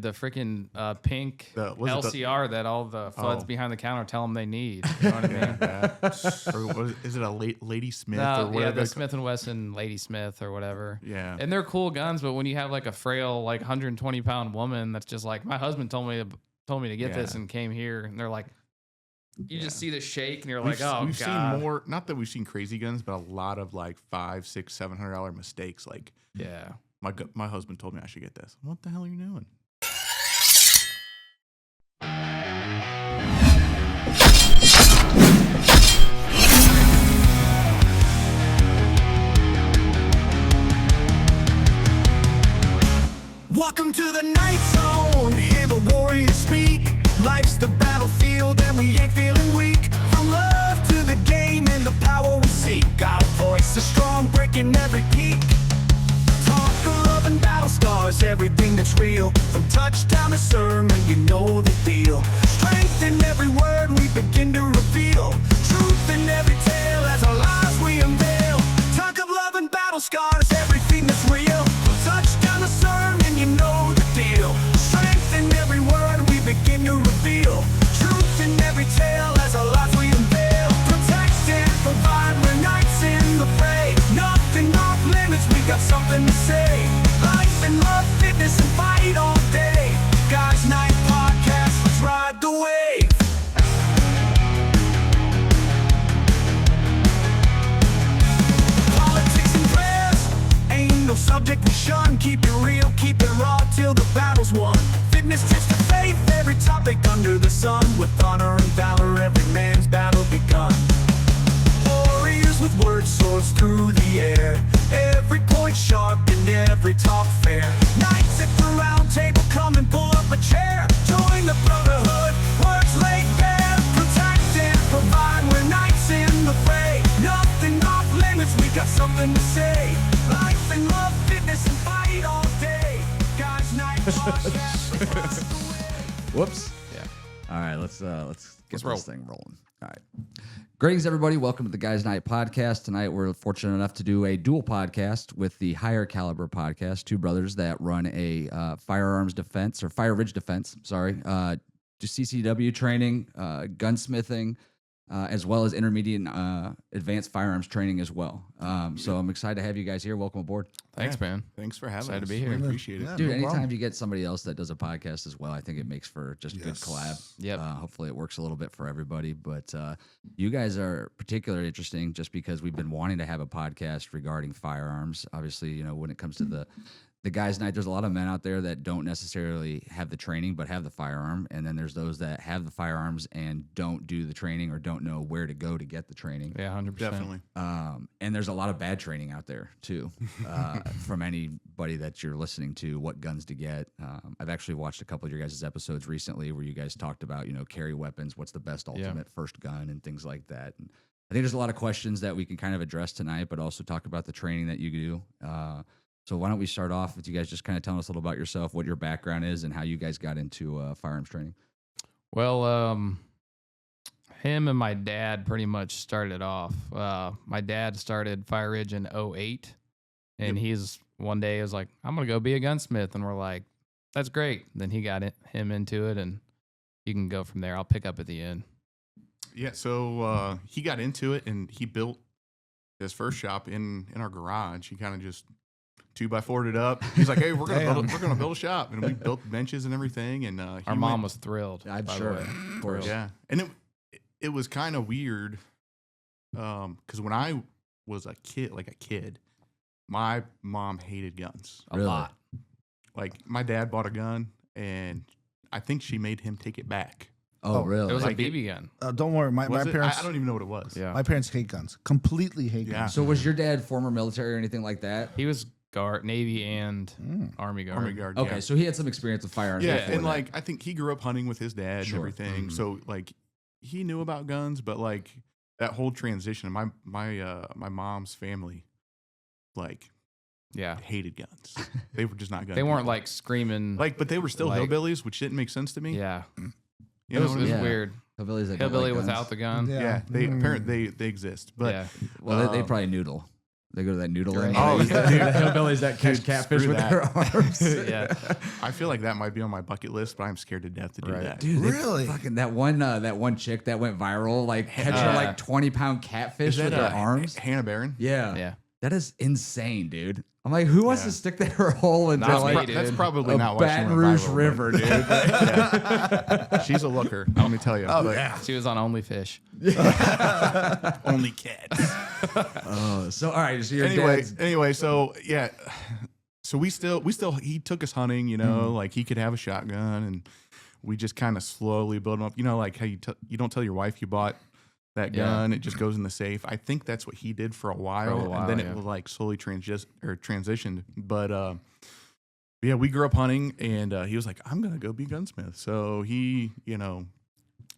the freaking pink was it LCR that all the floods behind the counter tell them they need. You know what I mean? Or is it a Lady Smith or No, whatever? yeah, the Smith & Wesson Lady Smith or whatever. Yeah. And they're cool guns, but when you have like a frail, like 120-pound woman that's just like, my husband told me to get this and came here, and they're like, you just see the shake, and you're like, oh, we've God. seen more. Not that we've seen crazy guns, but a lot of like $500, $600, $700 mistakes. Like, Yeah. my husband told me I should get this. What the hell are you doing? Welcome to the night zone, hear the warriors speak. Life's the battlefield and we ain't feeling weak. From love to the game and the power we seek. Our voice is strong, breaking every peak. Talk of love and battle scars, everything that's real. From touchdown to sermon, you know the deal. Strength in every word we begin to reveal. Truth in every tale as our lives we unveil. Talk of love and battle scars, everything that's real. From touchdown to sermon, you know the deal. Strength in every word we begin to reveal. Truth in every tale as our lives we unveil. Protect and provide, we're knights in the fray. Nothing off limits, we got something to say. Life and love, fitness and fight all day. Guys Night Podcast, let's ride the wave. Politics and prayers, ain't no subject we shun. Keep it real, keep it raw till the battle's won. Fitness, tips to faith, every topic under the sun. With honor and valor, every man's battle begun. Warriors with word swords through the air. Every point sharp and every talk fair. Knights at the round table, come and pull up a chair. Join the brotherhood, words laid bare. Protect and provide, we're knights in the fray. Nothing off limits, we got something to say. Life and love, fitness and fight all day. Guys Night Podcast, let's ride the wave. Whoops. Yeah. All right, let's get Let's roll. this thing rolling. All right. Greetings, everybody. Welcome to the Guys Night Podcast. Tonight, we're fortunate enough to do a dual podcast with the Higher Caliber Podcast, two brothers that run a firearms defense, or fire ridge defense, sorry, do CCW training, gunsmithing, as well as intermediate and advanced firearms training as well. So I'm excited to have you guys here. Welcome aboard. Thanks, man. Thanks for having Excited us. to be here. We appreciate it. Yeah. Dude, no anytime problem. you get somebody else that does a podcast as well, I think it makes for just a good Yes. collab. Yep. Hopefully it works a little bit for everybody. But you guys are particularly interesting just because we've been wanting to have a podcast regarding firearms. Obviously, you know, when it comes to the guys' night, there's a lot of men out there that don't necessarily have the training but have the firearm. And then there's those that have the firearms and don't do the training or don't know where to go to get the training. Yeah, 100%. Definitely. And there's a lot of bad training out there too, from anybody that you're listening to, what guns to get. I've actually watched a couple of your guys' episodes recently where you guys talked about, you know, carry weapons, what's the best ultimate first gun and things like that. And I think there's a lot of questions that we can kind of address tonight, but also talk about the training that you do. So why don't we start off with you guys just kind of telling us a little about yourself, what your background is, and how you guys got into firearms training. Well, him and my dad pretty much started off. My dad started Fire Ridge in 2008, and he's one day was like, I'm going to go be a gunsmith. And we're like, that's great. Then he got him into it, and you can go from there. I'll pick up at the end. Yeah, so he got into it and he built his first shop in our garage. He kind of just 2x4'd it up. He's like, "Hey, we're gonna build a shop," and we built benches and everything. And Our mom was thrilled. I'm by sure. the way. Of course. yeah, and it was kind of weird, because when I was a kid, my mom hated guns A Really? lot. Like my dad bought a gun, and I think she made him take it back. Oh, Oh, really? It was Like a BB gun. Don't worry, my Was it? parents. I don't even know what it was. Yeah. My parents hate guns. Completely hate Yeah. guns. So was your dad former military or anything like that? He was Navy and Army Guard. Army Guard. Okay, yeah. so he had some experience with firearms. Yeah, before and that. like I think he grew up hunting with his dad and Sure. everything. Mhm. So like he knew about guns, but like that whole transition, my mom's family, like Yeah. hated guns. They were just not gun. They weren't people. like screaming. like, but they were still like- hillbillies, which didn't make sense to me. yeah. You It know was, what I it was mean? Yeah. weird. Hillbillies that don't Hillbilly like guns. without the gun. Yeah. Yeah, they Mm. apparently they exist, but yeah. Well, they Um, probably noodle. They go to that noodle Right. end. Oh, the hillbillies that catch Dude, catfish screw with that. their arms. Yeah. I feel like that might be on my bucket list, but I'm scared to death to do Right. that. Dude, they Really? Fucking that one chick that went viral, like catching like 20-pound catfish with her arms. Hannah Barron? Yeah. Yeah. That is insane, dude. I'm like, who wants Yeah. to stick their hole into Not like me, That's dude. probably a not why she Baton went Rouge viral, River, dude? Yeah. She's a looker, let me tell you. Oh But yeah. She was on Only Fish. only cats. Oh, so all right. So your Anyway, so yeah, so we still he took us hunting, you know, like he could have a shotgun, and we just kind of slowly build him up. You know, like how you don't tell your wife you bought that Yeah. gun, it just goes in the safe. I think that's what he did for a while, and then yeah. it was like slowly transitioned. But yeah, we grew up hunting, and he was like, I'm gonna go be a gunsmith. So he, you know,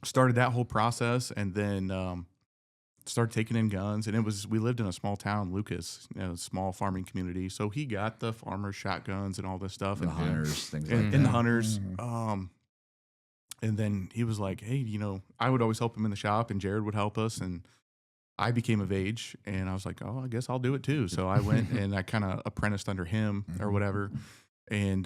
started that whole process, and then started taking in guns. And we lived in a small town, Lucas, you know, a small farming community. So he got the farmers' shotguns and all this stuff, the and hunters, things and, like and that. the hunters. And then he was like, hey, you know, I would always help him in the shop, and Jerrod would help us. And I became of age, and I was like, oh, I guess I'll do it too. So I went and I kind of apprenticed under him or whatever. And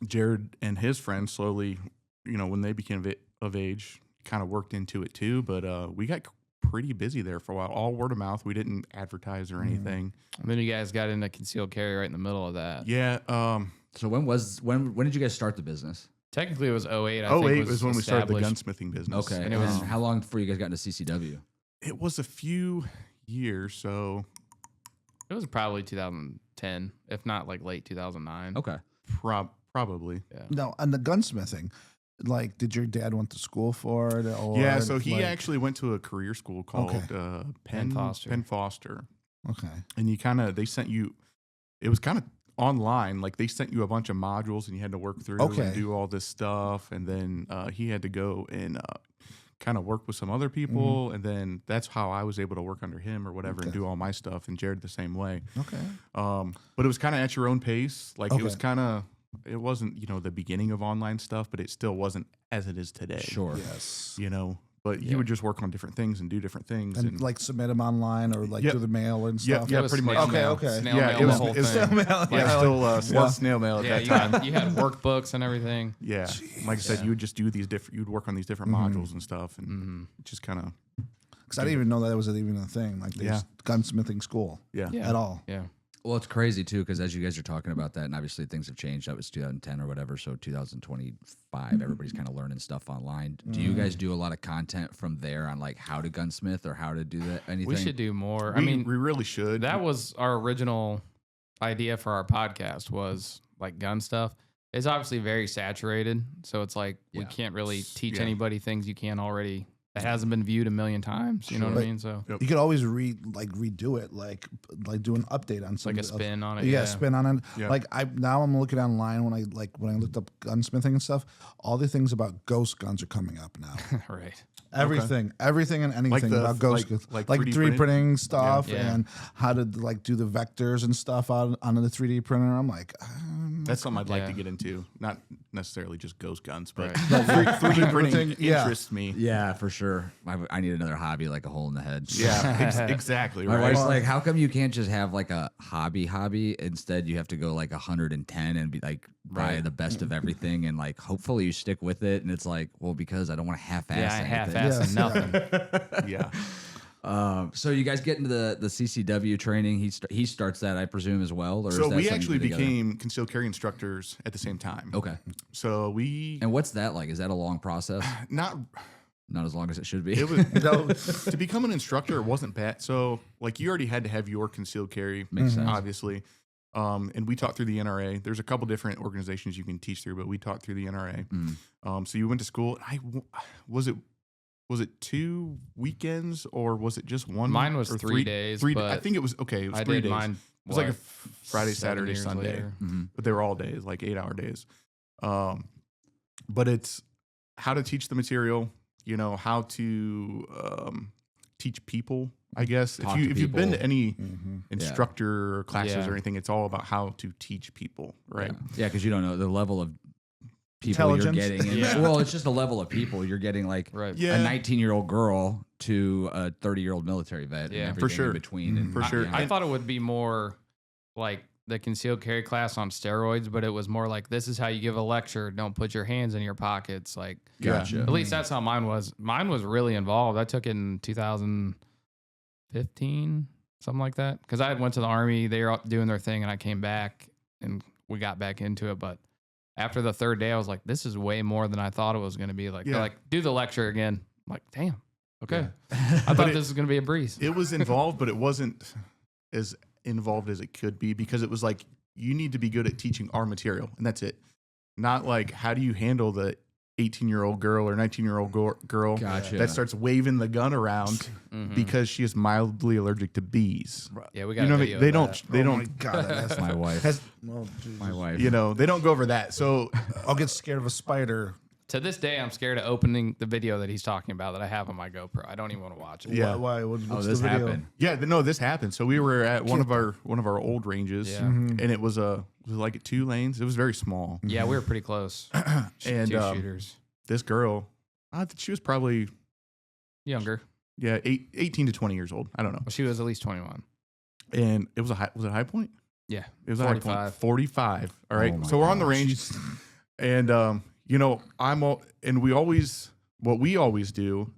Jerrod and his friends slowly, you know, when they became of age, kind of worked into it too. But we got pretty busy there for a while, all word of mouth. We didn't advertise or anything. And then you guys got into concealed carry right in the middle of that. Yeah. So when did you guys start the business? Technically, it was 08. I 08 think was when we started the established. gunsmithing business. Okay, And it was- how long before you guys got into CCW? It was a few years. So It was probably 2010, if not like late 2009. Okay. probably. No, and the gunsmithing, like, did your dad went to school for it? Or Yeah. So he like- actually went to a career school called Penn Foster. Penn Foster. Okay. And they sent you, it was kind of online, like they sent you a bunch of modules and you had to work through Okay. and do all this stuff. And then he had to go and kind of work with some other people. And then that's how I was able to work under him or whatever and Okay. do all my stuff. And Jerrod the same way. Okay. But it was kind of at your own pace. Like it was Okay. kind of, it wasn't, you know, the beginning of online stuff, but it still wasn't as it is today. Sure. Yes. You know, but he would just work on different things and do different things. And like submit them online or like Yep. through the mail and Yeah, stuff. yeah, It was pretty much. snail Okay, mail. okay. Snail Yeah, mail, it was- the whole it was- thing. yeah, still snail mail at Yeah, that time. you had workbooks and everything. Yeah, like I said, you would just do these different. You'd work on these different modules and stuff, and just kind of Because I didn't even know that was even a thing. Like there's gunsmithing school yeah. Yeah. at all. Yeah. Well, it's crazy too because as you guys are talking about that, and obviously things have changed. That was 2010 or whatever, so 2025, everybody's kind of learning stuff online. Do you guys do a lot of content from there on like how to gunsmith or how to do that? Anything? We should do more. I We, mean, we really should. that was our original idea for our podcast was like gun stuff. It's obviously very saturated. So it's like we Yeah. can't really teach Yeah. anybody things you can't already, that hasn't been viewed a million times. You know what I Right. mean? So You could always redo it, like do an update on something. like a spin on it. Yeah, spin on it. Yeah. Like I'm looking online when I looked up gunsmithing and stuff. All the things about ghost guns are coming up now. Right. Everything and anything the- about ghost guns, like like 3D 3D printing stuff Yeah. and how to like do the vectors and stuff on the 3D printer. I'm like, That's something I'd like Yeah. to get into. Not necessarily just ghost guns, but Right. 3D printing printing, yeah. interests me. Yeah, for sure. I need another hobby like a hole in the head. Yeah, exactly. My Right. wife's like, how come you can't just have like a hobby? Instead, you have to go like 110 and be like buy Right. the best of everything and like hopefully you stick with it. And it's like, well, because I don't want to half-ass Yeah, I anything. half-ass Yeah. nothing. Yeah. So you guys get into the CCW training. He starts that, I presume, as well. Or is So that we something actually you do together? became concealed carry instructors at the same time. Okay. So we And what's that like? Is that a long process? not Not as long as it should be. it was no, to become an instructor wasn't bad. So like you already had to have your concealed carry, Makes sense. obviously. And we taught through the NRA. There's a couple different organizations you can teach through, but we taught through the NRA. So you went to school. Was it 2 weekends or was it just one? Mine was or 3 days, I but think it was okay. It was I 3 did days. mine. It was like a what, Friday, 7 Saturday, years Sunday. later. But they were all days, like 8-hour days. But it's how to teach the material, you know, how to teach people, I guess. Talk to If you've been to people. any instructor classes Yeah. or anything, it's all about how to teach people, right? Yeah, because you don't know the level of people you're Intelligence. getting. And, well, it's just a level of people you're getting, like Right. Yeah. a 19-year-old girl to a 30-year-old military vet. Yeah. And For everything sure. in between. And, For sure. I thought it would be more like the concealed carry class on steroids, but it was more like, this is how you give a lecture. Don't put your hands in your pockets. Like, Gotcha. at least that's how mine was. Mine was really involved. I took it in 2015, something like that. Because I went to the Army. They were doing their thing, and I came back, and we got back into it. But after the third day, I was like, this is way more than I thought it was going to be. Like, they're like, do the lecture again. I'm like, damn. Okay. I thought this was going to be a breeze. It was involved, but it wasn't as involved as it could be, because it was like, you need to be good at teaching our material, and that's it. Not like, how do you handle the 18-year-old girl or 19-year-old girl Gotcha. that starts waving the gun around Mhm. because she is mildly allergic to bees. Yeah, we got You know, a video they of don't, that. they Oh don't, my God, that's my wife. well, Jesus. My wife. you know, they don't go over that. So I'll get scared of a spider. To this day, I'm scared of opening the video that he's talking about that I have on my GoPro. I don't even want to watch it. Yeah. Why? What's this the video? happened. yeah, no, this happened. So we were at one of our old ranges, Yeah. and it was like 2 lanes. It was very small. Yeah, we were pretty close. And, Two shooters. This girl, she was probably Younger. 18 to 20 years old. I don't know. Well, she was at least 21. And it was was it High Point? Yeah. It was a High Point. 45. 45. All right. Oh my So we're on the gosh. range, and you know, what we always do,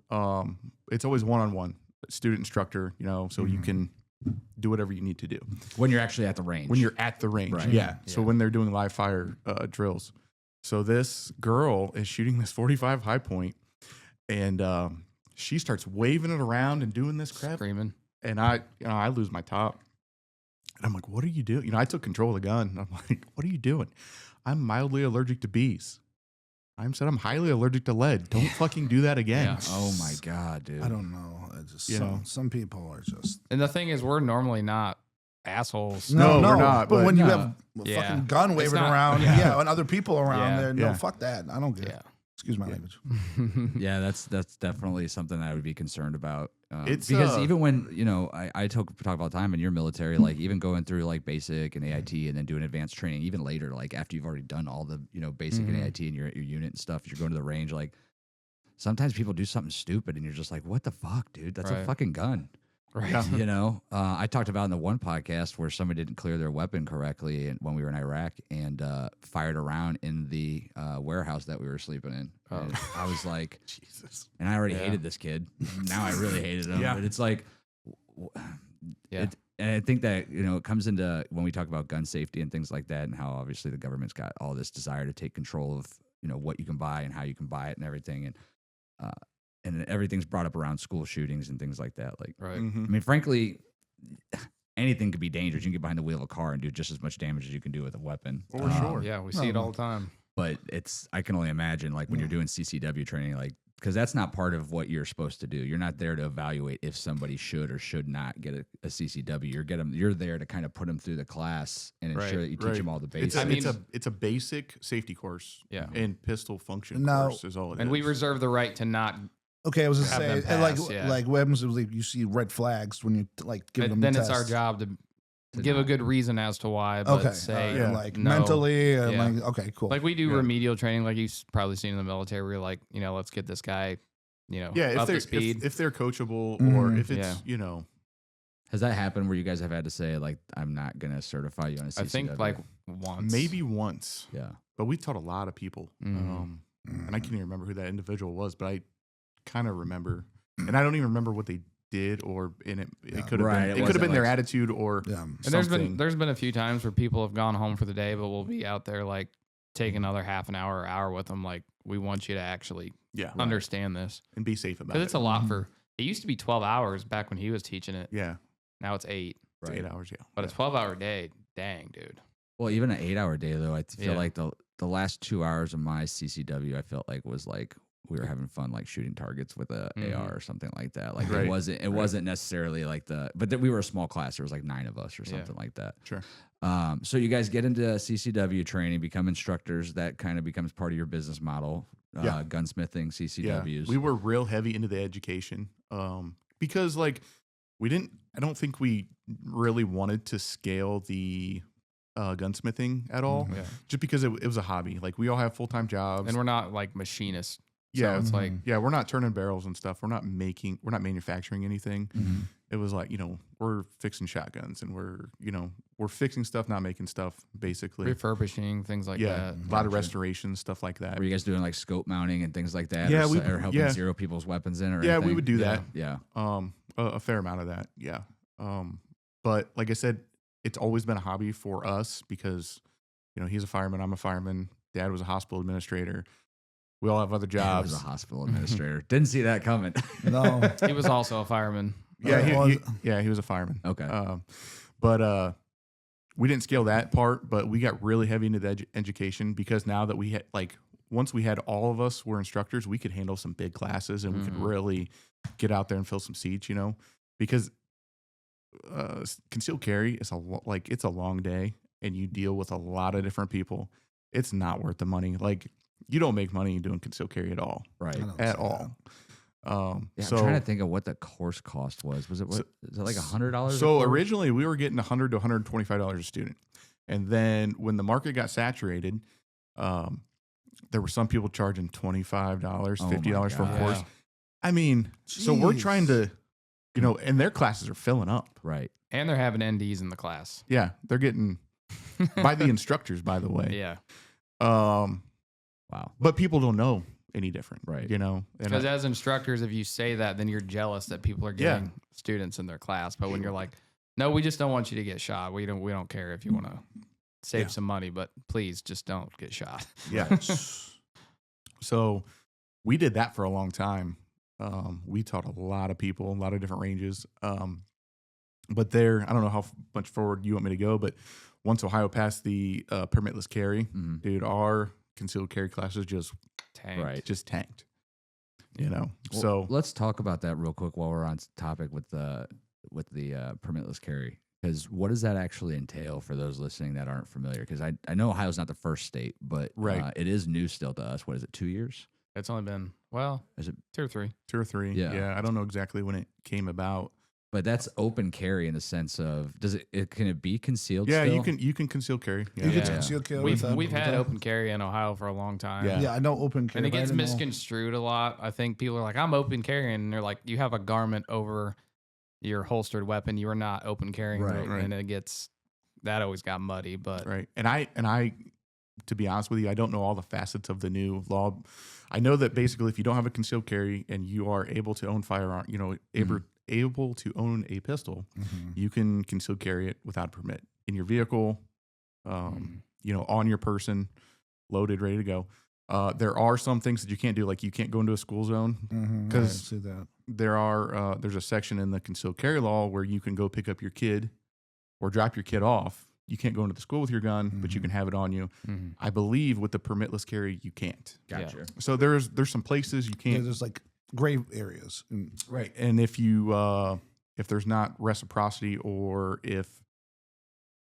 it's always one-on-one, student instructor, you know, so you can do whatever you need to do When you're actually at the range. when you're at the range. Right. Yeah. So when they're doing live fire drills. So this girl is shooting this 45 High Point, and she starts waving it around and doing this crap. Screaming. And I lose my top. And I'm like, what are you doing? You know, I took control of the gun. And I'm like, what are you doing? I'm mildly allergic to bees. I'm highly allergic to lead. Don't fucking do that again. Yeah. Oh my God, dude. I don't know. I just You know. some people are just And the thing is, we're normally not assholes. No, we're not, But but- when you No. have a Yeah. fucking gun It's waving not- around, yeah. and other people around Yeah. there, no, Yeah. fuck that. I don't get it. Yeah. Excuse my language. Yeah, that's definitely something I would be concerned about. It's, because even when, you know, I talk about time in your military, like even going through like basic and AIT and then doing advanced training, even later, like after you've already done all the, you know, basic and AIT and your unit and stuff, you're going to the range, like sometimes people do something stupid and you're just like, what the fuck, dude? That's a Right. fucking gun. Right. You know, I talked about in the one podcast where somebody didn't clear their weapon correctly when we were in Iraq and fired around in the warehouse that we were sleeping in. Oh. And I was like, Jesus. and I already Yeah. hated this kid. Now I really hated him. Yeah. But it's like, Yeah. and I think that, you know, it comes into when we talk about gun safety and things like that and how obviously the government's got all this desire to take control of, you know, what you can buy and how you can buy it and everything. And everything's brought up around school shootings and things like that. Like, Right. Mhm. I mean, frankly, anything could be dangerous. You can get behind the wheel of a car and do just as much damage as you can do with a weapon. For sure. Yeah, we see it No. all the time. But I can only imagine, like, when you're doing CCW training, like, because that's not part of what you're supposed to do. You're not there to evaluate if somebody should or should not get a CCW. You're there to kind of put them through the class and ensure Right, that you teach right. them all the It's basics. a, it's a basic safety course. Yeah. And pistol function Now- course is all it is. And we reserve the right to not. Okay, I was just Have saying, them pass, yeah. like weapons, it was like you see red flags when you like give them. Then the it's our test. job to give a good reason as to why. But Okay, say Yeah. and like no. mentally, and Yeah. like okay, cool. Like we do Yeah. remedial training, like you've probably seen in the military. Where you're like, you know, let's get this guy, you know, yeah, if up they're to speed. if they're coachable or Mhm. if it's Yeah. you know Has that happened where you guys have had to say, like, I'm not going to certify you on a CCW? I think like once, maybe once, Yeah. but we taught a lot of people, Mhm. and I can't even remember who that individual was, but I kind of remember, and I don't even remember what they did or in it. Yeah. It could have Right, been. it It could have been wasn't their like- attitude or yeah, And something. there's been a few times where people have gone home for the day, but we'll be out there like take another half an hour or hour with them. Like we want you to actually yeah, understand this and be safe about because it. it's a lot for. It used to be 12 hours back when he was teaching it. Yeah, Now it's 8, it's 8 hours. Yeah, but it's 12-hour day. Dang, dude. Well, even an 8-hour day, though, I feel Yeah. like the last 2 hours of my CCW, I felt like was like we were having fun, like shooting targets with a Mhm. AR or something like that. Like Right. it wasn't necessarily like but we were a small class. There was like 9 of us or Yeah. something like that. Sure. So you guys get into CCW training, become instructors. That kind of becomes part of your business model. Yeah. Gunsmithing, CCWs. We were real heavy into the education because like I don't think we really wanted to scale the gunsmithing at all, Yeah. just because it was a hobby. Like we all have full-time jobs. And we're not like machinists. Yeah, So it's like, yeah, we're not turning barrels and stuff. We're not manufacturing anything. Mm-hmm. It was like, we're fixing shotguns and we're fixing stuff, not making stuff, basically. refurbishing, things like Yeah, that. a lot of restoration, stuff like that. Were you guys doing like scope mounting and things like that? Yeah, or helping yeah. zero people's weapons in? Or Yeah, anything? we would do that. Yeah. A fair amount of that. Yeah. But like I said, it's always been a hobby for us because, he's a fireman, I'm a fireman. Dad was a hospital administrator. We all have other I was jobs. a hospital administrator. Didn't see that coming. No. He was also a fireman. Yeah, Was- he was a fireman. Okay. But we didn't scale that part, but we got really heavy into the education because now that we had once we had all of us were instructors, we could handle some big classes and we could really get out there and fill some seats, because concealed carry is it's a long day and you deal with a lot of different people. It's not worth the money. Like you don't make money doing concealed carry at all. Right. I don't At see all. Yeah, So I'm trying to think of what the course cost was. Was it is it like $100? So originally we were getting $100 to $125 a student. And then when the market got saturated, there were some people charging $25, $50 for a God. course. Yeah. I mean, so we're Jeez. trying to, and their classes are filling up. Right. And they're having NDs in the class. Yeah, they're getting by the instructors, by the way. Yeah. Wow. But people don't know any different, Right. And Because as instructors, if you say that, then you're jealous that people are getting students in their class. But when you're like, no, we just don't want you to get shot. We don't care if you want to save some money, but please just don't get shot. yeah. So we did that for a long time. We taught a lot of people, a lot of different ranges. But I don't know how much forward you want me to go, but once Ohio passed the permitless carry, dude, our concealed carry classes just tanked. Well, So let's talk about that real quick while we're on topic with the permitless carry. Because what does that actually entail for those listening that aren't familiar? Because I know Ohio's not the first state, but it is new still to us. What is it, 2 years? It's only been, well, Is it? 2 or 3. 2 or 3. Yeah. Yeah. I don't know exactly when it came about. But that's open carry in the sense of can it be concealed? Yeah, still? you can conceal carry. You Yeah. can Yeah. conceal carry We've with had that. open carry in Ohio for a long time. Yeah. Yeah, I know open carry. And it but I gets didn't know- misconstrued a lot. I think people are like, I'm open carrying. And they're like, you have a garment over your holstered weapon. You are not open carrying. Right. And that always got muddy. But Right. And I, to be honest with you, I don't know all the facets of the new law. I know that basically if you don't have a concealed carry and you are able to own firearm, able to own a pistol, you can conceal carry it without a permit in your vehicle, on your person, loaded, ready to go. There are some things that you can't do, like you can't go into a school zone I because see that. there's a section in the concealed carry law where you can go pick up your kid or drop your kid off. You can't go into the school with your gun, but you can have it on you. I believe with the permitless carry, you can't. Gotcha. So there's some places you Yeah, can't. there's like gray areas. Right. And if there's not reciprocity or if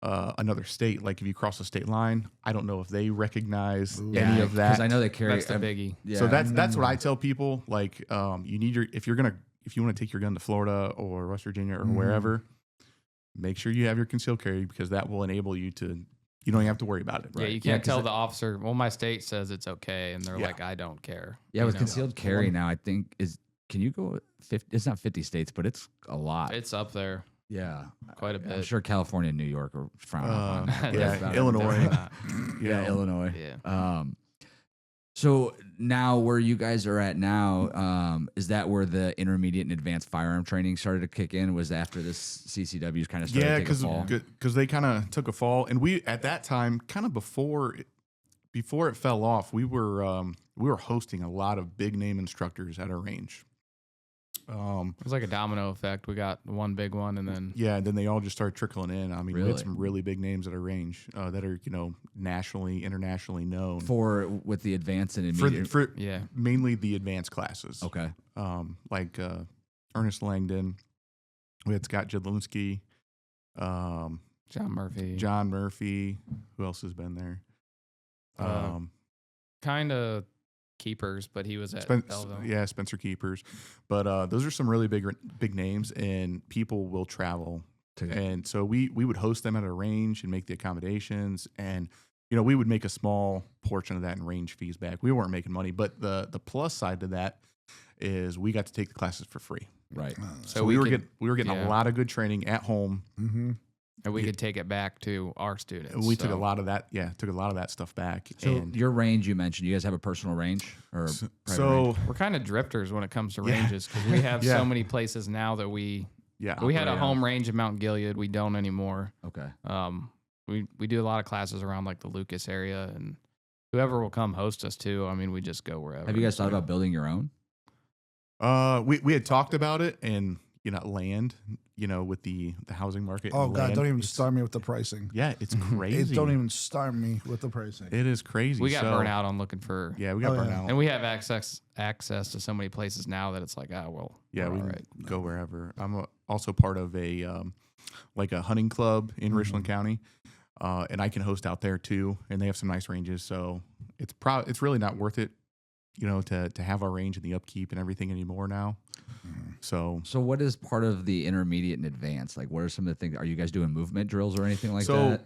another state, like if you cross a state line, I don't know if they recognize any of that. Because I know they carry. that's the biggie. Yeah. So that's what I tell people. Like, you need if you want to take your gun to Florida or West Virginia or wherever, make sure you have your concealed carry because that will enable you to. You don't have to worry about it. Yeah, Right? you can't tell the officer, well, my state says it's okay. And they're Yeah. like, I don't care. Yeah, You with know? concealed carry now, I think can you go 50? It's not 50 states, but it's a lot. It's up there Yeah, quite a bit. I'm sure California and New York are frowning on that. yeah, About it. Illinois. Definitely not. Yeah, Illinois. Yeah. So now where you guys are at now, is that where the intermediate and advanced firearm training started to kick in? Was after this CCW kind of started to take a fall? because they kind of took a fall, and we at that time, kind of before it fell off, we were hosting a lot of big name instructors at our range. It was like a domino effect. We got one big one, and then Then they all just started trickling in. I mean, we Really? had some really big names at our range that are nationally, internationally known with the advanced and for immediate. yeah, mainly the advanced classes. Okay. Like Ernest Langdon, we had Scott Jadlinski, John Murphy. John Murphy. Who else has been there? Kind of keepers, but he was at Belleville. Yeah, Spencer Keepers. But those are some really big names, and people will travel And so we would host them at a range and make the accommodations, and we would make a small portion of that in range fees back. We weren't making money, but the plus side to that is we got to take the classes for free. Right. So we were getting a lot of good training at home. Mm-hmm. And we could take it back to our students. We took a lot of that. Yeah, took a lot of that stuff back. So and your range, you mentioned, you guys have a personal range or private so range? we're kind of drifters when it comes to ranges because we have so many places now that we had a operate home range in Mount Gilead. We don't anymore. Okay. We do a lot of classes around like the Lucas area, and whoever will come host us too. I mean, we just go wherever. Have you guys thought about building your own? We had talked about it, and land, with the housing market. Oh and God, land, don't even start me with the pricing. Yeah, it's crazy. Don't even start me with the pricing. It is crazy. We got burnt out on looking for. Yeah, we got burnt out. And we have access to so many places now that it's like, Yeah, we're we all can right. go wherever. I'm also part of a like a hunting club in Richland County, and I can host out there too. And they have some nice ranges, so it's really not worth it, to have our range and the upkeep and everything anymore now. So what is part of the intermediate and advanced? Like, what are some of the things? Are you guys doing movement drills or anything like that?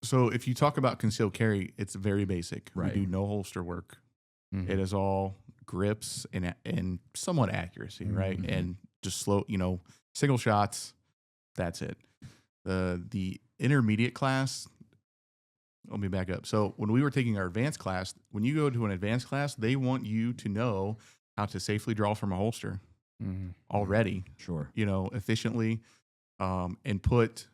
So if you talk about concealed carry, it's very basic. Right. We do no holster work. Mhm. It is all grips and somewhat accuracy, right? And just slow, single shots. That's it. The intermediate class. Let me back up. So when we were taking our advanced class, when you go to an advanced class, they want you to know how to safely draw from a holster already, Sure. efficiently, and put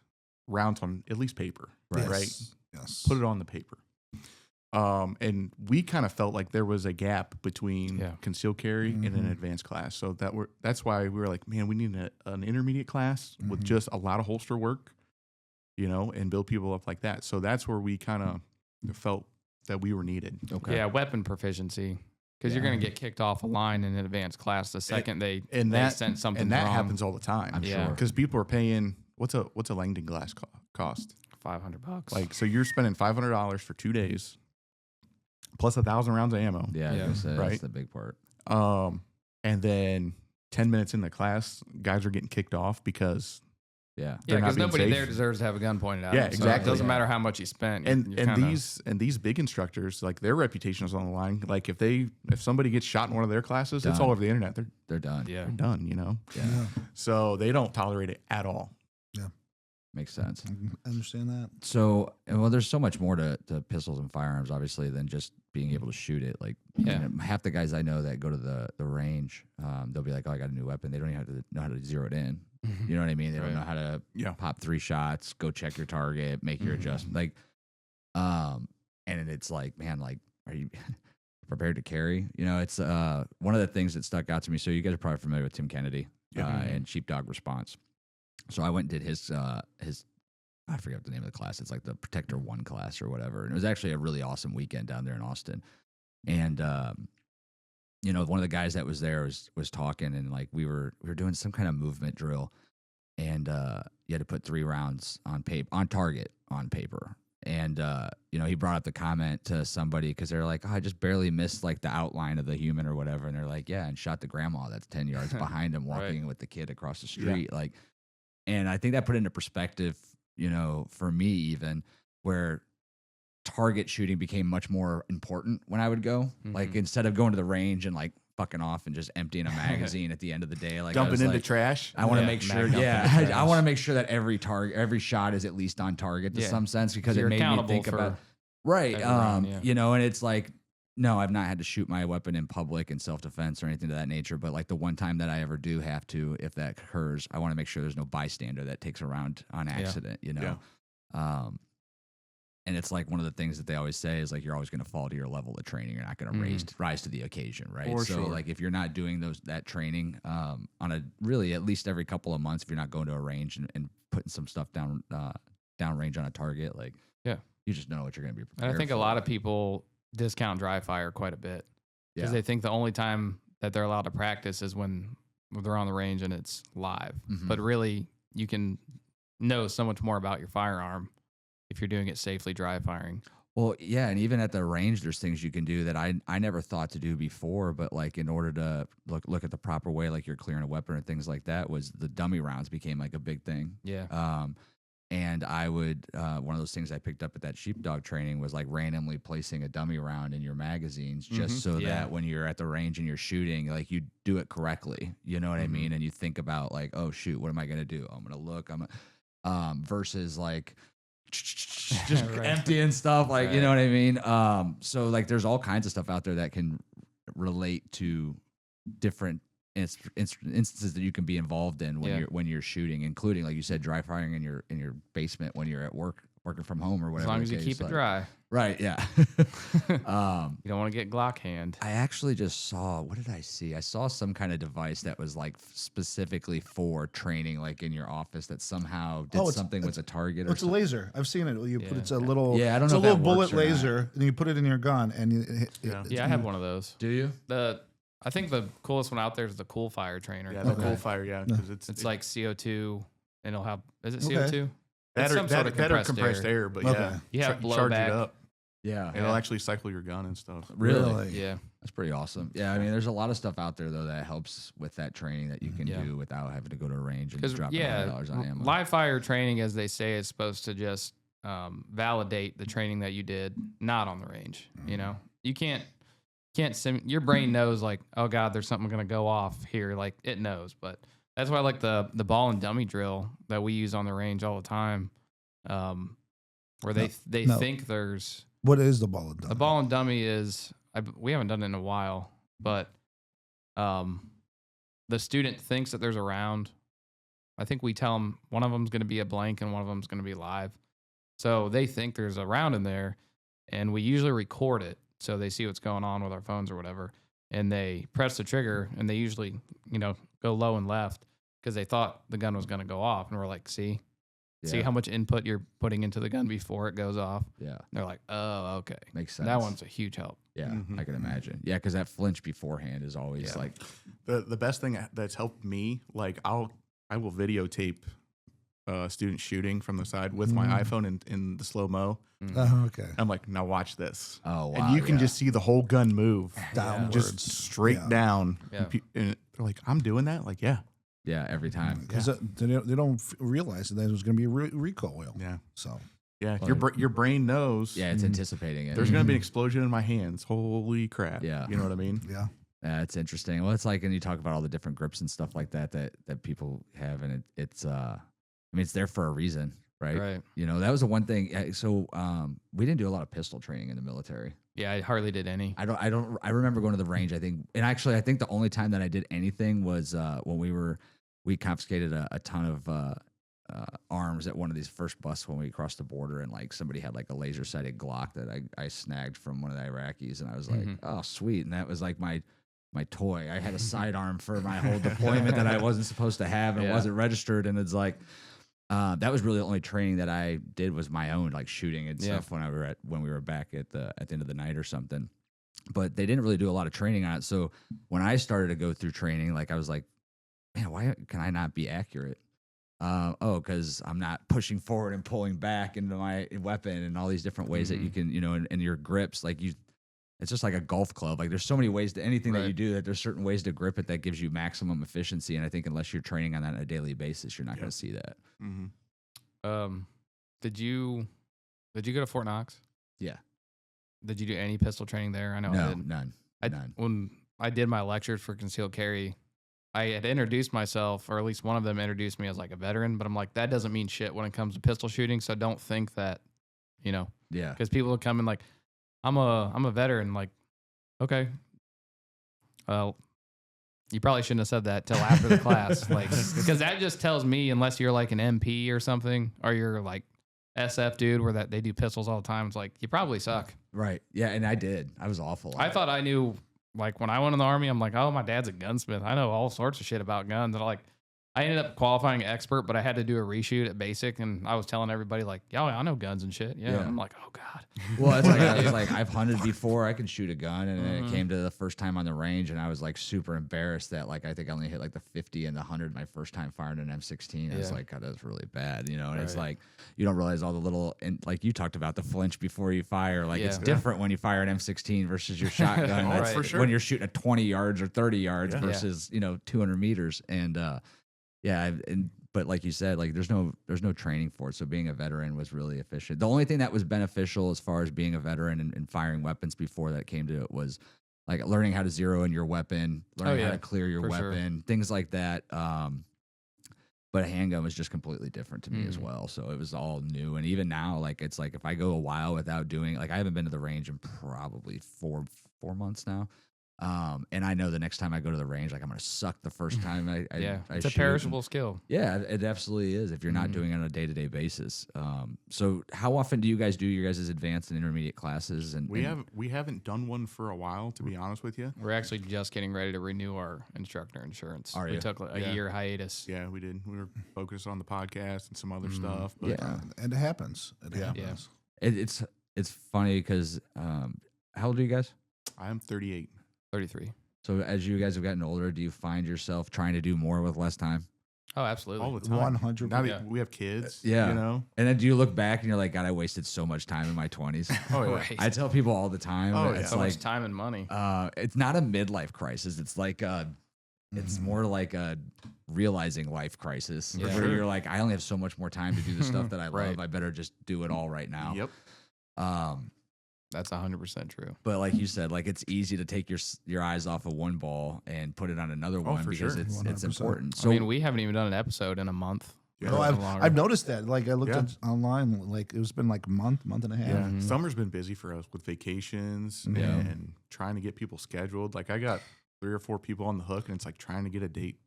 rounds on at least paper, right? Yes. Put it on the paper. And we kind of felt like there was a gap between concealed carry and an advanced class. So that's why we were like, man, we need an intermediate class with just a lot of holster work, and build people up like that. So that's where we kind of felt that we were needed. Okay. Yeah, weapon proficiency. Because you're going to get kicked off a line in an advanced class the second they sent something and that wrong. happens all the time. I'm sure. Because people are paying what's a Langdon glass cost? $500. Like, so you're spending $500 for 2 days, plus 1,000 rounds of ammo. Yeah, that's right. the big part. And then 10 minutes in the class, guys are getting kicked off because Yeah. Yeah, because being nobody safe. there deserves to have a gun pointed at Yeah, them. So exactly. it doesn't matter how much you spent. and you're kinda- these big instructors, like, their reputation is on the line. Like, if somebody gets shot in one of their classes, it's Done. all over the internet. They're done. yeah. They're done, Yeah. So they don't tolerate it at all. Makes sense. I understand that. So, there's so much more to pistols and firearms, obviously, than just being able to shoot it. Like, half the guys I know that go to the range, they'll be like, "Oh, I got a new weapon." They don't even have to know how to zero it in. You know what I mean? They don't know how to pop 3 shots, go check your target, make your adjustment. Like, and it's like, man, like, are you prepared to carry? It's one of the things that stuck out to me. So you guys are probably familiar with Tim Kennedy and Sheepdog Response. So I went and did his I forget the name of the class. It's like the Protector 1 class or whatever. And it was actually a really awesome weekend down there in Austin. And one of the guys that was there was talking, and like we were doing some kind of movement drill, and you had to put 3 rounds on target on paper. And he brought up the comment to somebody because they're like, "Oh, I just barely missed like the outline of the human or whatever." And they're like, "Yeah, and shot the grandma that's 10 yards behind him walking with the kid across the street." Like, and I think that put into perspective, for me even, where target shooting became much more important when I would go. Like, instead of going to the range and like fucking off and just emptying a magazine at the end of the day, like Dumping into trash. I want to make sure, I want to make sure that every shot is at least on target to some sense, because You're it made me accountable think for about every round, and it's like, no, I've not had to shoot my weapon in public in self-defense or anything to that nature. But like the one time that I ever do have to, if that occurs, I want to make sure there's no bystander that takes a round on accident, and it's like one of the things that they always say is like, you're always going to fall to your level of training. You're not going to rise to the occasion, right? Like if you're not doing that training on a really at least every couple of months, if you're not going to a range and putting some stuff down range on a target, like you just know what you're going to be prepared And I think for. a lot of people discount dry fire quite a bit because they think the only time that they're allowed to practice is when they're on the range and it's live. But really, you can know so much more about your firearm if you're doing it safely dry firing. Well, yeah, and even at the range, there's things you can do that I never thought to do before. But like in order to look at the proper way, like you're clearing a weapon and things like that, was the dummy rounds became like a big thing. Yeah. And I would one of those things I picked up at that sheepdog training was like randomly placing a dummy round in your magazines, just so that when you're at the range and you're shooting, like you do it correctly. You know what I mean? And you think about like, oh shoot, what am I gonna do? I'm gonna look. Versus like just emptying stuff, like you know what I mean. So like there's all kinds of stuff out there that can relate to different instances that you can be involved in when you're shooting, including like you said, dry firing in your basement when you're at working from home or whatever. As long as you keep it dry. Right, yeah. You don't want to get Glock hand. I actually just saw, what did I see? I saw some kind of device that was like specifically for training, like in your office, that somehow did something with a target. It's a laser. I've seen it. You put it's a little I don't know. It's a if little that bullet works or not. laser, and you put it in your gun, and Yeah, I have one of those. Do you? I think the coolest one out there is the Cool Fire trainer. Yeah, the cool fire. Yeah, because It's like CO2, and it'll have. Is it Okay. CO2? It's some sort of better compressed compressed air, but yeah, You have charge blowback. it up. Yeah. It'll actually cycle your gun and stuff. Really? Yeah. That's pretty awesome. Yeah, I mean, there's a lot of stuff out there though that helps with that training that you can do without having to go to a range and drop $100 on ammo. Live fire training, as they say, is supposed to just validate the training that you did, not on the range. You know, you can't your brain knows like, oh God, there's something going to go off here. Like it knows, but that's why I like the ball and dummy drill that we use on the range all the time. Where they think there's what is the ball and dummy? a ball and dummy is we haven't done it in a while, but the student thinks that there's a round. I think we tell them one of them's going to be a blank and one of them's going to be live. So they think there's a round in there, and we usually record it so they see what's going on with our phones or whatever. And they press the trigger, and they usually, go low and left because they thought the gun was going to go off. And we're like, see how much input you're putting into the gun before it goes off. Yeah. And they're like, oh, okay. Makes sense. That one's a huge help. Yeah, I can imagine. Yeah, because that flinch beforehand is always like The best thing that's helped me, like I will videotape students shooting from the side with my iPhone in the slow mo. Okay. I'm like, now watch this. Oh, wow. And you can just see the whole gun move Downwards. just straight down. Yeah. And they're like, I'm doing that. Like, yeah. Yeah, every time. Because they don't realize that there's going to be a recoil. Yeah. So Yeah. Your brain knows. Yeah, it's anticipating it. There's going to be an explosion in my hands. Holy crap. Yeah. You know what I mean? yeah. It's interesting. Well, it's like, and you talk about all the different grips and stuff like that people have, and it's it's there for a reason, right? Right. That was the one thing. So we didn't do a lot of pistol training in the military. Yeah, I hardly did any. I remember going to the range, I think, and actually I think the only time that I did anything was when we confiscated a ton of arms at one of these first busts when we crossed the border, and like somebody had like a laser sighted Glock that I snagged from one of the Iraqis, and I was like, oh sweet, and that was like my toy. I had a sidearm for my whole deployment that I wasn't supposed to have and wasn't registered, and it's like that was really the only training that I did was my own, like shooting and stuff when we were back at the end of the night or something. But they didn't really do a lot of training on it. So when I started to go through training, like I was like, man, why can I not be accurate? Because I'm not pushing forward and pulling back into my weapon and all these different ways that you can, and your grips, like it's just like a golf club. Like there's so many ways to anything that you do that there's certain ways to grip it that gives you maximum efficiency. And I think unless you're training on that on a daily basis, you're not going to see that. Mm-hmm. Did you go to Fort Knox? Yeah. Did you do any pistol training there? I know I didn't. None. When I did my lectures for concealed carry, I had introduced myself, or at least one of them introduced me as like a veteran, but I'm like, that doesn't mean shit when it comes to pistol shooting. So don't think that, Yeah. because people will come in like, I'm a veteran. Like, okay. Well, you probably shouldn't have said that till after the class. Like, because that just tells me, unless you're like an MP or something, or you're like SF dude where that they do pistols all the time, it's like, you probably suck. Right. Yeah. And I did. I was awful. I thought I knew, like when I went in the Army, I'm like, oh, my dad's a gunsmith. I know all sorts of shit about guns. And I'm like, I ended up qualifying expert, but I had to do a reshoot at basic, and I was telling everybody like, "Yo, I know guns and shit." Yeah, Yeah. And I'm like, "Oh god." Well, it's like I was like, I've hunted before. I can shoot a gun, and then it came to the first time on the range, and I was like super embarrassed that like I think I only hit like the 50 and the 100 my first time firing an M16. I was like, God, that's really bad, you know. And it's like you don't realize all the little and like you talked about the flinch before you fire. Like it's different when you fire an M16 versus your shotgun. That's for sure. When you're shooting at 20 yards or 30 yards versus 200 meters, and but like you said, like there's no training for it. So being a veteran was really efficient. The only thing that was beneficial as far as being a veteran and firing weapons before that came to it was like learning how to zero in your weapon, learning how to clear your weapon, things like that. But a handgun was just completely different to me as well. So it was all new. And even now, like it's like if I go a while without doing like I haven't been to the range in probably four months now. And I know the next time I go to the range, like I'm gonna suck the first time I it's a shoot. perishable skill. Yeah, it absolutely is if you're not doing it on a day-to-day basis. So how often do you guys do your guys' advanced and intermediate classes? And We haven't done one for a while, to be honest with you. We're actually just getting ready to renew our instructor insurance. Are We you? took like a year hiatus. Yeah, we did. We were focused on the podcast and some other stuff. But Yeah. And it happens. It happens. It's funny because how old are you guys? I'm 38. 33. So as you guys have gotten older, do you find yourself trying to do more with less time? Oh, absolutely. All the time. 100%. Now that we have kids, Yeah. you know? And then do you look back and you're like, God, I wasted so much time in my 20s. Oh, yeah. Right. I tell people all the time. Oh, It's so like much time and money. it's not a midlife crisis. It's like it's more like a realizing life crisis Yeah. where you're like, I only have so much more time to do the stuff that I love. Right. I better just do it all right now. Yep. That's 100% true. But like you said, like it's easy to take your eyes off of one ball and put it on another one for because sure. it's 100%. important. So I mean, we haven't even done an episode in a month. Yeah. No, Or I've longer. I've noticed that. Like I looked Yeah. at online, like it's been like month and a half. Yeah. Summer's been busy for us with vacations and trying to get people scheduled. Like I got 3 or 4 people on the hook, and it's like trying to get a date,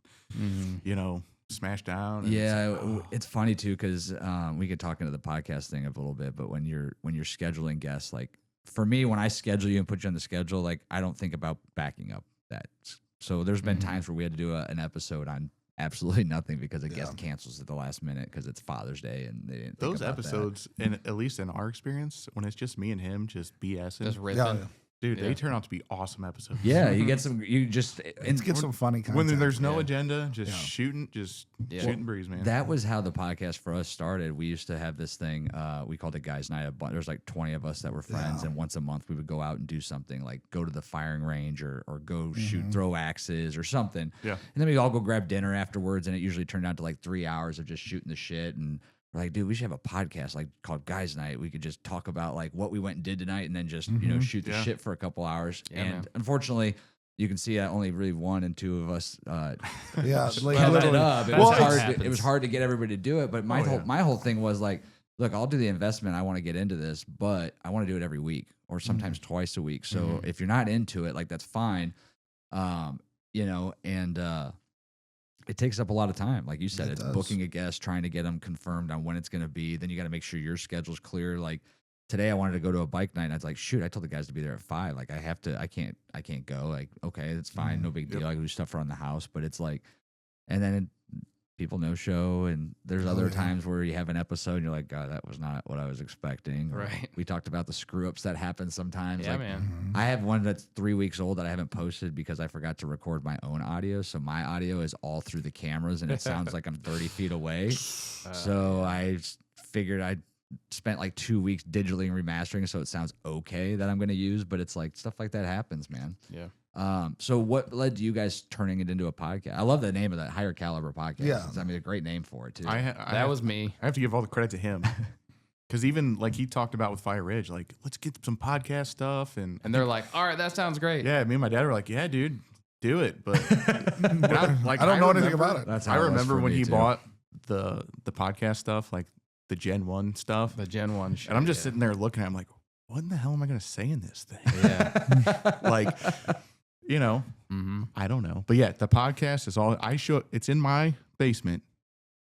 you know, smashed down. And it's funny too because we could talk into the podcast thing a little bit, but when you're scheduling guests, like for me, when I schedule you and put you on the schedule, like I don't think about backing up that. So there's been times where we had to do an episode on absolutely nothing because a guest cancels at the last minute because it's Father's Day and they didn't think those about that. episodes, and at least in our experience, when it's just me and him, just BSing, Just ripping. Yeah, dude, they turn out to be awesome episodes. Yeah, you get some. You just Let's get some funny content. When there's no agenda, just shooting breeze, man. That was how the podcast for us started. We used to have this thing. We called it Guys Night. There's like 20 of us that were friends, and once a month we would go out and do something like go to the firing range or go shoot throw axes or something. Yeah. And then we all go grab dinner afterwards, and it usually turned out to like 3 hours of just shooting the shit. And we're like, dude, we should have a podcast like called Guys Night. We could just talk about like what we went and did tonight, and then just shoot the shit for a couple hours. Yeah, and man. unfortunately, you can see only really 1 and 2 of us. Yeah, like Kept it literally. up. It Well, was hard. happens. It was hard to get everybody to do it. But my whole thing was like, look, I'll do the investment. I want to get into this, but I want to do it every week or sometimes twice a week. So if you're not into it, like that's fine. It takes up a lot of time. Like you said, It it's does. booking a guest, trying to get them confirmed on when it's going to be. Then you got to make sure your schedule's clear. Like today I wanted to go to a bike night and I was like, shoot, I told the guys to be there at 5. Like I can't go. Like, okay, that's fine. No big deal. I can do stuff around the house, but it's like, and then people no show. And there's other times where you have an episode and you're like, God, that was not what I was expecting. Or Right. we talked about the screw ups that happen sometimes. Yeah, like, man. I have one that's 3 weeks old that I haven't posted because I forgot to record my own audio. So my audio is all through the cameras and it sounds like I'm 30 feet away. So I figured I'd spent like 2 weeks digitally remastering so it sounds okay that I'm going to use. But it's like stuff like that happens, man. Yeah. So what led to you guys turning it into a podcast? I love the name of that, Higher Caliber Podcast. Yeah. I mean, a great name for it too. That was me. I have to give all the credit to him. Because even like he talked about with Fire Ridge, like, let's get some podcast stuff. And And they're like, all right, that sounds great. yeah, me and my dad were like, yeah, dude, do it. But I don't know anything about it. That's how I it was remember for when me, he too. bought the podcast stuff, like the Gen 1 stuff. The Gen 1 shit. And I'm just yeah. sitting there looking at him like, what in the hell am I going to say in this thing? Yeah. Like, you know, I don't know. But yeah, the podcast is all it's in my basement.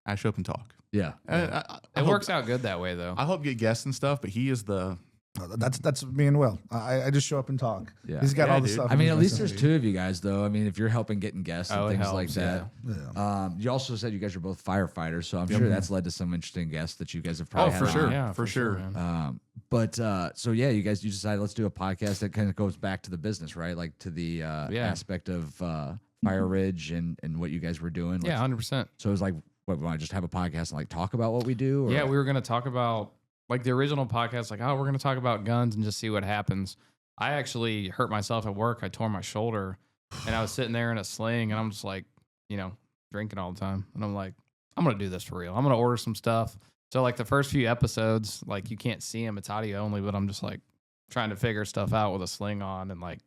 I show up and talk. Yeah. I It hope- works out good that way, though. I hope get guests and stuff, but he is That's me and Will. I just show up and talk. Yeah. He's got Yeah, all the dude. stuff. I mean, in at his least there's vicinity. 2 of you guys, though. I mean, if you're helping getting guests and Oh, it things like helps, that. Yeah. You also said you guys are both firefighters, so I'm sure that's led to some interesting guests that you guys have Oh, probably for had sure. on. Yeah, for sure. man. But so yeah, you decided let's do a podcast that kind of goes back to the business, right? Like to the aspect of Fire Ridge and what you guys were doing. Yeah, 100%. So it was like, what, we want to just have a podcast and like talk about what we do? Or? Yeah, we were going to talk about like the original podcast, like, oh, we're going to talk about guns and just see what happens. I actually hurt myself at work. I tore my shoulder and I was sitting there in a sling and I'm just like, drinking all the time. And I'm like, I'm going to do this for real. I'm going to order some stuff. So like the first few episodes, like you can't see them. It's audio only, but I'm just like trying to figure stuff out with a sling on. And like,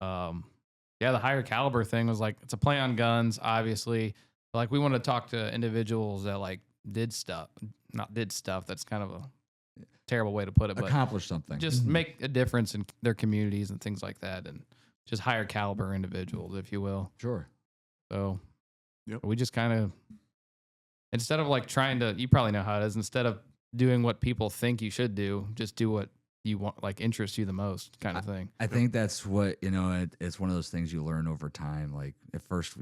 the higher caliber thing was like, it's a play on guns, obviously. But like we want to talk to individuals that like not did stuff. That's kind of a terrible way to put it, but accomplish something. just make a difference in their communities and things like that. And just higher caliber individuals, if you will. Sure. So Yep. we just kind of, instead of like trying to, you probably know how it is, instead of doing what people think you should do, just do what you want, like interests you the most kind of thing. I think that's what, it's one of those things you learn over time. Like at first,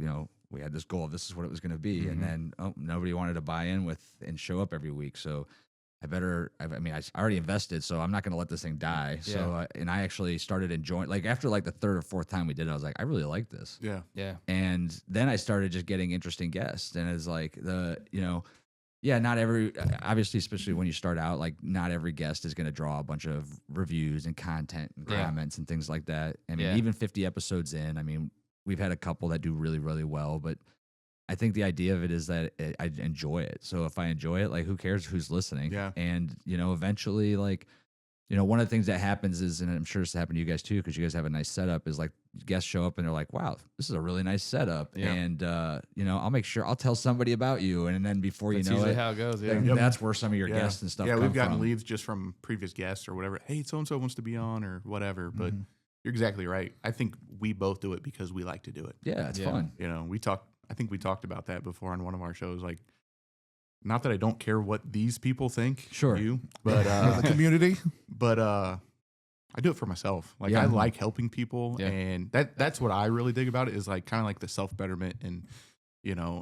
we had this goal of this is what it was going to be. And then nobody wanted to buy in with and show up every week. So I already invested, so I'm not going to let this thing die. Yeah. So, and I actually started enjoying, like after like the 3rd or 4th time we did it, I was like, I really like this. Yeah. Yeah. And then I started just getting interesting guests. And it's like not every, obviously, especially when you start out, like not every guest is going to draw a bunch of reviews and content and Yeah. comments and things like that. I mean, Yeah. even 50 episodes in, I mean, we've had a couple that do really, really well, but I think the idea of it is that I enjoy it. So if I enjoy it, like who cares who's listening? Yeah. And, eventually like, one of the things that happens is, and I'm sure this happened to you guys too, because you guys have a nice setup, is like guests show up and they're like, wow, this is a really nice setup. Yeah. And, I'll make sure I'll tell somebody about you. And then before That's you know usually it, how it goes. Yeah. then that's where some of your Yeah. guests and stuff Yeah, come we've gotten from. leads just from previous guests or whatever. Hey, so and so wants to be on or whatever. But you're exactly right. I think we both do it because we like to do it. Yeah, it's Yeah. fun. I think we talked about that before on one of our shows. Like, not that I don't care what these people think, Sure. but The community. but I do it for myself. Like Yeah. I like helping people, Yeah. and that's what I really dig about it is like kind of like the self betterment. And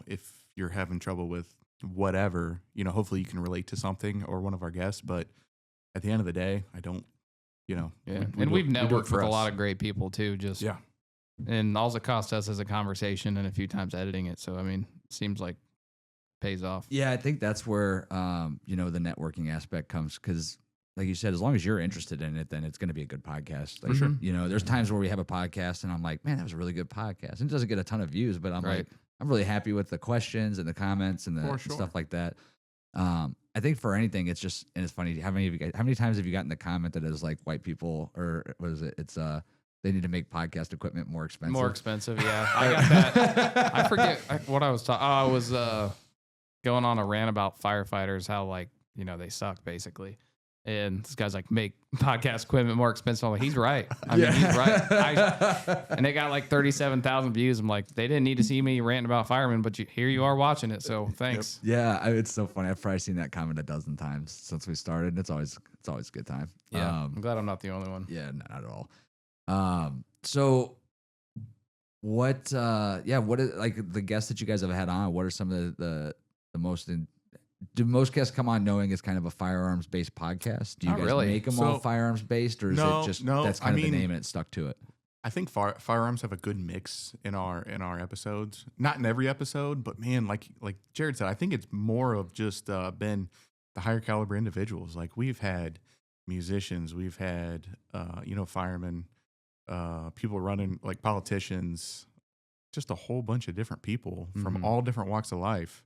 if you're having trouble with whatever, hopefully you can relate to something or one of our guests. But at the end of the day, I don't. Yeah. We do we've it networked for with a us. lot of great people too. Just Yeah. And all it costs us is a conversation and a few times editing it. So I mean, it seems like pays off. Yeah, I think that's where the networking aspect comes, because like you said, as long as you're interested in it, then it's going to be a good podcast. Like, For sure. There's times where we have a podcast and I'm like, man, that was a really good podcast. And it doesn't get a ton of views, but I'm Right. like, I'm really happy with the questions and the comments and the For sure. stuff like that. I think for anything, it's just, and it's funny, how many times have you gotten the comment that is like white people, or what is it? It's they need to make podcast equipment more expensive. More expensive. Yeah. I got that. I forget what I was talking. I was going on a rant about firefighters, how like, they suck basically. And this guy's like, make podcast equipment more expensive. I'm like, he's right. I mean, he's right. And they got like 37,000 views. I'm like, they didn't need to see me ranting about firemen, but here you are watching it. So thanks. Yeah, it's so funny. I've probably seen that comment a dozen times since we started. It's always a good time. Yeah. I'm glad I'm not the only one. Yeah, not at all. So what what is, like, the guests that you guys have had on, what are some of the most do most guests come on knowing it's kind of a firearms based podcast? Do you Not guys really. make them all So- firearms based, or is No, it just no, that's I kind of the mean- name and it stuck to it? I think firearms have a good mix in our episodes. Not in every episode, but man, like Jerrod said, I think it's more of just been the higher caliber individuals. Like we've had musicians, we've had firemen, people running, like politicians, just a whole bunch of different people from Mhm. all different walks of life.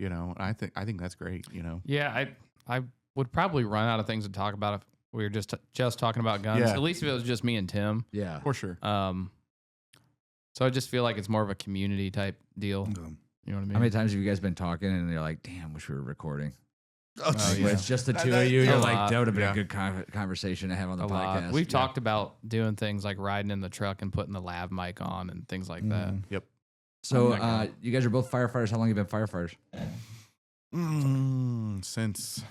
I think that's great. Yeah. I would probably run out of things to talk about if we were just talking about guns. Yeah. At least if it was just me and Tim. Yeah. For sure. So I just feel like it's more of a community type deal. Okay. You know what I mean? How many times have you guys been talking and you're like, damn, wish we were recording? Oh, Oh, When yeah. it's just the That- two that- of you. a You're lot. like, that would have been Yeah. a good conversation to have on the a podcast. lot. We've talked about doing things like riding in the truck and putting the lav mic on and things like that. Yep. So Oh my God. you guys are both firefighters. How long have you been firefighters? Since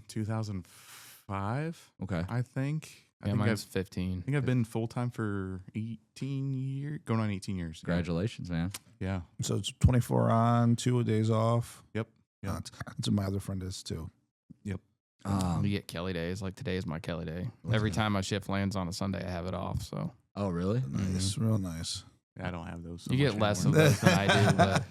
2005, 5. Okay. I think. I Yeah, think mine's 15. I think I've been full time for 18 years, going on 18 years. Congratulations, man. Yeah. So it's 24 on, 2 days off. Yep. Yep. That's what my other friend is too. Yep. We get Kelly days. Like today is my Kelly day. Every time my shift lands on a Sunday, I have it off. So Oh, really? Nice, real nice. I don't have those. So you much get less anymore. of those than I do. But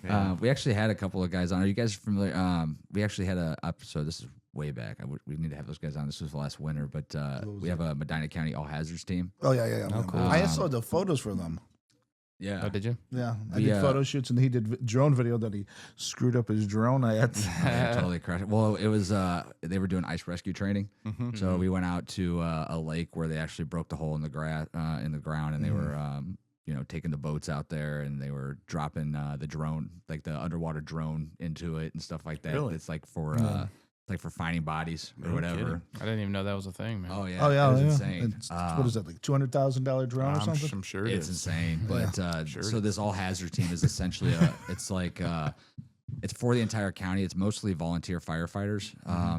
Yeah. We actually had a couple of guys on. Are you guys familiar? We actually had an episode. This is way back. We need to have those guys on. This was last winter, but we have a Medina County All Hazards team. Oh yeah. Oh, cool. I saw the photos for them. Yeah. oh, did you? Yeah, I We, did photo shoots and he did drone video. That he screwed up his drone. I had to, Yeah, totally crashed. Well, it was they were doing ice rescue training, Mhm. so we went out to a lake where they actually broke the hole in the in the ground, and they were taking the boats out there, and they were dropping the drone, like the underwater drone, into it and stuff like that. Really? It's like for finding bodies or No whatever. kidding. I didn't even know that was a thing, man. Oh yeah, oh yeah, it was yeah. insane. It's, what is that, like $200,000 drone or something? I'm sure it It's is. insane. But Sure so it this all hazard team is essentially it's like it's for the entire county. It's mostly volunteer firefighters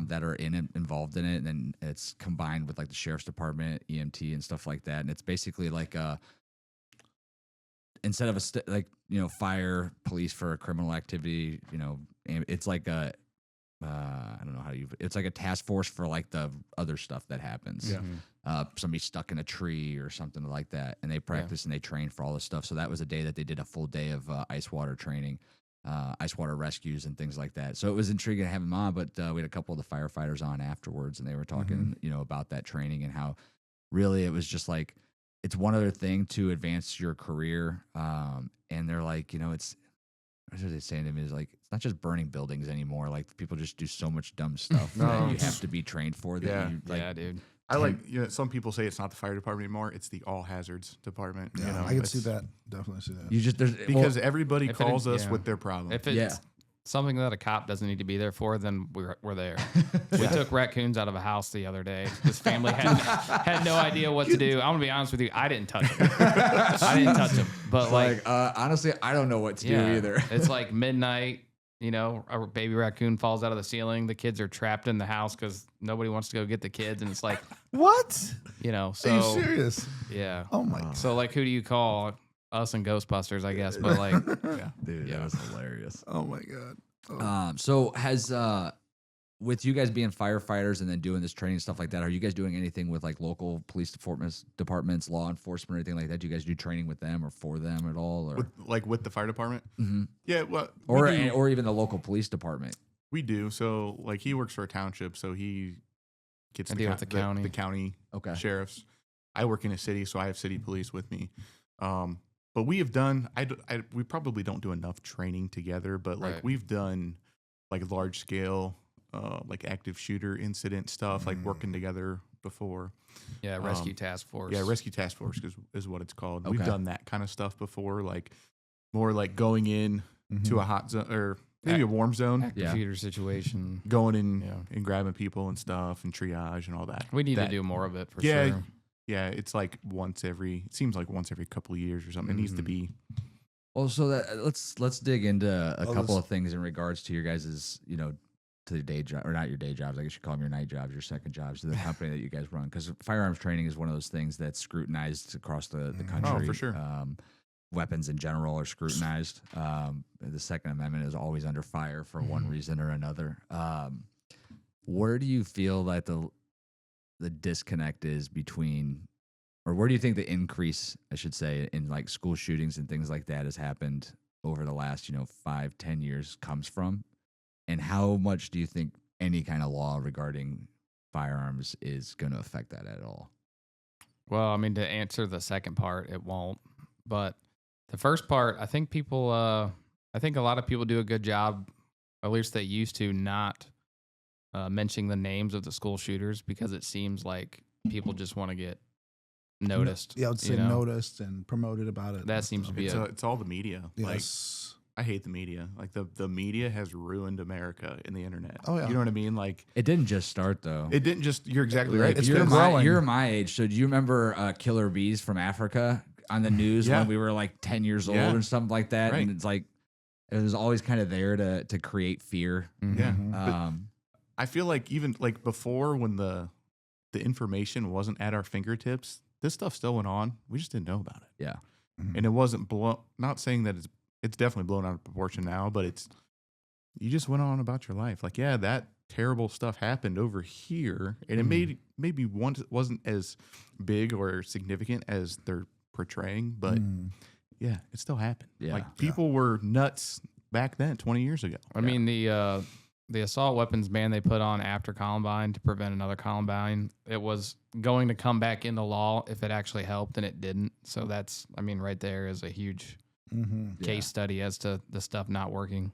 that are involved in it, and then it's combined with like the sheriff's department, EMT, and stuff like that. And it's basically like instead of fire police for criminal activity, it's like a I don't know how it's like a task force for like the other stuff that happens. Yeah. Somebody stuck in a tree or something like that, and they practice and they train for all this stuff. So that was a day that they did a full day of ice water training, ice water rescues and things like that. So it was intriguing to have them on, but we had a couple of the firefighters on afterwards, and they were talking, about that training and how really it was just like, it's one other thing to advance your career. And they're like, it's, what are they saying to me is like, it's not just burning buildings anymore. Like people just do so much dumb stuff No, that you it's- have to be trained for that. Yeah. You, like, yeah, dude. I like, some people say it's not the fire department anymore. It's the all hazards department. Yeah, you know, I can see it's- that. Definitely see that. you just, Because everybody if it calls is- us yeah. with their problem. If it's Yeah. something that a cop doesn't need to be there for, then we're there. We took raccoons out of a house the other day. This family had no idea what to do. I'm gonna be honest with you. I didn't touch them. I didn't touch them. But honestly, I don't know what to do either. It's like midnight. A baby raccoon falls out of the ceiling. The kids are trapped in the house because nobody wants to go get the kids, and it's like, What? so Are you serious? yeah. Oh my god. So like, who do you call? Us and Ghostbusters, I guess. But like, Dude, Yeah. that was hilarious. Oh my god. Oh. So has with you guys being firefighters and then doing this training stuff like that, are you guys doing anything with like local police departments, law enforcement, or anything like that? Do you guys do training with them or for them at all, or with the fire department? Mhm. Yeah. Well, or even the local police department? we do. So like he works for a township, so he gets I deal with the county. the county Okay. sheriffs. I work in a city, so I have city police with me. But we have done. We probably don't do enough training together, but like Right. we've done like large scale, like active shooter incident stuff, like working together before. yeah, rescue task force. Yeah, rescue task force is what it's called. We've Okay. done that kind of stuff before, like more like going in to a hot zone or maybe a warm zone, active Yeah. shooter situation. going in Yeah. and grabbing people and stuff and triage and all that. We need That- to do more of it for Yeah, sure. Yeah, it's like it seems like once every couple of years or something. It needs to be. Well, so that let's dig into a Oh, couple this- of things in regards to your guys', to the day job, or not your day jobs. I guess you call them your night jobs, your second jobs, to the company that you guys run. Because firearms training is one of those things that's scrutinized across the country. Oh, for sure. Weapons in general are scrutinized. The Second Amendment is always under fire for one reason or another. Where do you feel that the disconnect is between, or where do you think the increase, I should say, in like school shootings and things like that has happened over the last 5-10 years comes from, and how much do you think any kind of law regarding firearms is going to affect that at all? Well, I mean, to answer the second part, it won't. But the first part, I think a lot of people do a good job, at least they used to, not mentioning the names of the school shooters because it seems like people just want to get noticed. Yeah, I would say noticed and promoted about it. That seems to be It's all the media. Like Yes. I hate the media. Like the media has ruined America in the internet. Oh, yeah. You know what I mean? Like It didn't just start though. it didn't just. You're exactly Like, right. It's you're been my, growing. you're my age, so do you remember killer bees from Africa on the news Yeah. when we were like 10 years old Yeah. or something like that? Right. And it's like it was always kind of there to create fear. Yeah. Mhm. Um, I feel like even like before when the information wasn't at our fingertips, this stuff still went on. We just didn't know about it. Yeah. And it wasn't not saying that it's definitely blown out of proportion now, but you just went on about your life. Like, yeah, that terrible stuff happened over here, and it maybe once wasn't as big or significant as they're portraying, but yeah, it still happened. Yeah. Like people were nuts back then, 20 years ago. I mean, the assault weapons ban they put on after Columbine to prevent another Columbine, it was going to come back into law if it actually helped, and it didn't. So that's, I mean, right there is a huge case study as to the stuff not working.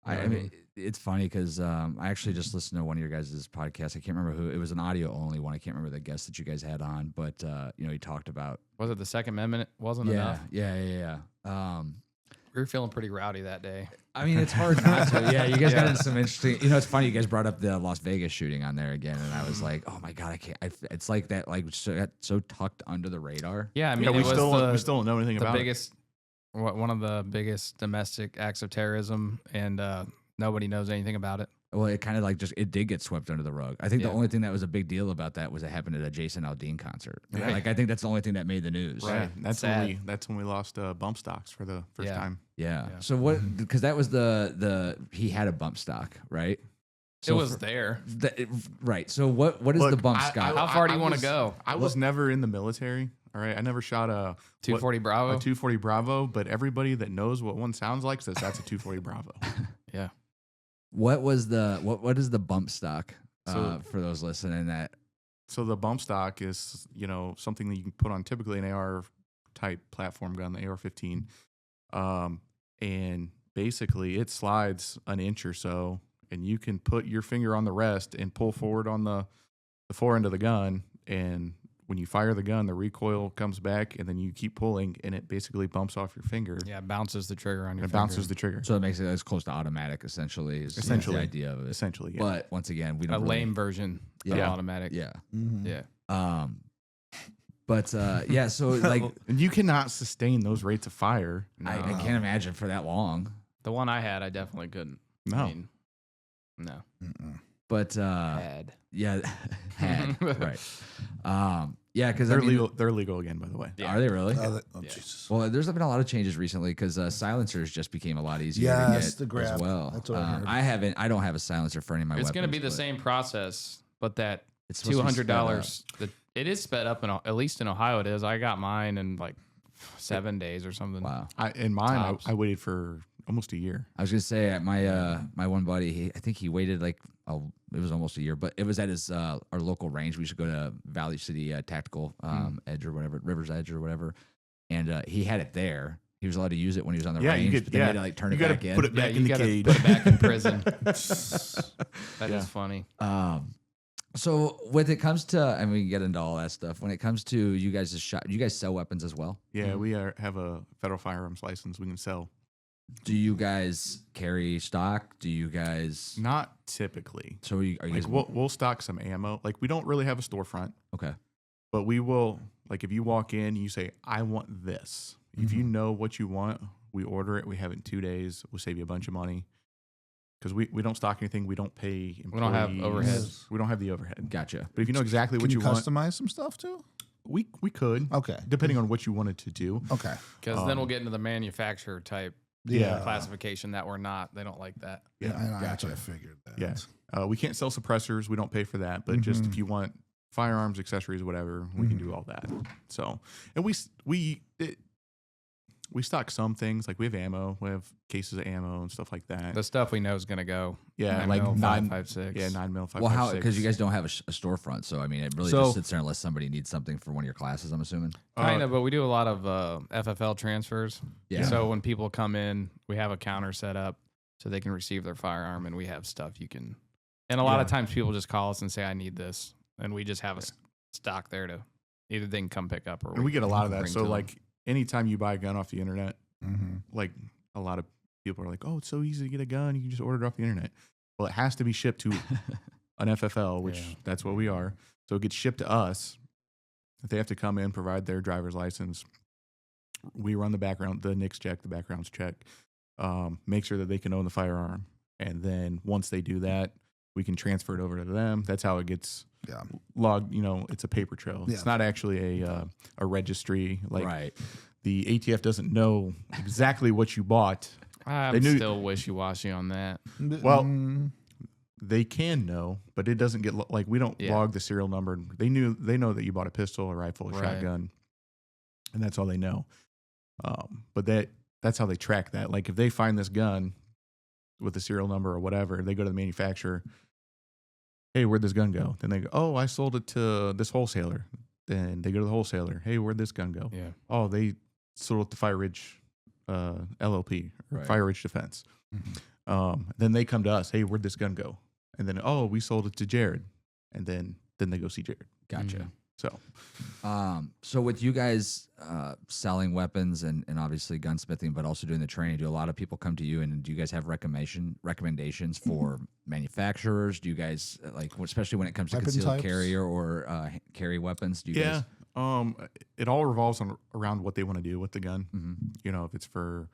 I mean, it's funny because I actually just listened to one of your guys' podcasts. I can't remember who. It was an audio only one. I can't remember the guest that you guys had on, but he talked about. Was it the Second Amendment? Wasn't enough? Yeah. We were feeling pretty rowdy that day. I mean, it's hard not to. Yeah, you guys got into some interesting. It's funny. You guys brought up the Las Vegas shooting on there again, and I was like, oh my god, I can't. It's like that, like so tucked under the radar. Yeah, I mean, we it was still don't know anything the about biggest, one of the biggest domestic acts of terrorism, and nobody knows anything about it. Well, it kind of like it did get swept under the rug. I think the only thing that was a big deal about that was it happened at a Jason Aldean concert. Right. Like I think that's the only thing that made the news. it. Right. That's Sad. when we lost bump stocks for the first time. Yeah. So what? Because that was he had a bump stock, right? It was there. Right. So what is Look, the bump stock? How far do you want to go? I was never in the military. All right. I never shot a 240 Bravo? A 240 Bravo, but everybody that knows what one sounds like says that's a 240 Bravo. Yeah. What is the bump stock So- for those listening? That So the bump stock is, something that you can put on typically an AR type platform gun, the AR-15. And basically it slides an inch or so, and you can put your finger on the rest and pull forward on the fore end of the gun. And when you fire the gun, the recoil comes back, and then you keep pulling, and it basically bumps off your finger. Yeah, it bounces the trigger on your And it finger. bounces the trigger. so it makes it as close to automatic, essentially. Is Essentially. the idea of it. Essentially, yeah. But once again, we A don't really, lame version of Yeah. automatic. Yeah. Yeah. But yeah. So like, And you cannot sustain those rates of fire. I can't imagine for that long. The one I had, I definitely couldn't. No. I mean, no. But Had. yeah, had right. Yeah, because They're legal. They're legal again, by the way. Yeah. Are they really? Jesus. Well, there's been a lot of changes recently because silencers just became a lot easier Yes, to the get grab. as well. That's what I heard. I don't have a silencer for any of my It's weapons. going to be the but same process, but that It's supposed to be sped up. $200. It is sped up, at least in Ohio it is. I got mine in like 7 days or something. Wow. In mine, Tops. I waited for almost a year. I was gonna say my one buddy, I think he waited like it was almost a year, but it was at his our local range. We should go to Valley City Tactical Edge or whatever, River's Edge or whatever, and he had it there. He was allowed to use it when he was on the Yeah, range. you could. but then Yeah, they had to like turn you it gotta back in. put it back you in the gotta cage. put it back in prison. That Yeah. is funny. So when it comes to, and we can get into all that stuff. When it comes to you guys' shot, you guys sell weapons as well. Yeah, we have a federal firearms license. We can sell. Do you guys carry stock? Do you guys? Not typically. So are you guys? Like we'll stock some ammo. Like we don't really have a storefront, Okay. but we will. Like if you walk in, you say, "I want this." If you know what you want, we order it. We have it in 2 days. We'll save you a bunch of money because we don't stock anything. We don't pay employees. We don't have overhead. We don't have the overhead. Gotcha. But if you know exactly Can what you you want, customize some stuff too? we could. Okay. Depending on what you wanted to do. Okay. Because then we'll get into the manufacturer type Yeah. classification that we're not. They don't like that. Yeah, I know. gotcha. I figured that. Yeah. We can't sell suppressors. We don't pay for that. But just if you want firearms, accessories, whatever, we can do all that. So, and we stock some things. Like we have ammo. We have cases of ammo and stuff like that. The stuff we know is going to go. Yeah, 9 like mil, 9 5.56. Yeah, 9mm, 5.56. Well, how? Because you guys don't have a storefront, so I mean, it really So- just sits there unless somebody needs something for one of your classes. I'm assuming. Kind of, but we do a lot of FFL transfers. Yeah. So when people come in, we have a counter set up so they can receive their firearm, and we have stuff you can. And a lot of times people just call us and say, "I need this," and we just have a stock there to either they can come pick up or And we get a lot of that. bring So to them. like anytime you buy a gun off the internet, like a lot of people are like, "Oh, it's so easy to get a gun. You can just order it off the internet." Well, it has to be shipped to an FFL, which that's what we are. So it gets shipped to us. If they have to come in, provide their driver's license, we run the background, the NICS check, the backgrounds check, make sure that they can own the firearm. And then once they do that, we can transfer it over to them. That's how it gets Yeah. logged. It's a paper trail. Yeah. It's not actually a registry. Like Right. the ATF doesn't know exactly what you bought. I'm still wishy-washy on that. Well, they can know, but it doesn't get like we don't log the serial number. They know that you bought a pistol, a rifle, a shotgun, and that's all they know. But that's how they track that. Like if they find this gun with the serial number or whatever, they go to the manufacturer. Hey, where'd this gun go? Then they go, oh, I sold it to this wholesaler. Then they go to the wholesaler. Hey, where'd this gun go? Yeah. Oh, they sold it to Fire Ridge LLP or Fire Ridge Defense. Then they come to us. Hey, where'd this gun go? And then, oh, we sold it to Jerrod. And then they go see Jerrod. Gotcha. So, with you guys selling weapons and obviously gunsmithing, but also doing the training, do a lot of people come to you, and do you guys have recommendations for manufacturers? Do you guys especially when it comes to Weapon concealed types? carry or carry weapons? Do you guys? it all revolves around what they want to do with the gun. If it's for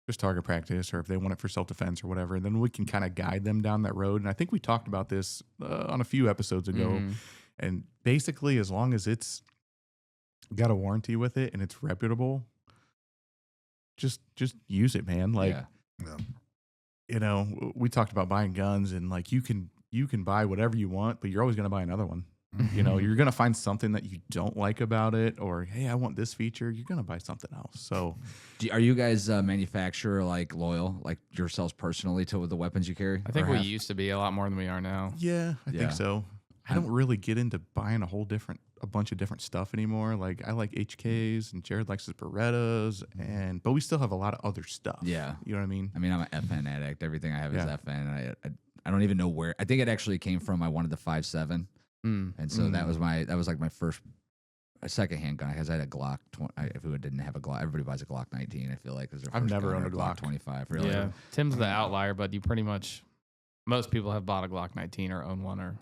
just target practice or if they want it for self-defense or whatever, then we can kind of guide them down that road. And I think we talked about this on a few episodes ago. And basically, as long as it's got a warranty with it and it's reputable, just use it, man. Like, we talked about buying guns, and like you can buy whatever you want, but you're always going to buy another one. You're going to find something that you don't like about it, or hey, I want this feature. You're going to buy something else. So, are you guys manufacturer loyal, like yourselves personally, to the weapons you carry? I think we used to be a lot more than we are now. Yeah, I think so. I don't really get into buying a bunch of different stuff anymore. Like I like HKs and Jerrod likes his Berettas, but we still have a lot of other stuff. Yeah. You know what I mean? I mean, I'm an FN addict. Everything I have is FN. I don't even know where. I think it actually came from. I wanted the 5.7, and so that was like my first second hand gun, because I had a Glock. If we didn't have a Glock, everybody buys a Glock 19. I feel like I've never owned a Glock Glock 25. Really? Yeah, Tim's the outlier, but most people have bought a Glock 19 or own one, or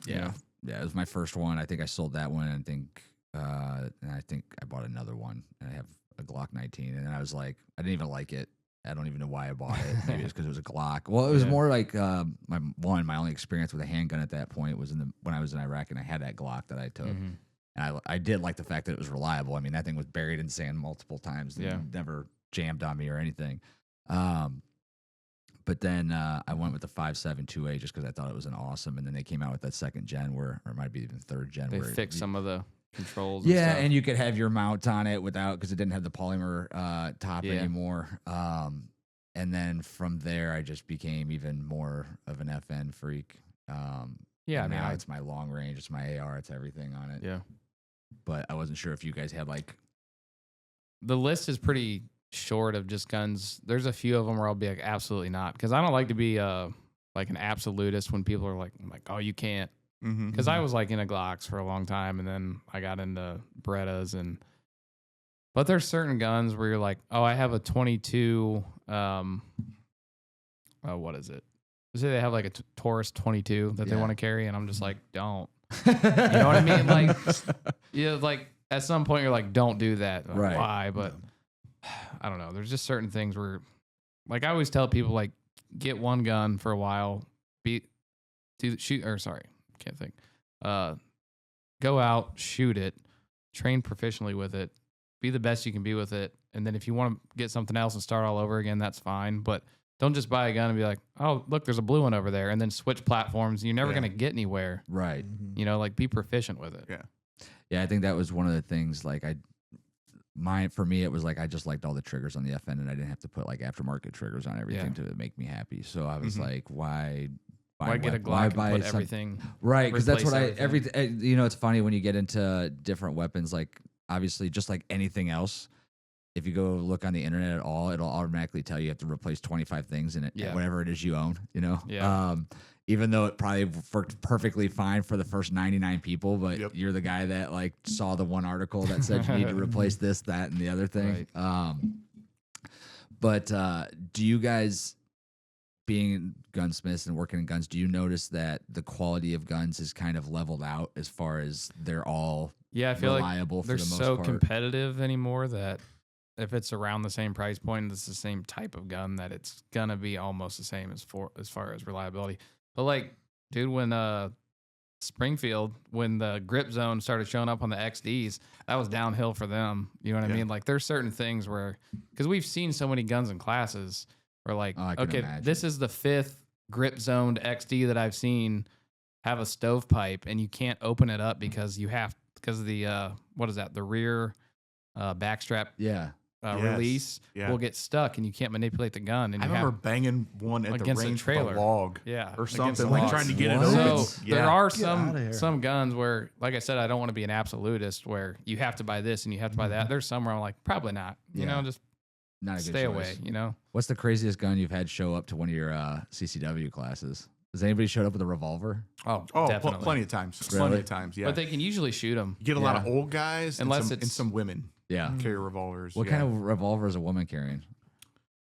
Yeah, it was my first one. I think I sold that one, and I think I bought another one, and I have a Glock 19. And then I was like, I didn't even like it. I don't even know why I bought it. Maybe it's because it was a Glock. Well, it was more like my only experience with a handgun at that point was when I was in Iraq, and I had that Glock that I took. And I did like the fact that it was reliable. I mean, that thing was buried in sand multiple times. And never jammed on me or anything. But then I went with the 5.7 2A just because I thought it was an awesome. And then they came out with that second gen or it might be even third gen. They fixed some of the controls. Yeah, and you could have your mount on it because it didn't have the polymer top anymore. And then from there, I just became even more of an FN freak. Now it's my long range, it's my AR, it's everything on it. Yeah. But I wasn't sure if you guys had the list is pretty short of just guns. There's a few of them where I'll be like, absolutely not, because I don't like to be like an absolutist when people are like, oh, you can't. Because I was like into Glocks for a long time, and then I got into Berettas, but there's certain guns where you're like, oh, I have a 22. What is it? Say they have like a Taurus 22 that they want to carry, and I'm just like, don't. You know what I mean? Like, like at some point you're like, don't do that. Like, why? But I don't know. There's just certain things where, like, I always tell people, like, get one gun for a while, can't think. Go out, shoot it, train proficiently with it, be the best you can be with it, and then if you want to get something else and start all over again, that's fine. But don't just buy a gun and be like, oh, look, there's a blue one over there, and then switch platforms. You're never going to get anywhere. Right. Like, be proficient with it. Yeah. Yeah, I think that was one of the things, for me, it was like I just liked all the triggers on the FN, and I didn't have to put like aftermarket triggers on everything to make me happy. So I was like, why get a Glock and put everything? Right, because that's what it's funny when you get into different weapons, like obviously just like anything else. If you go look on the internet at all, it'll automatically tell you have to replace 25 things in it, whatever it is you own, Yeah. Even though it probably worked perfectly fine for the first 99 people, but you're the guy that like saw the one article that said you need to replace this, that, and the other thing. Right. But do you guys, being gunsmiths and working in guns, do you notice that the quality of guns is kind of leveled out as far as they're all I feel reliable like they're for the most so part? competitive anymore that if it's around the same price point and it's the same type of gun, that it's gonna be almost the same as far as reliability. But like, dude, when Springfield, when the grip zone started showing up on the XDs, that was downhill for them. You know what I mean? Like there's certain things where, because we've seen so many guns in classes where like, okay, this is the 5th grip zoned XD that I've seen have a stovepipe, and you can't open it up because of the what is that? The rear backstrap. Yeah. Release will get stuck, and you can't manipulate the gun. And I remember banging one at the range with a log, or something, like trying to get it open. So there are some guns where, like I said, I don't want to be an absolutist where you have to buy this and you have to buy that. There's some where I'm like, probably not. You know, just not a good stay choice. away. You know, what's the craziest gun you've had show up to one of your CCW classes? Has anybody showed up with a revolver? Oh, definitely. Plenty of times. Really? Plenty of times. Yeah, but they can usually shoot them. You get a lot of old guys, unless and some women. Yeah, carry revolvers. What kind of revolver is a woman carrying?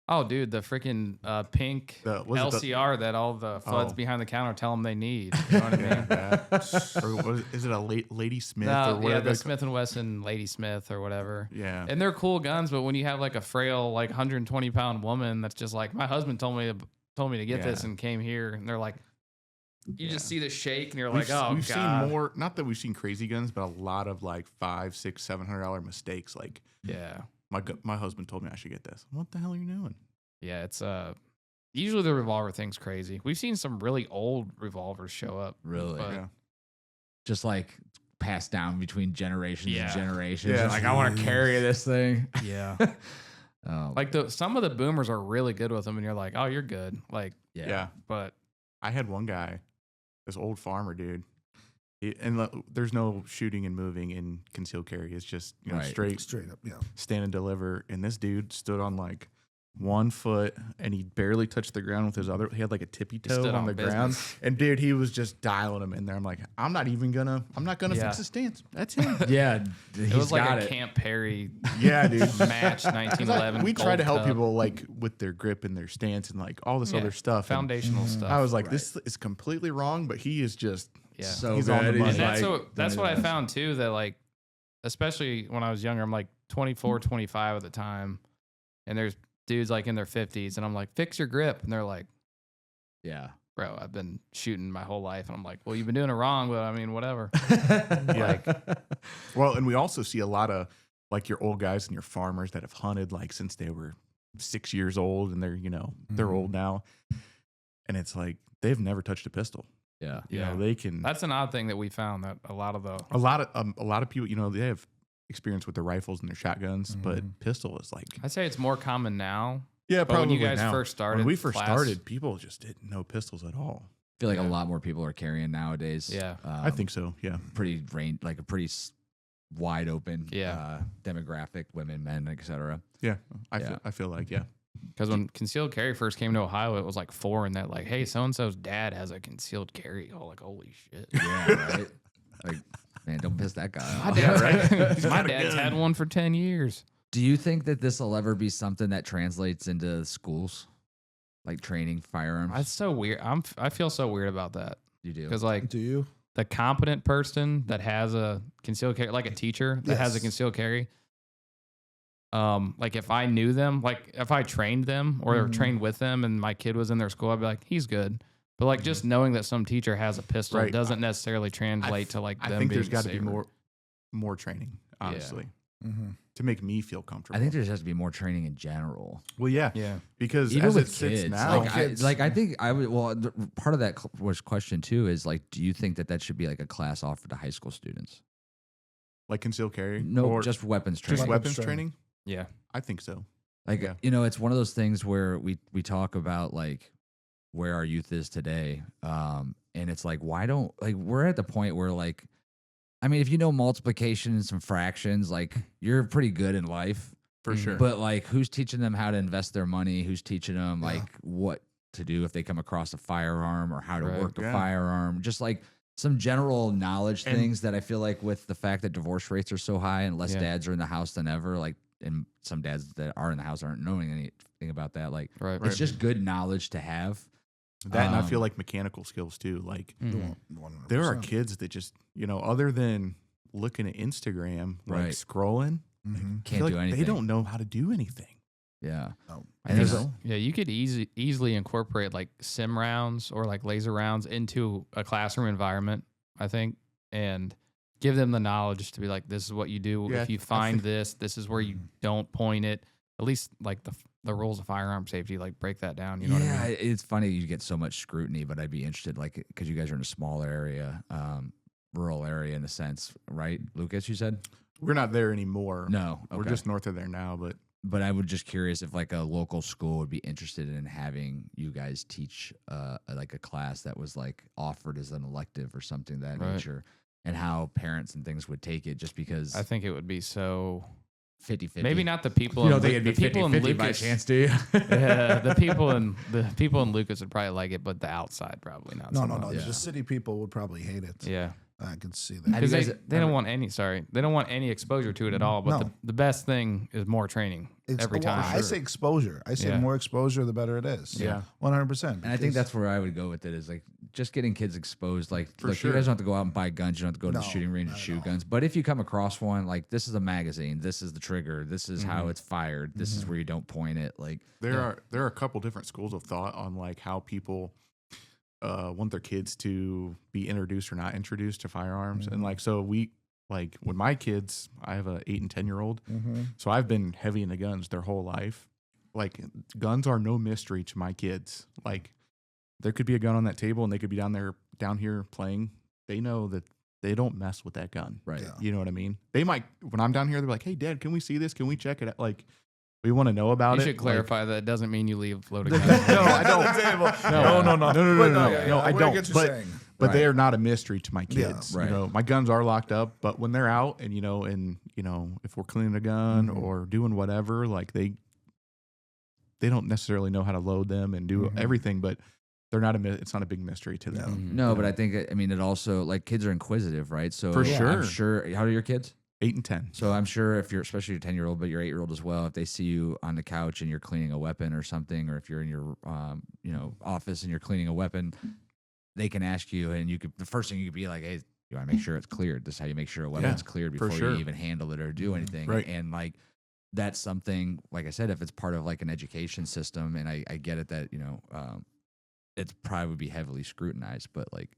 Oh, dude, the freaking pink LCR that all the fuds behind the counter tell them they need. You know what I mean? Or is it a Lady Smith? No, or whatever? Yeah, the Smith & Wesson Lady Smith or whatever. Yeah. And they're cool guns, but when you have like a frail, like 120-pound woman that's just like, my husband told me to get this and came here, and they're like, you just see the shake, and you're like, oh, we've God. seen more. Not that we've seen crazy guns, but a lot of like $500, $600, $700 mistakes. Like, my husband told me I should get this. What the hell are you doing? Yeah, it's usually the revolver thing's crazy. We've seen some really old revolvers show up. Really? Yeah. Just like passed down between generations and generations. Yeah. Like, I want to carry this thing. Yeah. Like some of the boomers are really good with them, and you're like, oh, you're good. Like, yeah. But I had one guy, this old farmer dude. There's no shooting and moving in concealed carry. It's just straight up, stand and deliver. And this dude stood on like 1 foot, and he barely touched the ground with his other. He had like a tippy toe on the ground, and dude, he was just dialing him in there. I'm like, I'm not gonna fix his stance. That's him. Yeah, it was like a Camp Perry. Yeah, dude. Match 1911. We try to help people like with their grip and their stance and like all this other stuff, foundational stuff. I was like, this is completely wrong, but he is just so he's good. on the money. And that's what I found too. That like, especially when I was younger, I'm like 24, 25 at the time, and there's dudes like in their 50s, and I'm like, fix your grip, and they're like, yeah, bro, I've been shooting my whole life. And I'm like, well, you've been doing it wrong, but I mean, whatever. Well, and we also see a lot of like your old guys and your farmers that have hunted like since they were 6 years old, and they're they're old now, and it's like they've never touched a pistol. Yeah, you know, they can. That's an odd thing that we found, that a lot of people, they have experience with their rifles and their shotguns, but pistol is like, I'd say it's more common now. Yeah, probably. When you guys first started, when we first started, people just didn't know pistols at all. I feel like a lot more people are carrying nowadays. Yeah, I think so. Yeah, pretty a pretty wide open demographic, women, men, etc. Yeah, I feel like because when concealed carry first came to Ohio, it was like foreign that like, hey, so and so's dad has a concealed carry. Oh, like, holy shit. Yeah, right. Like, man, don't piss that guy off. My dad's had one for 10 years. Do you think that this will ever be something that translates into schools, like training firearms? That's so weird. I feel so weird about that. You do? Because like, do you? The competent person that has a concealed carry, like a teacher that has a concealed carry, like if I knew them, like if I trained them or trained with them, and my kid was in their school, I'd be like, he's good. But like just knowing that some teacher has a pistol doesn't necessarily translate to like them. I think being there's got to be safer. more training, honestly, to make me feel comfortable. I think there has to be more training in general. Well, yeah, even because as with it sits kids, now, I think I would. Well, part of that was question too is like, do you think that should be like a class offered to high school students, like concealed carry? No, or just weapons training. Just weapons training. Yeah, I think so. Like it's one of those things where we talk about like where our youth is today, and it's like, why don't we're at the point where like, I mean, if you know multiplication and some fractions, like you're pretty good in life for sure. But like, who's teaching them how to invest their money? Who's teaching them like what to do if they come across a firearm or how to work a firearm? Just like some general knowledge things that I feel like with the fact that divorce rates are so high and less dads are in the house than ever, like, and some dads that are in the house aren't knowing anything about that. Like, it's just good knowledge to have. That and I feel like mechanical skills too. Like there are kids that just, other than looking at Instagram, like scrolling, can't do anything. They don't know how to do anything. Yeah. Oh, And there's Yeah, you could easily incorporate like sim rounds or like laser rounds into a classroom environment, I think, and give them the knowledge to be like, this is what you do. Yeah, If you I find think- this, this is where you don't point it. At least like the rules of firearm safety, like break that down. You know what I mean? It's funny you get so much scrutiny, but I'd be interested, like, because you guys are in a small area, rural area in a sense, right, Lucas? You said We're not there anymore. no. We're Okay. just north of there now, but I would just curious if like a local school would be interested in having you guys teach like a class that was like offered as an elective or something of that Right. nature, and how parents and things would take it, just because I think it would be so. 50-50. Maybe not the people. You don't in think it'd be the people in 50-50 by Lucas. chance, do you? Yeah, the people in Lucas would probably like it, but the outside probably not. no, so no, no. much. Yeah. The city people would probably hate it. Yeah. I can see that. Have you Because guys they ever- don't want any. Sorry, they don't want any exposure to it at all. But No. the best thing is more training every Well, time. I say exposure. I say Yeah. more exposure, the better it is. Yeah. 100%. And I think that's where I would go with it, is like just getting kids exposed. Like, For look, sure. you guys don't have to go out and buy guns. You don't have to go to the No, shooting range and not at shoot all. guns. But if you come across one, like, this is a magazine, this is the trigger, this is how it's fired, this is where you don't point it. Like, there are a couple different schools of thought on like how people want their kids to be introduced or not introduced to firearms. And like, so like when my kids, I have a 8 and 10-year-old, so I've been heavy into guns their whole life. Like, guns are no mystery to my kids. Like, there could be a gun on that table and they could be down here playing. They know that they don't mess with that gun. right. Yeah. You know what I mean? They might, when I'm down here, they're like, hey dad, can we see this? Can we check it out? Like, we want to know about you it. should clarify that it doesn't mean you leave loaded Like, guns. no, I don't. No, I don't. But they are not a mystery to my kids. right. You know, my guns are locked up, but when they're out and if we're cleaning a gun or doing whatever, like they don't necessarily know how to load them and do everything, but they're not it's not a big mystery to them. No, but I think, I mean, it also, like, kids are inquisitive, right? So For sure. I'm sure. How old are your kids? 8 and 10. So I'm sure if you're, especially your 10-year-old, but your 8-year-old as well, if they see you on the couch and you're cleaning a weapon or something, or if you're in your, office and you're cleaning a weapon, they can ask you, and the first thing you could be like, hey, you want to make sure it's cleared. This is how you make sure a weapon's cleared for before sure. you even handle it or do anything. Right. And like, that's something, like I said, if it's part of like an education system, and I get it that, it's probably would be heavily scrutinized, but like,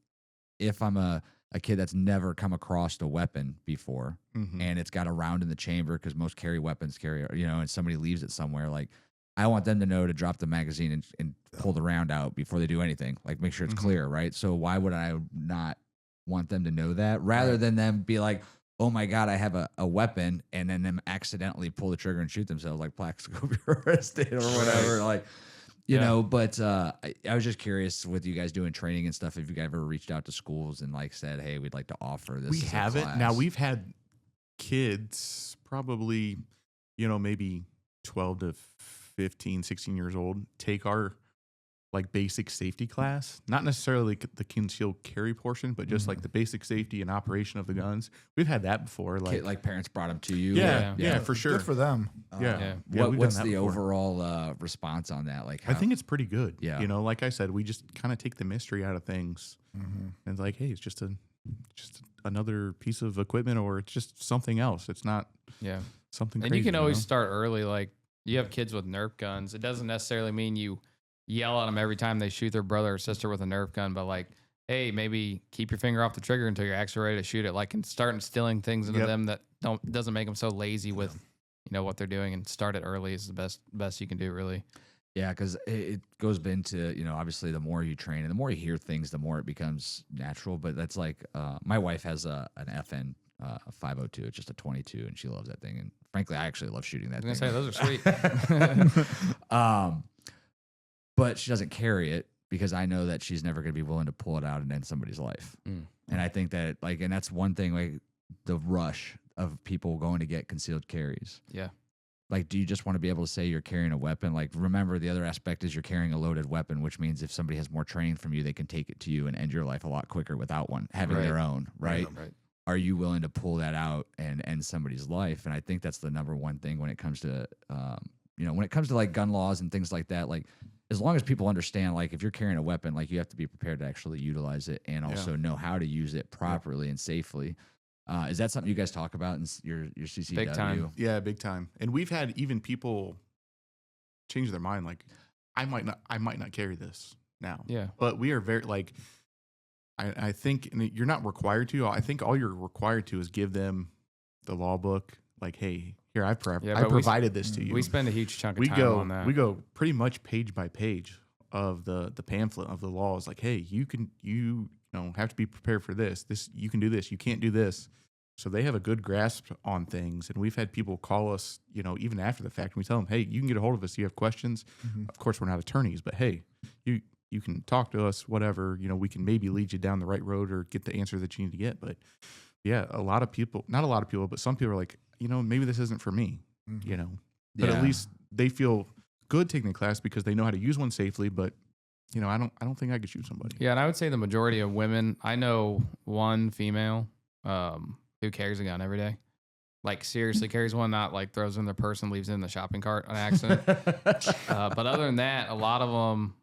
if I'm a kid that's never come across a weapon before, and it's got a round in the chamber, because most carry weapons carry, and somebody leaves it somewhere, like, I want them to know to drop the magazine and pull the round out before they do anything, like make sure it's clear, right? So why would I not want them to know that, rather than them be like, oh my God, I have a weapon, and then them accidentally pull the trigger and shoot themselves, like Plaxico did or whatever, like, you know. But I was just curious, with you guys doing training and stuff, if you guys ever reached out to schools and like said, hey, we'd like to offer this. We as a haven't. class. Now, we've had kids probably, maybe 12 to 15, 16 years old take our like basic safety class, not necessarily the concealed carry portion, but just like the basic safety and operation of the guns. We've had that before. Like parents brought them to you. Yeah, for sure. Good for them. Yeah. What's done that the before. overall response on that? Like, I think it's pretty good. Yeah. Like I said, we just kind of take the mystery out of things, and it's like, hey, it's just another piece of equipment, or it's just something else. It's not something. And crazy, you can always know? start early. Like, you have kids with Nerf guns. It doesn't necessarily mean you yell at them every time they shoot their brother or sister with a Nerf gun, but like, hey, maybe keep your finger off the trigger until you're actually ready to shoot it. Like, and start instilling things into them that doesn't make them so lazy with what they're doing, and start it early is the best you can do, really. Yeah, because it goes into, obviously the more you train and the more you hear things, the more it becomes natural. But that's like, my wife has an FN 502. It's just a 22, and she loves that thing. And frankly, I actually love shooting that I was thing. gonna say those are sweet. But she doesn't carry it because I know that she's never going to be willing to pull it out and end somebody's life. And I think that, like, and that's one thing, like, the rush of people going to get concealed carries. Yeah. Like, do you just want to be able to say you're carrying a weapon? Like, remember, the other aspect is you're carrying a loaded weapon, which means if somebody has more training from you, they can take it to you and end your life a lot quicker without one, having their own, right? Are you willing to pull that out and end somebody's life? And I think that's the number one thing when it comes to, when it comes to like gun laws and things like that. Like, as long as people understand, like, if you're carrying a weapon, like, you have to be prepared to actually utilize it and also know how to use it properly and safely. Is that something you guys talk about in your CCW? Big time. Yeah, big time. And we've had even people change their mind. Like, I might not carry this now. Yeah. But we are very like, I think, and you're not required to. I think all you're required to is give them the law book. Like, hey, here I provided this to you. We spend a huge chunk of time on that. We go pretty much page by page of the pamphlet of the laws. Like, hey, you know, have to be prepared for this. This, you can do this. You can't do this. So they have a good grasp on things. And we've had people call us, you know, even after the fact, and we tell them, hey, you can get a hold of us. You have questions. Of course, we're not attorneys, but hey, you can talk to us, whatever, you know, we can maybe lead you down the right road or get the answer that you need to get. But yeah, not a lot of people, but some people are like, you know, maybe this isn't for me, you know, but at least they feel good taking the class because they know how to use one safely. But, you know, I don't think I could shoot somebody. Yeah. And I would say the majority of women, I know one female who carries a gun every day. Like, seriously carries one, not like throws in their purse and leaves it in the shopping cart on accident. But other than that, a lot of them,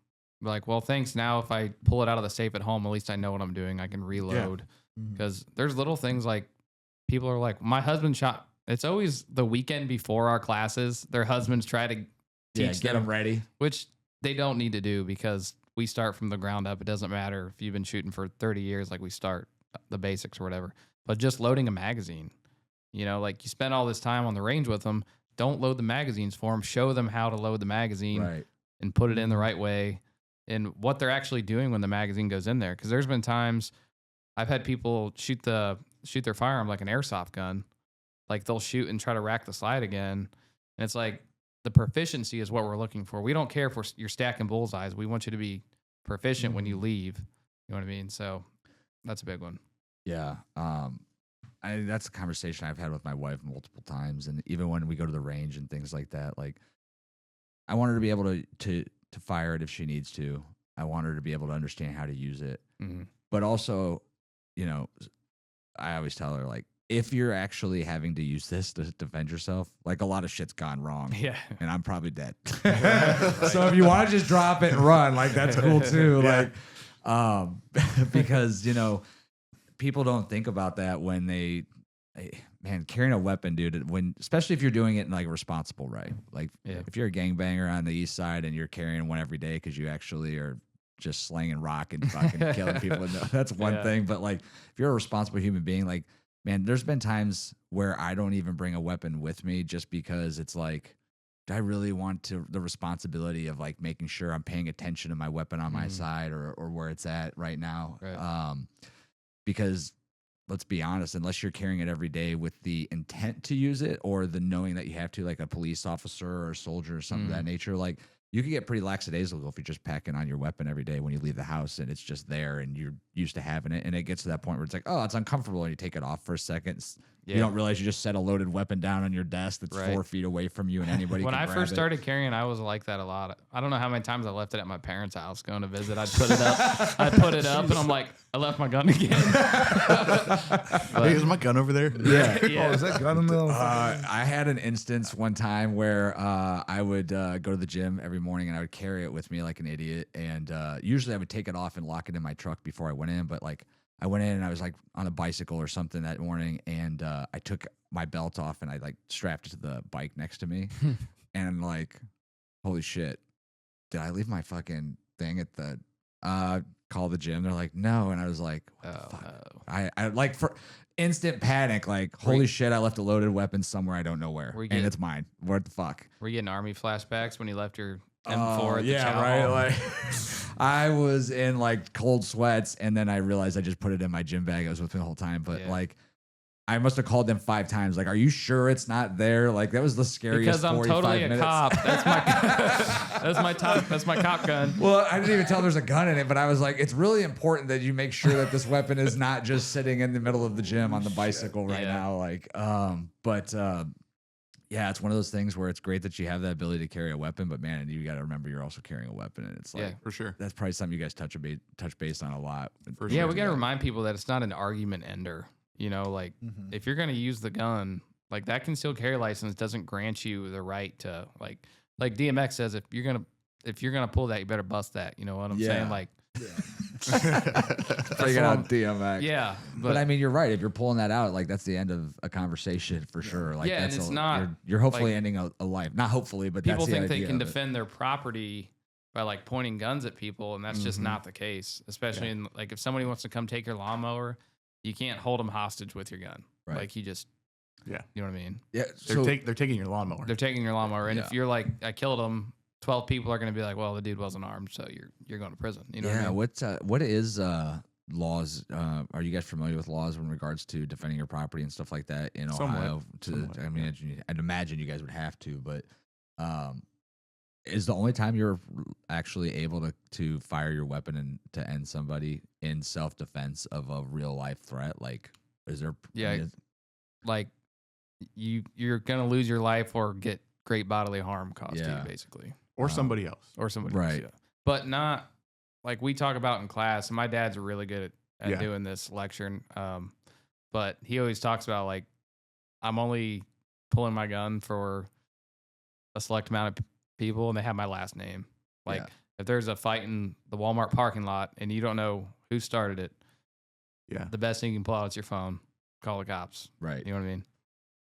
like, well, thanks. Now, if I pull it out of the safe at home, at least I know what I'm doing. I can reload. Because there's little things like people are like, my husband shot. It's always the weekend before our classes. Their husbands try to teach them ready, which they don't need to do because we start from the ground up. It doesn't matter if you've been shooting for 30 years, like we start the basics or whatever. But just loading a magazine, you know, like you spend all this time on the range with them. Don't load the magazines for them. Show them how to load the magazine and put it in the right way. And what they're actually doing when the magazine goes in there. Because there's been times I've had people shoot their firearm like an airsoft gun. Like they'll shoot and try to rack the slide again. And it's like the proficiency is what we're looking for. We don't care if you're stacking bullseyes. We want you to be proficient when you leave. You know what I mean? So that's a big one. Yeah. That's a conversation I've had with my wife multiple times. And even when we go to the range and things like that, like I want her to be able to fire it if she needs to. I want her to be able to understand how to use it. But also, you know, I always tell her, like, if you're actually having to use this to defend yourself, like a lot of shit's gone wrong. Yeah. And I'm probably dead. So if you want to just drop it and run, like that's cool too. Like, because, you know, people don't think about that when man, carrying a weapon, dude, especially if you're doing it in like a responsible way. Like if you're a gangbanger on the east side and you're carrying one every day because you actually are just slinging rock and fucking killing people, that's one thing. But like if you're a responsible human being, like, man, there's been times where I don't even bring a weapon with me just because it's like, do I really want the responsibility of like making sure I'm paying attention to my weapon on my side or where it's at right now? Right. Because let's be honest, unless you're carrying it every day with the intent to use it or the knowing that you have to, like a police officer or a soldier or something of that nature, like you can get pretty lackadaisical if you're just packing on your weapon every day when you leave the house and it's just there and you're used to having it. And it gets to that point where it's like, oh, it's uncomfortable. And you take it off for a second. You don't realize you just set a loaded weapon down on your desk that's 4 feet away from you and anybody when can I grab first it. started carrying, I was like that a lot. I don't know how many times I left it at my parents' house going to visit. I'd put it up. And I'm like, I left my gun again. Hey, is my gun over there? Yeah. Oh, is that gun in the I had an instance one time where I would go to the gym every morning and I would carry it with me like an idiot. And usually I would take it off and lock it in my truck before I went in. But like I went in and I was like on a bicycle or something that morning and I took my belt off and I like strapped it to the bike next to me. And like, holy shit, did I leave my fucking thing at the call the gym? They're like, no. And I was like, what the fuck? I like for instant panic, like, holy shit, I left a loaded weapon somewhere I don't know where. And it's mine. What the fuck? Were you getting Army flashbacks when you left your M4 at the chow right. hall? Like I was in like cold sweats and then I realized I just put it in my gym bag. I was with me the whole time. But like I must have called them 5 times. Like, are you sure it's not there? Like that was the scariest. Because I'm 45 totally minutes. a cop. That's my cop gun. Well, I didn't even tell there's a gun in it, but I was like, it's really important that you make sure that this weapon is not just sitting in the middle of the gym on the bicycle right now. Like, yeah, it's one of those things where it's great that you have that ability to carry a weapon, but man, you got to remember you're also carrying a weapon, and it's like, for sure, that's probably something you guys touch base on a lot. For sure. We got to Yeah. remind people that it's not an argument ender. You know, like if you're going to use the gun, like that concealed carry license doesn't grant you the right to like DMX says, if you're gonna pull that, you better bust that. You know what I'm saying? Like Figure out DMX. Yeah, But I mean, you're right. If you're pulling that out, like that's the end of a conversation for sure. Like Yeah, and that's it's not, You're hopefully like, ending a life. Not hopefully, but people that's the think they idea can of it. defend their property by like pointing guns at people, and that's just Mhm. not the case. Especially in like if somebody wants to come take your lawnmower, you can't hold them hostage with your gun. Right. Like you just, Yeah. you know what I mean? Yeah. They're, So they're taking your lawnmower. They're taking your lawnmower, and Yeah. if you're like, I killed him, 12 people are going to be like, well, the dude wasn't armed, so you're going to prison. You know what I mean? what is laws? Are you guys familiar with laws in regards to defending your property and stuff like that in Somewhat. Ohio? Somewhat, I mean, I'd imagine you guys would have to, but is the only time you're actually able to fire your weapon and to end somebody in self defense of a real life threat? Like, is there? Yeah. Like you're going to lose your life or get great bodily harm caused to Yeah. you, basically. or somebody else. Or somebody Right. else, yeah. But not like we talk about in class, and my dad's really good at Yeah. doing this lecturing. But he always talks about like, I'm only pulling my gun for a select amount of people, and they have my last name. Like Yeah. if there's a fight in the Walmart parking lot and you don't know who started it, Yeah. the best thing you can pull out is your phone, call the cops. Right. You know what I mean?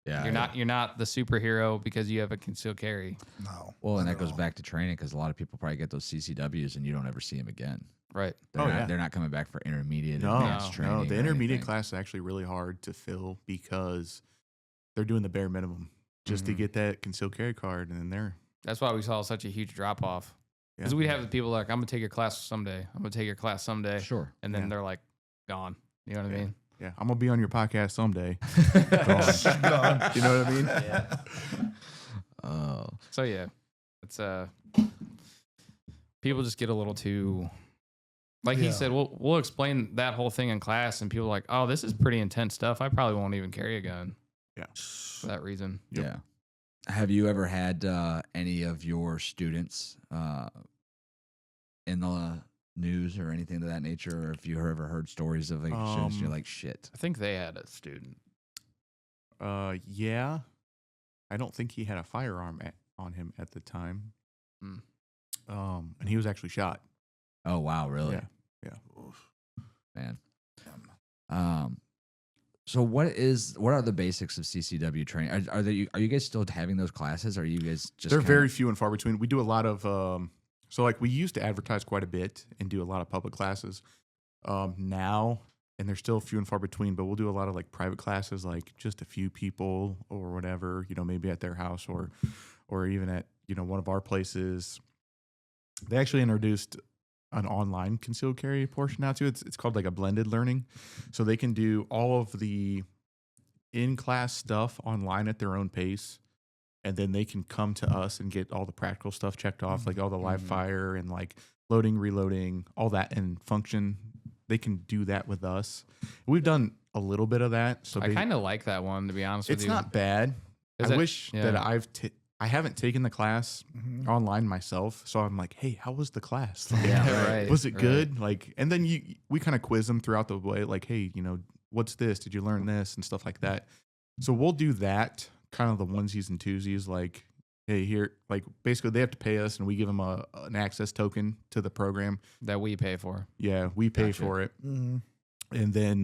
Yeah. You're not the superhero because you have a concealed carry. No. Well, and not that at goes all. back to training because a lot of people probably get those CCWs and you don't ever see them again. Right. They're not coming back for intermediate No, advanced training. no. The or intermediate anything. class is actually really hard to fill because they're doing the bare minimum just to Mhm. get that concealed carry card, and then they're That's why we saw such a huge drop off. Because Yeah. we have the people like, I'm gonna take your class someday. I'm gonna take your class someday. Sure. And then Yeah. they're like gone. You know what I Yeah. mean? yeah. I'm gonna be on your podcast someday. Gone. You know what I mean? Oh, So yeah. It's people just get a little too like he Yeah. said, we'll explain that whole thing in class and people are like, oh, this is pretty intense stuff. I probably won't even carry a gun Yeah. for that reason. Yep. yeah. Have you ever had any of your students in the news or anything of that nature? Or if you ever heard stories of like students, you're like, shit. I think they had a student. Yeah. I don't think he had a firearm on him at the time. Hmm. And he was actually shot. Oh wow, really? Yeah. Man. So what are the basics of CCW training? Are you guys still having those classes? Or are you guys just They're kinda- very few and far between. We do a lot of so like we used to advertise quite a bit and do a lot of public classes. Now, and they're still few and far between, but we'll do a lot of like private classes, like just a few people or whatever, maybe at their house or even at, one of our places. They actually introduced an online concealed carry portion now too. It's called like a blended learning. So they can do all of the in-class stuff online at their own pace. And then they can come to us and get all the practical stuff checked off, like all the live fire and like loading, reloading, all that and function. They can do that with us. We've done a little bit of that. So I kind of like that one, to be honest with it's you. not bad. Is I it- wish yeah. that I haven't taken the class Mhm. online myself. So I'm like, hey, how was the class? Like, Yeah, right. was it right. good? Like, and then we kind of quiz them throughout the way, like, hey, what's this? Did you learn this and stuff like that? So we'll do that, kind of the onesies and twosies, like, hey, here, like, basically they have to pay us, and we give them an access token to the program. That we pay for. Yeah, we pay Gotcha. for it, Mhm. and then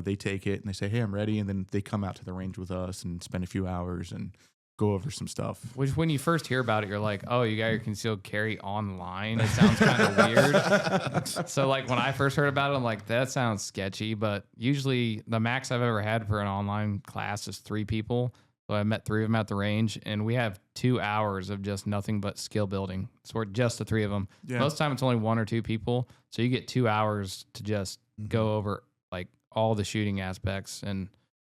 they take it and they say, hey, I'm ready, and then they come out to the range with us and spend a few hours and go over some stuff. Which, when you first hear about it, you're like, oh, you got your concealed carry online? It sounds kind of weird. So, like, when I first heard about it, I'm like, that sounds sketchy. But usually, the max I've ever had for an online class is 3 people. So, I met 3 of them at the range, and we have 2 hours of just nothing but skill building. So, we're just the 3 of them. Yeah. Most of the time, it's only 1 or 2 people. So, you get 2 hours to just go over, like, all the shooting aspects. And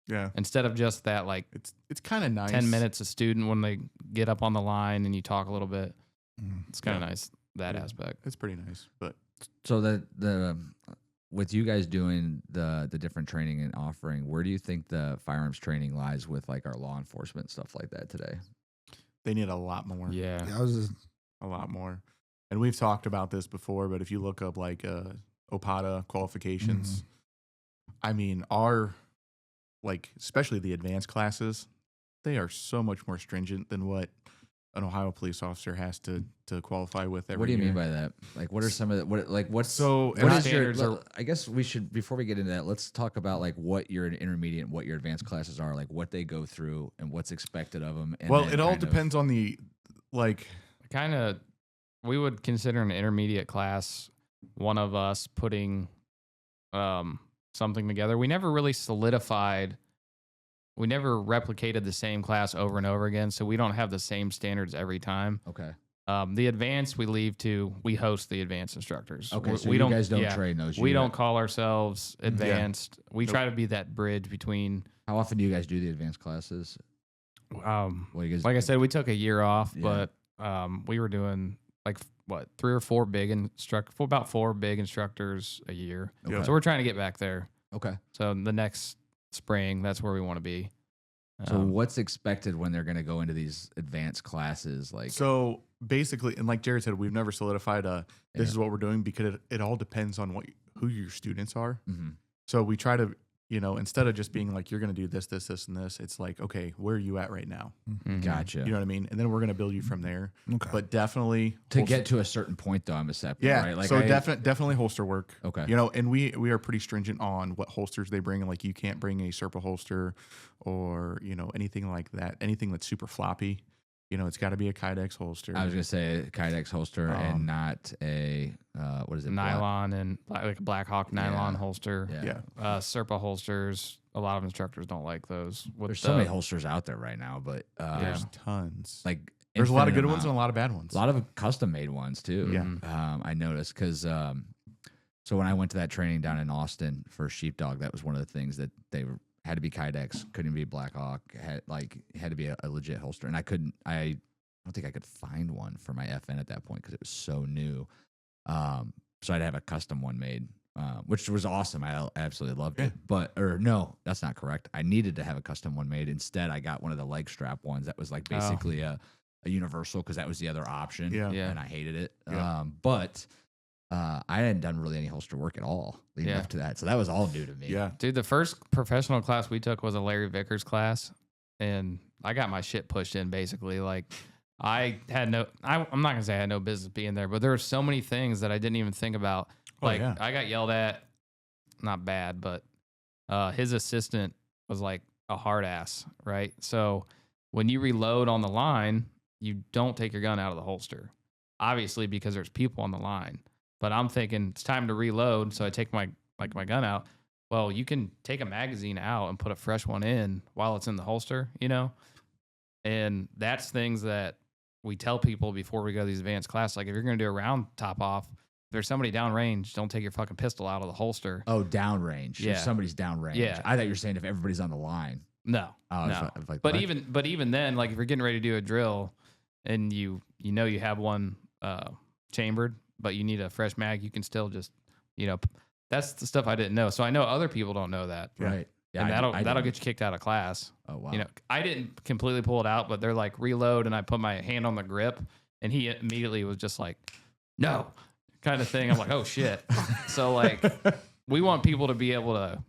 Yeah, instead of just that, like, it's kind of nice. 10 minutes a student when they get up on the line and you talk a little bit. Mhm. It's kind of Yeah. nice, that Yeah. aspect. It's pretty nice, but So the with you guys doing the different training and offering, where do you think the firearms training lies with like our law enforcement stuff like that today? they need a lot more. Yeah. Yeah, I was just, A lot more. And we've talked about this before, but if you look up like OPATA qualifications, I mean, especially the advanced classes, they are so much more stringent than what an Ohio police officer has to qualify with every What do you year. mean by that? Like, what are some of the what's So what is standards your? are- I guess we should, before we get into that, let's talk about like what your intermediate and what your advanced classes are, like what they go through and what's expected of them. And well, then it all kind of- depends on the like. Kind of, we would consider an intermediate class one of us putting something together. We never really solidified. We never replicated the same class over and over again, so we don't have the same standards every time. Okay. The advanced we host the advanced instructors. Okay. So we you guys don't yeah, train those. We you- don't call ourselves advanced. We Nope. try to be that bridge between. How often do you guys do the advanced classes? What do you guys? Like I said, we took a year off, Yeah. but we were doing like what 3 or 4 big about 4 big instructors a year. Okay. So we're trying to get back there. Okay. So the next spring, that's where we want to be. So what's expected when they're going to go into these advanced classes? Like, So basically, and like Jerrod said, we've never solidified this Yeah. is what we're doing because it all depends on who your students are. mhm. So we try to, instead of just being like, you're going to do this, this, this, and this, it's like, okay, where are you at right now? Mhm. Gotcha. You know what I mean? And then we're going to build you from there. Okay. But definitely To get to a certain point, though, I'm accepting. yeah. Right? Like, So I- definitely holster work. Okay. And we are pretty stringent on what holsters they bring. Like you can't bring a Serpa holster or, anything like that. Anything that's super floppy. It's got to be a Kydex holster. I was gonna say a Kydex holster and Um, not a what is it? Nylon and like a Black Hawk nylon Yeah. holster. Yeah. Serpa holsters. A lot of instructors don't like those. With There's so many holsters out there right now, but There's tons. like There's a lot of infinite good ones and amount. a lot of bad ones. A lot of custom made ones too. Yeah. I noticed because so when I went to that training down in Austin for Sheepdog, that was one of the things that had to be Kydex, couldn't be Black Hawk, had to be a legit holster, and I don't think I could find one for my FN at that point because it was so new. So I'd have a custom one made, which was awesome. I absolutely loved it. Or no, that's not correct. I needed to have a custom one made. Instead, I got one of the leg strap ones that was like basically a universal because that was the other option. Yeah. Yeah. And I hated it. Yeah. But I hadn't done really any holster work at all leading Yeah. up to that. So that was all new to me. Yeah. Dude, the first professional class we took was a Larry Vickers class, and I got my shit pushed in basically. Like, I'm not gonna say I had no business being there, but there were so many things that I didn't even think about. Oh, Like, yeah. I got yelled at, not bad, but his assistant was like a hard ass, right? So when you reload on the line, you don't take your gun out of the holster, obviously because there's people on the line. But I'm thinking it's time to reload, so I take my gun out. Well, you can take a magazine out and put a fresh one in while it's in the holster, And that's things that we tell people before we go to these advanced classes. Like, if you're going to do a round top off, if there's somebody downrange, don't take your fucking pistol out of the holster. Oh, downrange. Yeah. If somebody's downrange. Yeah. I thought you were saying if everybody's on the line. No, Oh, no. it's like, But what? even then, like if you're getting ready to do a drill and you have one chambered, but you need a fresh mag, you can still just that's the stuff I didn't know. So I know other people don't know that. Right. Yeah, And I that'll didn't. get you kicked out of class. Oh, wow. I didn't completely pull it out, but they're like reload, and I put my hand on the grip, and he immediately was just like, no, kind of thing. I'm like, oh shit. So like, we want people to be able to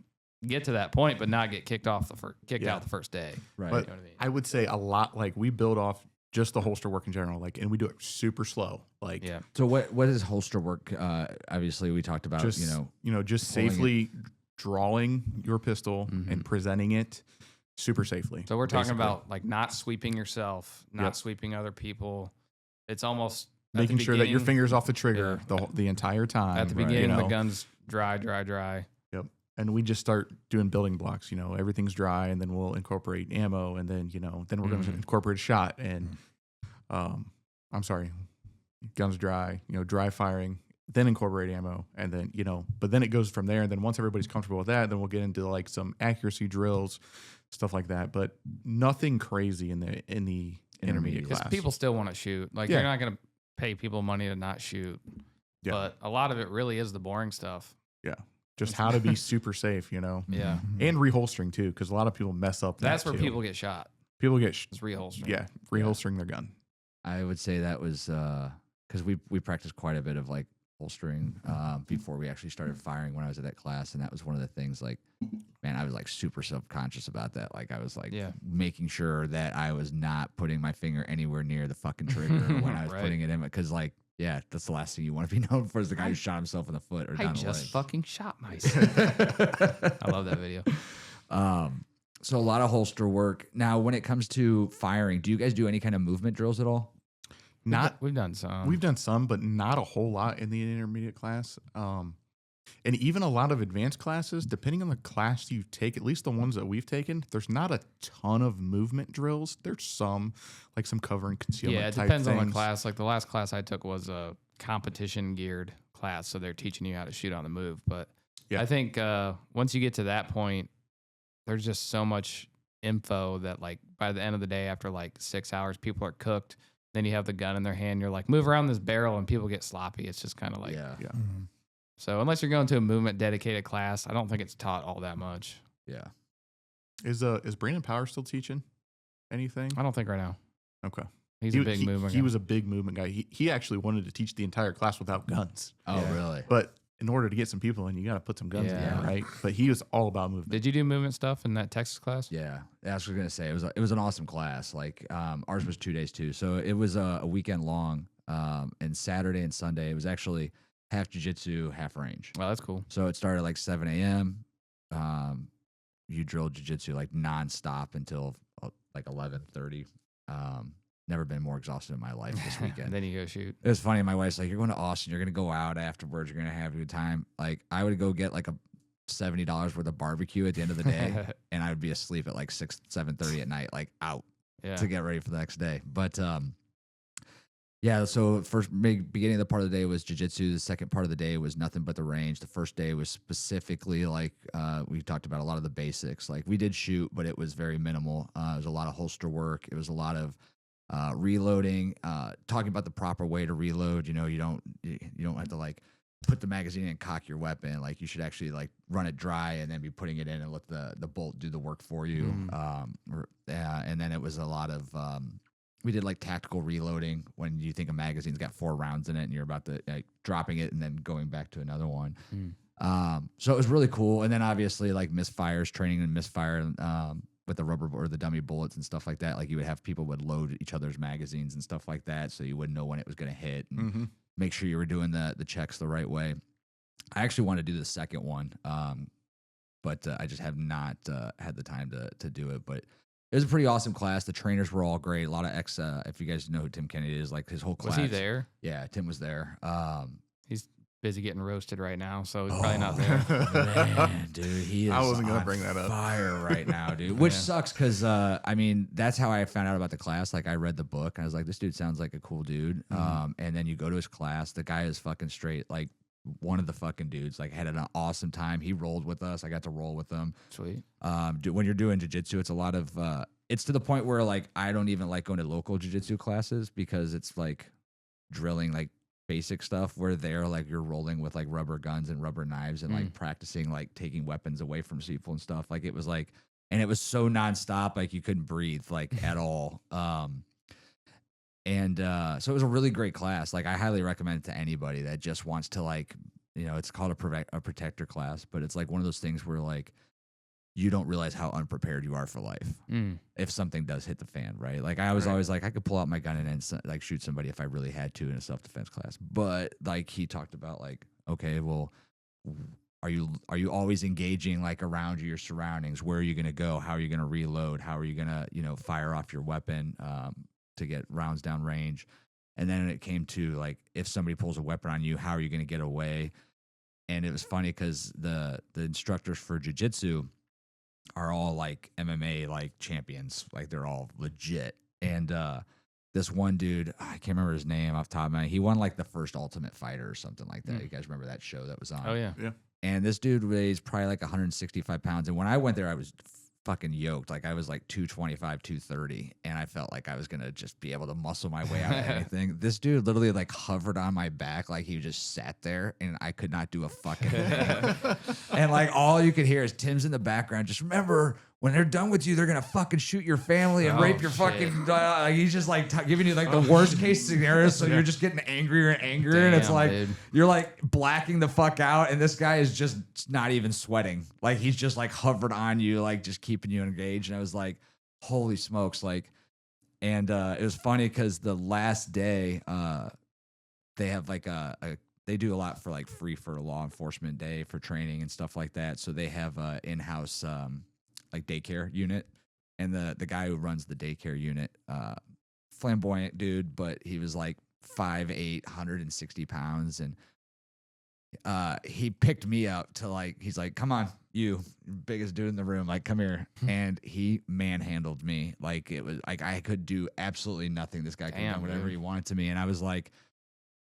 get to that point, but not get kicked out the first day. Right. But You know what I mean? I would say a lot, like we build off just the holster work in general, like, and we do it super slow. Like, Yeah. So what is holster work? Obviously, we talked about just, just pulling it. safely drawing your pistol Mhm. and presenting it super safely. So we're talking basically. about like not sweeping yourself, not Yep. sweeping other people. It's almost at making the sure that your beginning- finger's off the trigger the entire time. At the right, beginning, you the know? gun's dry. Yep. And we just start doing building blocks. Everything's dry, and then we'll incorporate ammo, and then then we're going to Mhm. incorporate shot. And I'm sorry, guns dry. Dry firing, then incorporate ammo, and then But then it goes from there. And then once everybody's comfortable with that, then we'll get into like some accuracy drills, stuff like that. But nothing crazy in the intermediate Because class. people still want to shoot. Like Yeah. you're not going to pay people money to not shoot. Yeah. But a lot of it really is the boring stuff. just how to be super safe, Yeah. and reholstering too, because a lot of people mess up. That's that where too. people get shot. People get Is reholstering. reholstering their gun. I would say that was because we practiced quite a bit of like holstering before we actually started firing when I was at that class. And that was one of the things, like, man, I was like super self-conscious about that. Like I was like making sure that I was not putting my finger anywhere near the fucking trigger when I was putting it in. Because like, yeah, that's the last thing you want to be known for is the guy who shot himself in the foot or down the leg. I just fucking shot myself. I love that video. So a lot of holster work. Now, when it comes to firing, do you guys do any kind of movement drills at all? We've done some. We've done some, but not a whole lot in the intermediate class. And even a lot of advanced classes, depending on the class you take, at least the ones that we've taken, there's not a ton of movement drills. There's some, like some cover and concealment. Yeah, it type depends on things. the class. Like the last class I took was a competition geared class, so they're teaching you how to shoot on the move. But I think once you get to that point, there's just so much info that like by the end of the day, after like 6 hours, people are cooked. Then you have the gun in their hand. You're like, move around this barrel, and people get sloppy. It's just kind of like, Mm-hmm. So unless you're going to a movement dedicated class, I don't think it's taught all that much. Yeah. Is Brandon Power still teaching anything? I don't think right now. Okay. He's a big movement guy. He was a big movement guy. He actually wanted to teach the entire class without guns. Oh, really? But in order to get some people in, you got to put some guns in there, right? But he was all about movement. Did you do movement stuff in that Texas class? Yeah, that's what I was gonna say. It was an awesome class. Like ours was 2 days too, so it was a weekend long. And Saturday and Sunday it was actually half jiu-jitsu, half range. Well, that's cool. So it started like 7 a.m. You drilled jiu-jitsu like nonstop until like 11:30. Never been more exhausted in my life this weekend. And then you go shoot. It was funny. My wife's like, "You're going to Austin. You're going to go out afterwards. You're going to have a good time." Like I would go get like a $70 worth of barbecue at the end of the day, and I would be asleep at like 7:30 at night, like out to get ready for the next day. But yeah. So beginning of the part of the day was jiu-jitsu. The second part of the day was nothing but the range. The first day was specifically like we talked about a lot of the basics. Like we did shoot, but it was very minimal. It was a lot of holster work. It was a lot of reloading, talking about the proper way to reload. You know, you don't have to like put the magazine in and cock your weapon. Like you should actually like run it dry and then be putting it in and let the bolt do the work for you. And then it was a lot of we did like tactical reloading when you think a magazine's got 4 rounds in it and you're about to like dropping it and then going back to another one. So it was really cool. And then obviously like misfires, training and misfire with the rubber or the dummy bullets and stuff like that. Like you would have people would load each other's magazines and stuff like that, so you wouldn't know when it was going to hit. And make sure you were doing the checks the right way. I actually want to do the second one, but I just have not had the time to do it. But it was a pretty awesome class. The trainers were all great. A lot of if you guys know who Tim Kennedy is, like his whole class. Was he there? Yeah, Tim was there. He's busy getting roasted right now, so he's probably not there. Man, dude, he is I wasn't gonna on bring that up. fire right now, dude. Which sucks because I mean that's how I found out about the class. Like I read the book and I was like, this dude sounds like a cool dude. And then you go to his class, the guy is fucking straight, like one of the fucking dudes. Like had an awesome time. He rolled with us. I got to roll with him. Sweet. When you're doing jiu-jitsu, it's a lot of it's to the point where like I don't even like going to local jiu-jitsu classes because it's like drilling like basic stuff where they're like you're rolling with like rubber guns and rubber knives and like practicing like taking weapons away from people and stuff. Like it was like, and it was so nonstop, like you couldn't breathe like at all. So it was a really great class. Like I highly recommend it to anybody that just wants to like, you know, it's called a protector class, but it's like one of those things where like you don't realize how unprepared you are for life if something does hit the fan, right? Like I was always like, I could pull out my gun and then like shoot somebody if I really had to in a self-defense class. But like he talked about like, okay, well, are you always engaging like around your surroundings? Where are you going to go? How are you going to reload? How are you going to, you know, fire off your weapon to get rounds down range? And then it came to like, if somebody pulls a weapon on you, how are you going to get away? And it was funny because the instructors for jiu-jitsu are all like MMA like champions, like they're all legit. And this one dude, I can't remember his name off the top of my head. He won like the first Ultimate Fighter or something like that. You guys remember that show that was on? Oh yeah. And this dude weighs probably like 165 pounds. And when I went there, I was fucking yoked. Like I was like 225, 230. And I felt like I was going to just be able to muscle my way out of anything. This dude literally like hovered on my back. Like he just sat there and I could not do a fucking thing. And like all you could hear is Tim's in the background. Just remember, when they're done with you, they're gonna fucking shoot your family and Oh, rape your shit. fucking. He's just like giving you like the worst case scenario, so you're just getting angrier and angrier, and it's Damn, like dude. you're like blacking the fuck out, and this guy is just not even sweating. Like he's just like hovered on you, like just keeping you engaged. And I was like, holy smokes, like. And it was funny because the last day, they have like they do a lot for like free for law enforcement day for training and stuff like that. So they have a in-house like daycare unit, and the guy who runs the daycare unit, flamboyant dude, but he was like 5'8", 160 pounds, and he picked me up to like, he's like, come on, you biggest dude in the room, like come here. And he manhandled me. Like it was like I could do absolutely nothing. This guy could do whatever he wanted to me. And I was like,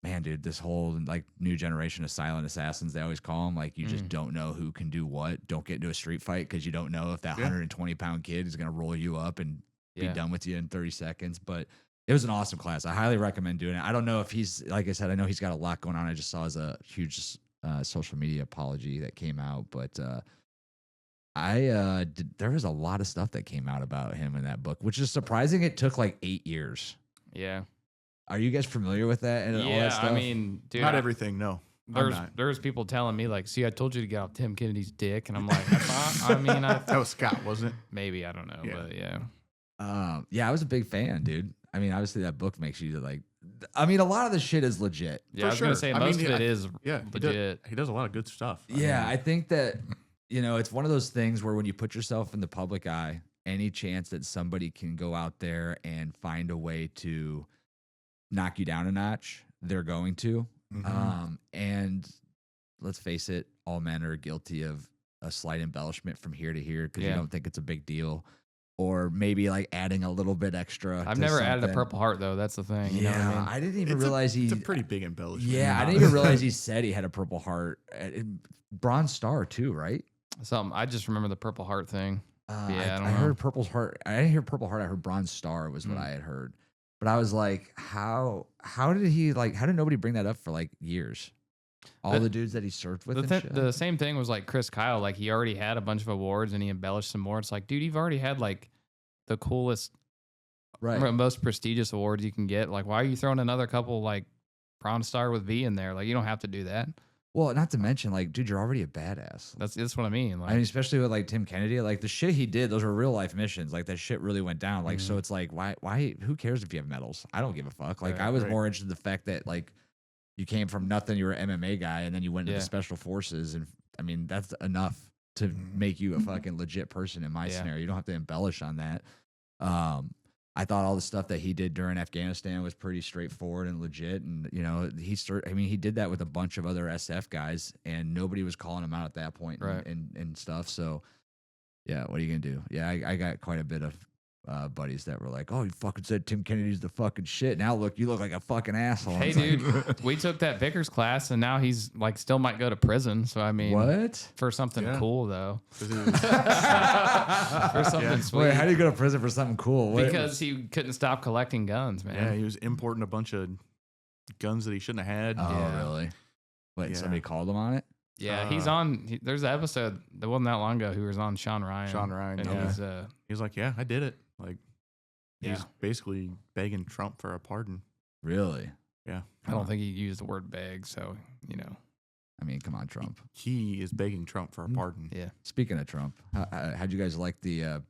man, dude, this whole like new generation of silent assassins, they always call them, like you just don't know who can do what. Don't get into a street fight because you don't know if that 120-pound kid is going to roll you up and be done with you in 30 seconds. But it was an awesome class. I highly recommend doing it. I don't know if he's, like I said, I know he's got a lot going on. I just saw as a huge social media apology that came out, but there was a lot of stuff that came out about him in that book, which is surprising. It took like 8 years. Yeah. Are you guys familiar with that and all that stuff? I mean, dude, Not everything, no. There's people telling me like, see, I told you to get off Tim Kennedy's dick, and I'm like, I mean, That was Scott, wasn't it? maybe I don't know, but yeah. Yeah, I was a big fan, dude. I mean, obviously that book makes you like. I mean, a lot of the shit is legit. Yeah, I was gonna say most of it is legit. He does a lot of good stuff. I think that it's one of those things where when you put yourself in the public eye, any chance that somebody can go out there and find a way to knock you down a notch, they're going to. And let's face it, all men are guilty of a slight embellishment from here to here because you don't think it's a big deal. Or maybe like adding a little bit extra. I've never added a Purple Heart though. That's the thing. You know what I mean? I didn't even realize It's a pretty big embellishment. Yeah, I didn't even realize he said he had a Purple Heart. Bronze Star too, right? Something. I just remember the Purple Heart thing. Yeah, I heard Purple Heart. I didn't hear Purple Heart. I heard Bronze Star was what I had heard. But I was like, how did nobody bring that up for like years? All the dudes that he served with. The same thing was like Chris Kyle. Like he already had a bunch of awards and he embellished some more. It's like, dude, you've already had like the coolest, most prestigious awards you can get. Like, why are you throwing another couple like Bronze Star with V in there? Like, you don't have to do that. Well, not to mention, like, dude, you're already a badass. That's what I mean. Like, I mean, especially with like Tim Kennedy, like the shit he did, those were real life missions. Like that shit really went down. Like, so it's like, why? Who cares if you have medals? I don't give a fuck. Like, I was more interested in the fact that like you came from nothing, you were an MMA guy, and then you went into the special forces, and I mean, that's enough to make you a fucking legit person in my scenario. You don't have to embellish on that. I thought all the stuff that he did during Afghanistan was pretty straightforward and legit. And, he did that with a bunch of other SF guys and nobody was calling him out at that point and stuff. So, yeah, what are you going to do? Yeah, I got quite a bit of buddies that were like, oh, you fucking said Tim Kennedy's the fucking shit. Now, look, you look like a fucking asshole. Hey, dude, we took that Vickers class and now he's like still might go to prison. So, I mean, what? For something cool, though. For something sweet. Wait, how do you go to prison for something cool? Because he couldn't stop collecting guns, man. Yeah, he was importing a bunch of guns that he shouldn't have had. Oh, really? Wait, somebody called him on it? Yeah, he's on. There's an episode that wasn't that long ago. Who was on Sean Ryan? And he's like, yeah, I did it. Like, he's basically begging Trump for a pardon. Really? Yeah. I don't think he used the word beg. So I mean, come on, Trump. He is begging Trump for a pardon. Yeah. Speaking of Trump, how'd you guys like the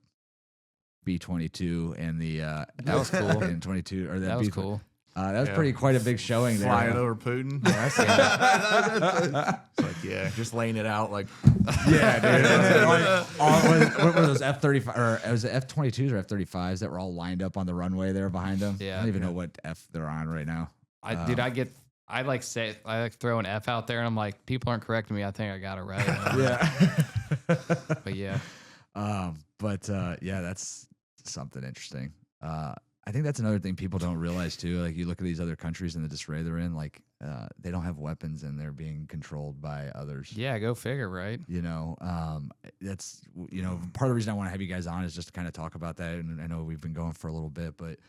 B-22 and the that was cool. and 22 or that was cool. That was quite a big showing there. Flying over Putin. Yeah, it's like, just laying it out like. Yeah, dude. What were those F-35 or was it F-22s or F-35s that were all lined up on the runway there behind them? Yeah. I don't even know what F they're on right now. I throw an F out there and I'm like, people aren't correcting me. I think I got it right. Yeah. But yeah. That's something interesting. I think that's another thing people don't realize too. Like you look at these other countries and the disarray they're in, like they don't have weapons and they're being controlled by others. Yeah, go figure, right? That's part of the reason I want to have you guys on is just to kind of talk about that. And I know we've been going for a little bit, but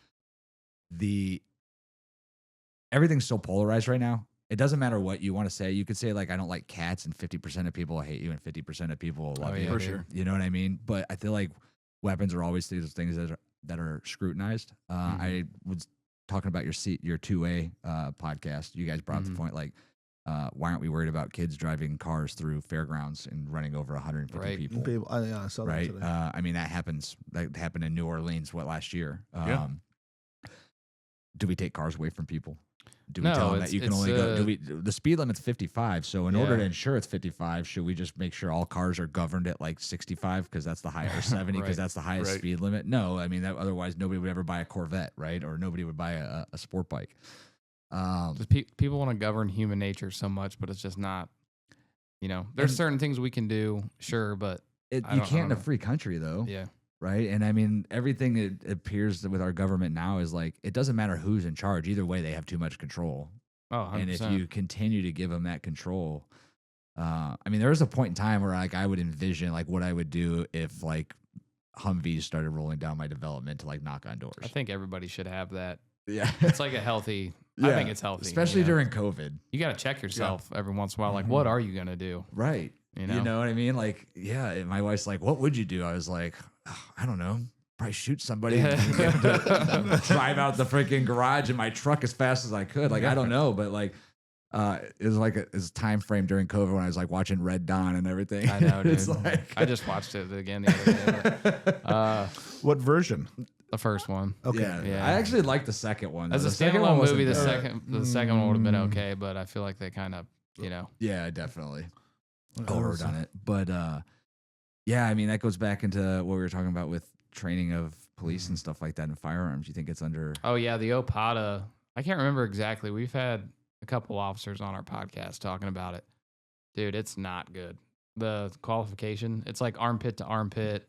everything's so polarized right now. it doesn't matter what you want to say. You could say like, I don't like cats, and 50% of people hate you, and 50% of people love you. For sure. You know what I mean? But I feel like weapons are always these things that are scrutinized. I was talking about your 2A podcast. You guys brought up the point like, why aren't we worried about kids driving cars through fairgrounds and running over 150 people? I saw that Right. today. I mean, that happened in New Orleans, last year? Do we take cars away from people? Do we tell them that you can only go? The speed limit's 55. So in order to ensure it's 55, should we just make sure all cars are governed at like 65 because that's the high, or 70 because that's the highest speed limit? No, I mean otherwise nobody would ever buy a Corvette, right? Or nobody would buy a sport bike. People want to govern human nature so much, but it's just not. There's certain things we can do, sure, but you can't in a free country though. Yeah. Right. And I mean, everything it appears with our government now is like, it doesn't matter who's in charge. Either way, they have too much control. Oh, 100%. And if you continue to give them that control, I mean, there was a point in time where like I would envision like what I would do if like Humvees started rolling down my development to like knock on doors. I think everybody should have that. Yeah. It's like a healthy. I think it's healthy, especially during COVID. You got to check yourself every once in a while. Like, what are you gonna do? Right. You know what I mean? Like, yeah. My wife's like, "What would you do?" I was like, I don't know. Probably shoot somebody and get them to drive out the freaking garage in my truck as fast as I could. Like, I don't know, but like, it was like a time frame during COVID when I was like watching Red Dawn and everything. I know, dude. It's like, I just watched it again the other day. But, What version? the first one. Okay. yeah. I actually liked the second one. As a The second one standalone wasn't movie, the bad. second one would have been okay, but I feel like they kind of, Yeah, definitely overdone it. But yeah, I mean that goes back into what we were talking about with training of police and stuff like that in firearms. You think it's under? Oh yeah, the OPATA. I can't remember exactly. We've had a couple officers on our podcast talking about it. Dude, it's not good. The qualification, it's like armpit to armpit.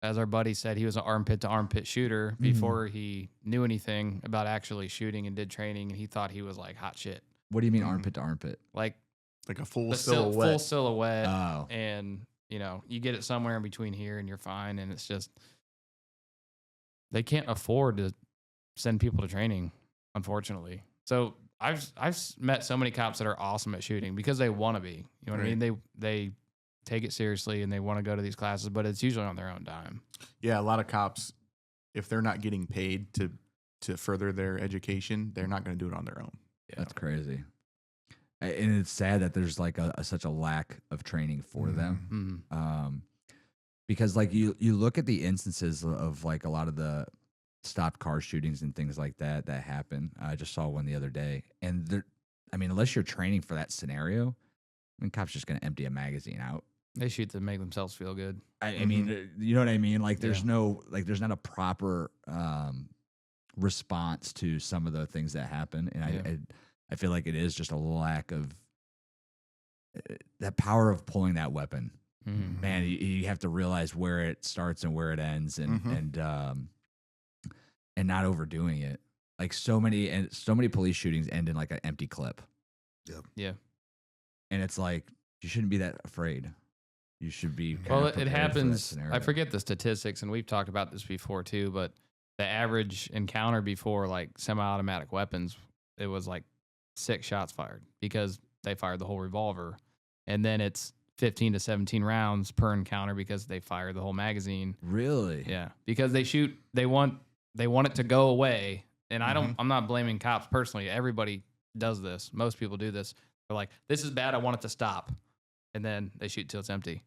As our buddy said, he was an armpit to armpit shooter before he knew anything about actually shooting and did training, and he thought he was like hot shit. What do you mean armpit to armpit? Like a full full silhouette. silhouette. Oh. And you get it somewhere in between here and you're fine. And it's just, they can't afford to send people to training, unfortunately. So I've met so many cops that are awesome at shooting because they want to be, you know what I mean? They take it seriously and they want to go to these classes, but it's usually on their own dime. Yeah, a lot of cops, if they're not getting paid to further their education, they're not going to do it on their own. Yeah. That's crazy. And it's sad that there's like such a lack of training for them. Because like you look at the instances of like a lot of the stopped car shootings and things like that happen. I just saw one the other day, and unless you're training for that scenario, cops just going to empty a magazine out. They shoot to make themselves feel good. I mean, you know what I mean? Like there's there's not a proper response to some of the things that happen. And I feel like it is just a lack of that power of pulling that weapon. Man, you have to realize where it starts and where it ends, and not overdoing it. Like so many police shootings end in like an empty clip. Yeah. And it's like, you shouldn't be that afraid. You should be. Well, it happens. I forget the statistics, and we've talked about this before too, but the average encounter before like semi-automatic weapons, it was like 6 shots fired because they fired the whole revolver. And then it's 15 to 17 rounds per encounter because they fired the whole magazine. Really? Yeah. Because they want it to go away. And I'm not blaming cops personally. Everybody does this. Most people do this. They're like, this is bad. I want it to stop. And then they shoot till it's empty.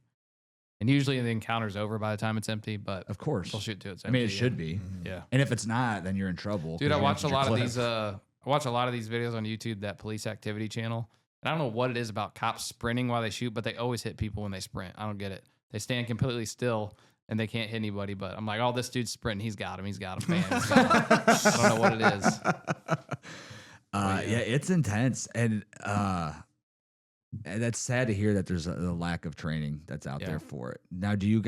And usually the encounter's over by the time it's empty, but of course they'll shoot till it's empty. empty. I mean, it should be. Yeah. And if it's not, then you're in trouble. Dude, I watch a lot of these videos on YouTube, that police activity channel. And I don't know what it is about cops sprinting while they shoot, but they always hit people when they sprint. I don't get it. They stand completely still and they can't hit anybody, but I'm like, oh, this dude's sprinting. He's got him, man. I don't know what it is. Yeah, it's intense. And that's sad to hear that there's a lack of training that's out there for it. Now, you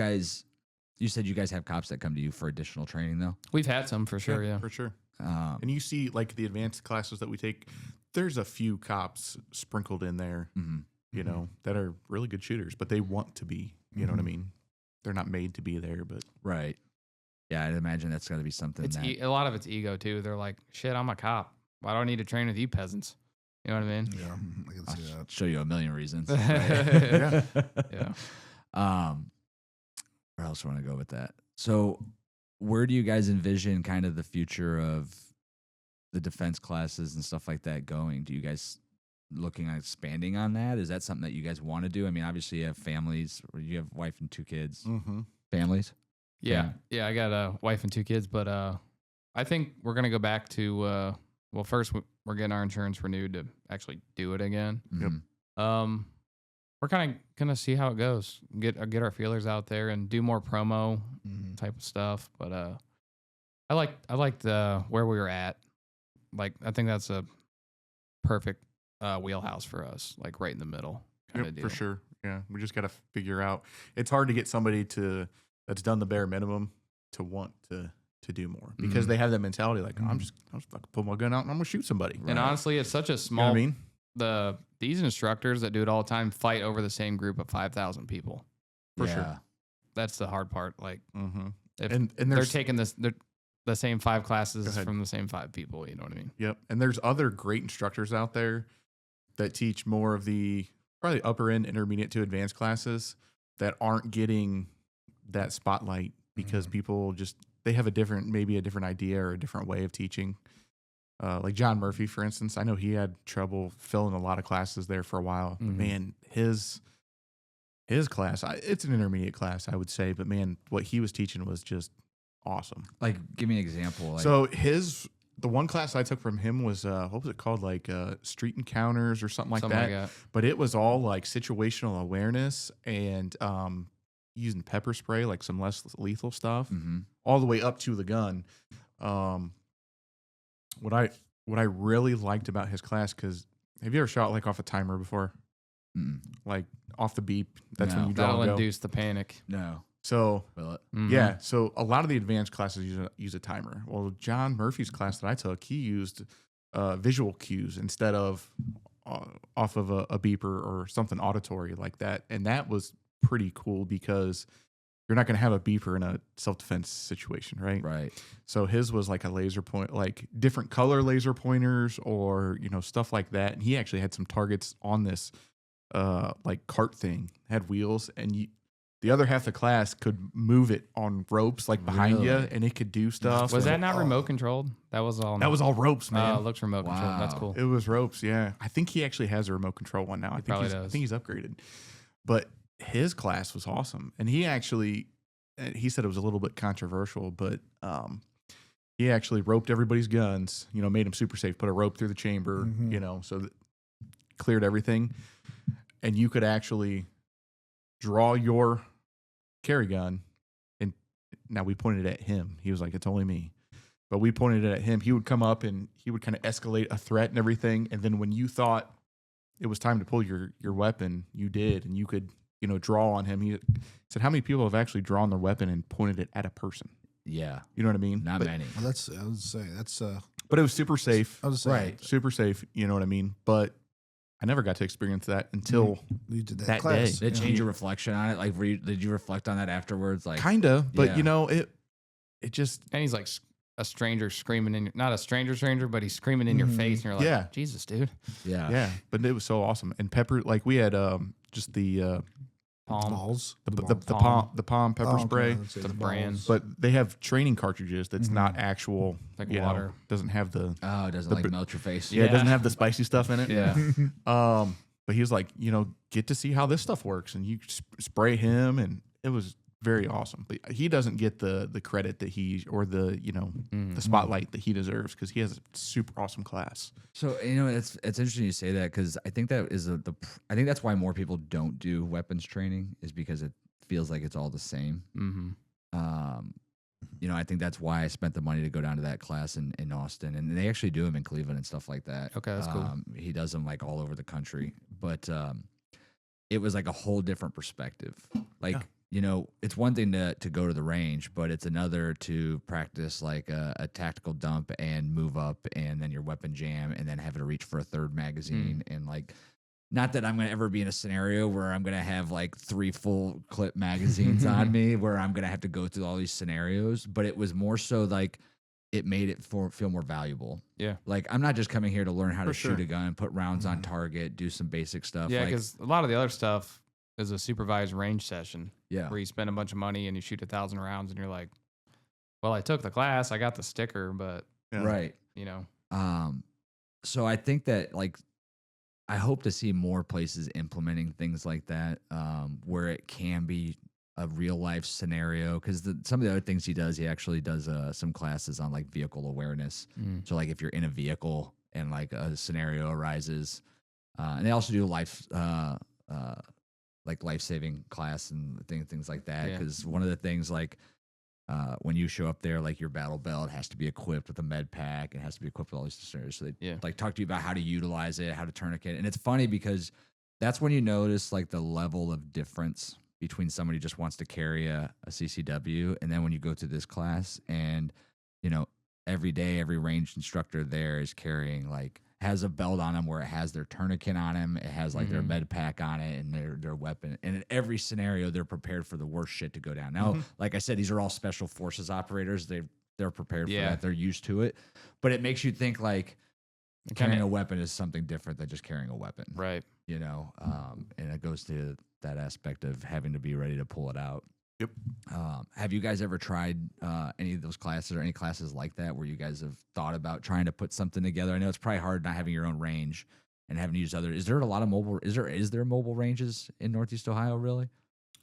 said you guys have cops that come to you for additional training, though? We've had some for sure, yeah. For sure. And you see, like, the advanced classes that we take, there's a few cops sprinkled in there, you know, that are really good shooters, but they want to be, you know what I mean? They're not made to be there, but. Right. Yeah, I'd imagine that's got to be something a lot of it's ego, too. They're like, shit, I'm a cop. Why do I need to train with you peasants? You know what I mean? Yeah, I can see that. Show you a million reasons. Yeah. Where else do I want to go with that? So, where do you guys envision kind of the future of the defense classes and stuff like that going? Do you guys looking at expanding on that? Is that something that you guys want to do? I mean, obviously you have families, or you have wife and 2 kids. Mm-hmm. Families? Yeah. I got a wife and 2 kids, but I think we're gonna go back to well, first we're getting our insurance renewed to actually do it again. Yep. We're kind of gonna see how it goes. Get our feelers out there and do more promo type of stuff. But I like the where we were at. Like I think that's a perfect wheelhouse for us. Like right in the middle kind of deal. For sure. Yeah, we just got to figure out. It's hard to get somebody that's done the bare minimum to want to do more because they have that mentality like I'm just fucking pull my gun out and I'm gonna shoot somebody. And honestly, it's such a small. You know what I mean? These instructors that do it all the time fight over the same group of 5,000 people. For sure. That's the hard part. Like, if and they're taking the same 5 classes ahead. from the same 5 people. You know what I mean? Yep. And there's other great instructors out there that teach more of the probably upper end, intermediate to advanced classes that aren't getting that spotlight because people just they have maybe a different idea or a different way of teaching. Like John Murphy, for instance, I know he had trouble filling a lot of classes there for a while. But man, his class, it's an intermediate class, I would say, but man, what he was teaching was just awesome. Like, give me an example. Like, So the one class I took from him was what was it called, like street encounters or something like that. But it was all like situational awareness and using pepper spray, like some less lethal stuff, all the way up to the gun. What I really liked about his class, because have you ever shot like off a timer before? Like off the beep? That's when you draw that'll and go. induce the panic. no. So Will it? yeah, so a lot of the advanced classes use a timer. Well, John Murphy's class that I took, he used visual cues instead of off of a beeper or something auditory like that, and that was pretty cool because you're not going to have a beeper in a self-defense situation, right? Right. So his was like a laser point, like different color laser pointers or stuff like that. And he actually had some targets on this like cart thing, had wheels, and the other half of the class could move it on ropes like behind you, and it could do stuff. Was that not remote controlled? That was all. That was all ropes, man. It looks remote controlled. That's cool. It was ropes, yeah. I think he actually has a remote control one now. I think he's upgraded. But his class was awesome, and he said it was a little bit controversial, but he actually roped everybody's guns. Made them super safe. Put a rope through the chamber, so that cleared everything, and you could actually draw your carry gun. And now we pointed at him. He was like, "It's only me," but we pointed it at him. He would come up and he would kind of escalate a threat and everything. And then when you thought it was time to pull your weapon, you did, and you could draw on him. He said, "How many people have actually drawn their weapon and pointed it at a person?" Yeah. You know what I mean? Not many. Well, I would say that's but it was super safe. I would say Right. Super safe. You know what I mean? But I never got to experience that until you did that class. day. Did it change your reflection on it? Like, did you reflect on that afterwards? Like, Kinda, but yeah. it just And he's like a stranger screaming in your, not a stranger, but he's screaming in your face, and you're like, Yeah. Jesus, dude. yeah. but it was so awesome. And pepper, like we had just the Palm. balls. the palm pepper spray. The brand. But they have training cartridges that's not actual, Like you know, water. doesn't have the Oh, it doesn't melt your face. it doesn't have the spicy stuff in it. Yeah. But he was like, get to see how this stuff works, and you spray him, and it was very awesome. But he doesn't get the credit that the spotlight that he deserves because he has a super awesome class. So it's interesting you say that because I think that is I think that's why more people don't do weapons training is because it feels like it's all the same. I think that's why I spent the money to go down to that class in Austin, and they actually do them in Cleveland and stuff like that. Okay, that's cool. He does them like all over the country, but it was like a whole different perspective. Like it's one thing to go to the range, but it's another to practice like a tactical dump and move up, and then your weapon jam, and then having to reach for a third magazine, and like. Not that I'm going to ever be in a scenario where I'm going to have like 3 full clip magazines on me where I'm going to have to go through all these scenarios, but it was more so like it made it feel more valuable. Yeah. Like, I'm not just coming here to learn how to For shoot sure. a gun, put rounds on target, do some basic stuff. Yeah, like, because a lot of the other stuff is a supervised range session yeah, where you spend a bunch of money and you shoot 1,000 rounds and you're like, well, I took the class, I got the sticker, but Yeah. right. you know, So I think that, like, I hope to see more places implementing things like that, where it can be a real life scenario. Because some of the other things he actually does some classes on like vehicle awareness. So like if you're in a vehicle and like a scenario arises, and they also do like life saving class and things like that. Yeah. Because one of the things, like, when you show up there, like your battle belt has to be equipped with a med pack. It has to be equipped with all these scenarios. So they like talk to you about how to utilize it, how to tourniquet. And it's funny because that's when you notice like the level of difference between somebody who just wants to carry a CCW, and then when you go to this class and, you know, every day, every ranged instructor there is carrying, like, has a belt on them where it has their tourniquet on them, it has like their med pack on it and their weapon. And in every scenario, they're prepared for the worst shit to go down. Now, like I said, these are all special forces operators. They're prepared for that. They're used to it. But it makes you think like carrying a weapon is something different than just carrying a weapon. right. You know, and it goes to that aspect of having to be ready to pull it out. Yep. Have you guys ever tried any of those classes or any classes like that where you guys have thought about trying to put something together? I know it's probably hard not having your own range and having to use other. Is there a lot of mobile? Is there mobile ranges in Northeast Ohio? Really?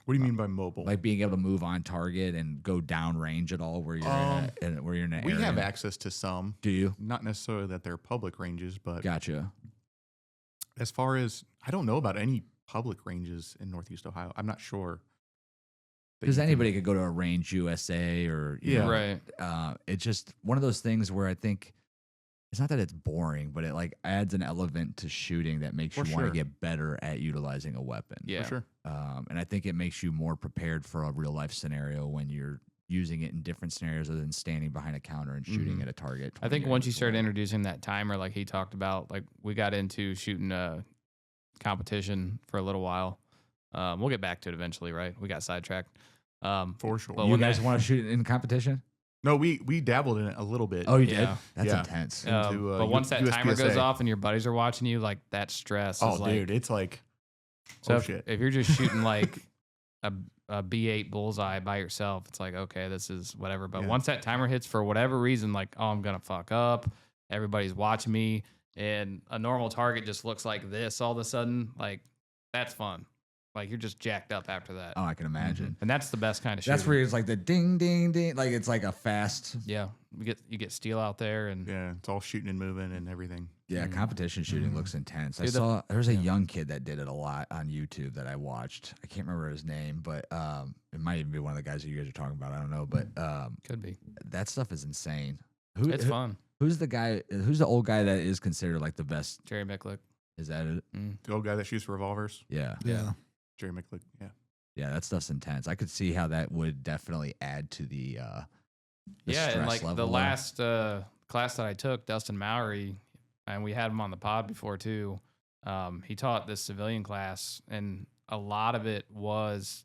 What do you mean by mobile? Like being able to move on target and go down range at all where you're where you're in an we area? have access to some. Do you? Not necessarily that they're public ranges, but Gotcha. as far as I don't know about any public ranges in Northeast Ohio. I'm not sure. that Because you can- anybody could go to a Range USA or you know, Right. it's just one of those things where I think it's not that it's boring, but it like adds an element to shooting that makes you For want to sure. get better at utilizing a weapon. Yeah. For sure. And I think it makes you more prepared for a real life scenario when you're using it in different scenarios other than standing behind a counter and shooting at a target. I 20 think once you yards start away. introducing that timer, like he talked about, like we got into shooting a competition for a little while. We'll get back to it eventually, right? We got sidetracked. For sure. But You when guys that- want to shoot it in competition? No, we dabbled in it a little bit. Oh, you did? Yeah. That's Yeah. intense. into, but once that timer goes USPSA. off and your buddies are watching you, like that stress Oh, is like, dude, it's like, so oh if, shit. if you're just shooting like a B8 bullseye by yourself, it's like, okay, this is whatever. But Yeah. once that timer hits for whatever reason, like, oh, I'm going to fuck up. Everybody's watching me. And a normal target just looks like this all of a sudden. Like, that's fun. Like, you're just jacked up after that. Oh, I can imagine. And that's the best kind of shooting. That's where it's like the ding, ding, ding. Like it's like a fast. Yeah. You get steel out there and Yeah, it's all shooting and moving and everything. Yeah, competition shooting looks intense. I Dude, saw there was a young kid that did it a lot on YouTube that I watched. I can't remember his name, but it might even be one of the guys that you guys are talking about. I don't know, but could be. that stuff is insane. It's fun. Who's the guy? Who's the old guy that is considered like the best? Jerry Micklick. Is that it? The old guy that shoots revolvers, Yeah, Yeah. Jerry Micklick. Yeah. yeah. That stuff's intense. I could see how that would definitely add to the Yeah, and stress like the level there. last class that I took, Dustin Mowry, and we had him on the pod before too. He taught this civilian class, and a lot of it was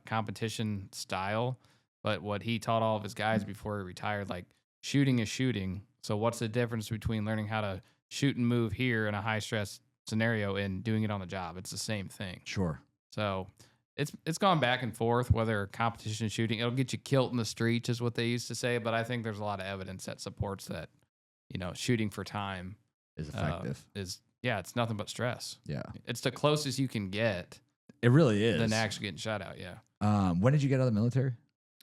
competition style. But what he taught all of his guys before he retired, like shooting is shooting. So what's the difference between learning how to shoot and move here in a high stress scenario and doing it on the job? It's the same thing. Sure. So it's gone back and forth, whether competition shooting, it'll get you killed in the streets is what they used to say. But I think there's a lot of evidence that supports that, shooting for time Is effective. it's nothing but stress. Yeah, It's the closest you can get it really is. than actually getting shot out. Yeah. When did you get out of the military?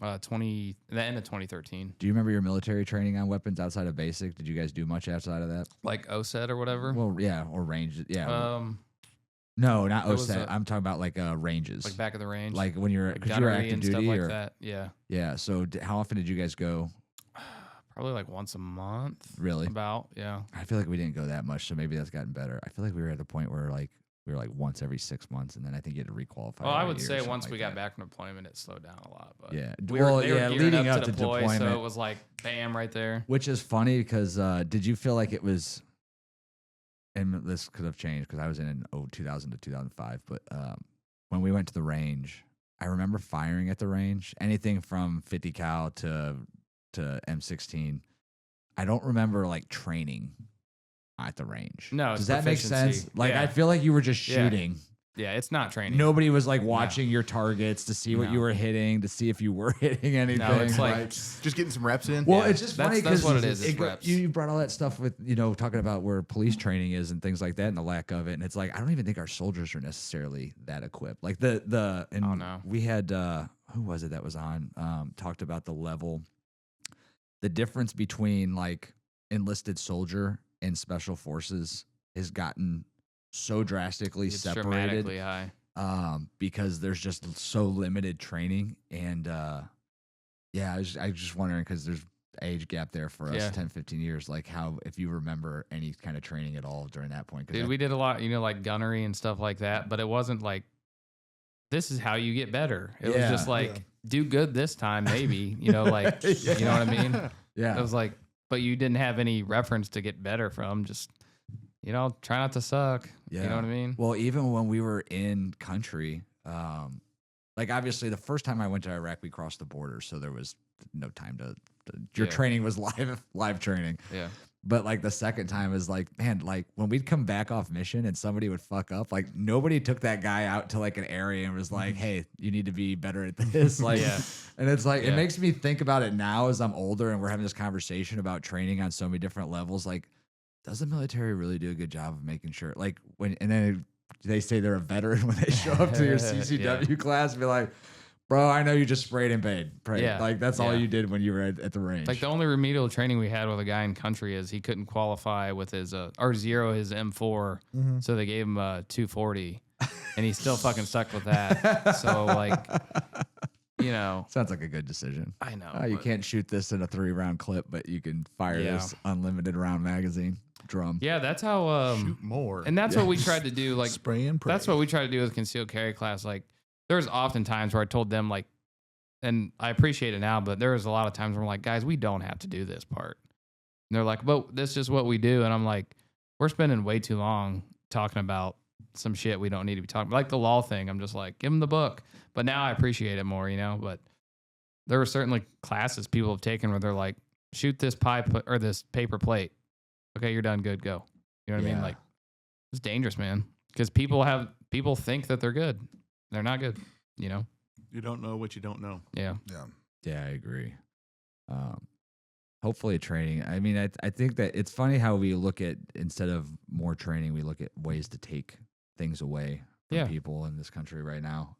The end of 2013, Do you remember your military training on weapons outside of basic? Did you guys do much outside of that? like OSET or whatever. Well, yeah, or range. Yeah. No, not there was OSET. a- I'm talking about like ranges. like back of the range, Like when you're, like because you were gunnery active and duty stuff like or that. Yeah. yeah. So how often did you guys go? Probably like once a month. Really? About, yeah. I feel like we didn't go that much, so maybe that's gotten better. I feel like we were at a point where we were like once every 6 months, and then I think you had to requalify. Well, I every would year or say something once like we got that. back from deployment, it slowed down a lot. But Yeah. they Well, were yeah, gearing leading up up to to deploy, deployment. so it was like bam right there. Which is funny because did you feel like it was, and this could have changed because I was in 2000 to 2005, but when we went to the range, I remember firing at the range, anything from 50 cal to M16. I don't remember like training at the range. No, does that make sense? proficiency. Like Yeah. I feel like you were just Yeah. shooting. Yeah, it's not training. Nobody was like watching your targets to see what No. you were hitting, to see if you were hitting anything. No, it's like Right. Just getting some reps in. well, Yeah. it's just That's- funny that's because what it is, it's reps. you brought all that stuff with talking about where police training is and things like that and the lack of it, and it's like I don't even think our soldiers are necessarily that equipped. Like and Oh, no. we had who was it that was on talked about the difference between like enlisted soldier and special forces has gotten so drastically it's separated dramatically high. because there's just so limited training. And I was just wondering because there's age gap there for us, Yeah. 10, 15 years, like how, if you remember any kind of training at all during that point. 'Cause Dude, we did a lot, like gunnery and stuff like that, but it wasn't like, this is how you get better. It was Yeah. just like, do good this time, maybe, like, you know what I mean? yeah. It was like, but you didn't have any reference to get better from. Just, try not to suck. Yeah. You know what I mean? Well, even when we were in country, like obviously the first time I went to Iraq, we crossed the border, so there was no time to your Yeah. training was live training. Yeah. But like the second time is like, man, like when we'd come back off mission and somebody would fuck up, like nobody took that guy out to like an area and was like, hey, you need to be better at this. Like, Yeah. and it's like, it Yeah. makes me think about it now as I'm older and we're having this conversation about training on so many different levels. Like, does the military really do a good job of making sure, like and then they say they're a veteran when they show up to your CCW class and be like, bro, I know you just sprayed and prayed. Yeah. Like that's all Yeah. you did when you were at the range. Like the only remedial training we had with a guy in country is he couldn't qualify with his or zero his M4, so they gave him a 240, and he still fucking stuck with that. So like, Sounds like a good decision. I know. Oh, you but- can't shoot this in a 3-round clip, but you can fire this unlimited round magazine drum. Yeah, that's how. Shoot more. And that's what we tried to do. Like spray and pray. that's what we tried to do with concealed carry class. Like there's often times where I told them like, and I appreciate it now, but there was a lot of times where I'm like, guys, we don't have to do this part. And they're like, but this is just what we do. And I'm like, we're spending way too long talking about some shit we don't need to be talking about. Like the law thing. I'm just like, give them the book. But now I appreciate it more, But there were certainly classes people have taken where they're like, shoot this or this paper plate. Okay, you're done. Good, go. You know what I mean? Yeah. Like, it's dangerous, man. Because people think that they're good. They're not good. You don't know what you don't know. Yeah. Yeah, I agree. Hopefully training. I mean, I think that it's funny how we look at, instead of more training, we look at ways to take things away from Yeah. people in this country right now.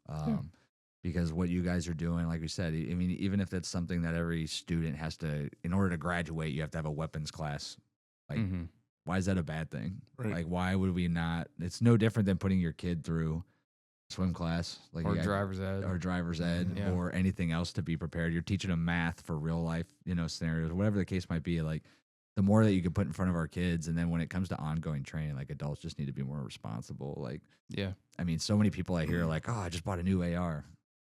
Because what you guys are doing, like we said, I mean, even if it's something that every student has to, in order to graduate, you have to have a weapons class. Like, Mhm. why is that a bad thing? Right. Like, why would we not? It's no different than putting your kid through swim class, like Or you guys- driver's ed. or driver's ed, Yeah. or anything else to be prepared. You're teaching them math for real life, scenarios, whatever the case might be. Like, the more that you can put in front of our kids, and then when it comes to ongoing training, like adults just need to be more responsible. Like, Yeah. I mean, so many people I hear are like, "Oh, I just bought a new AR."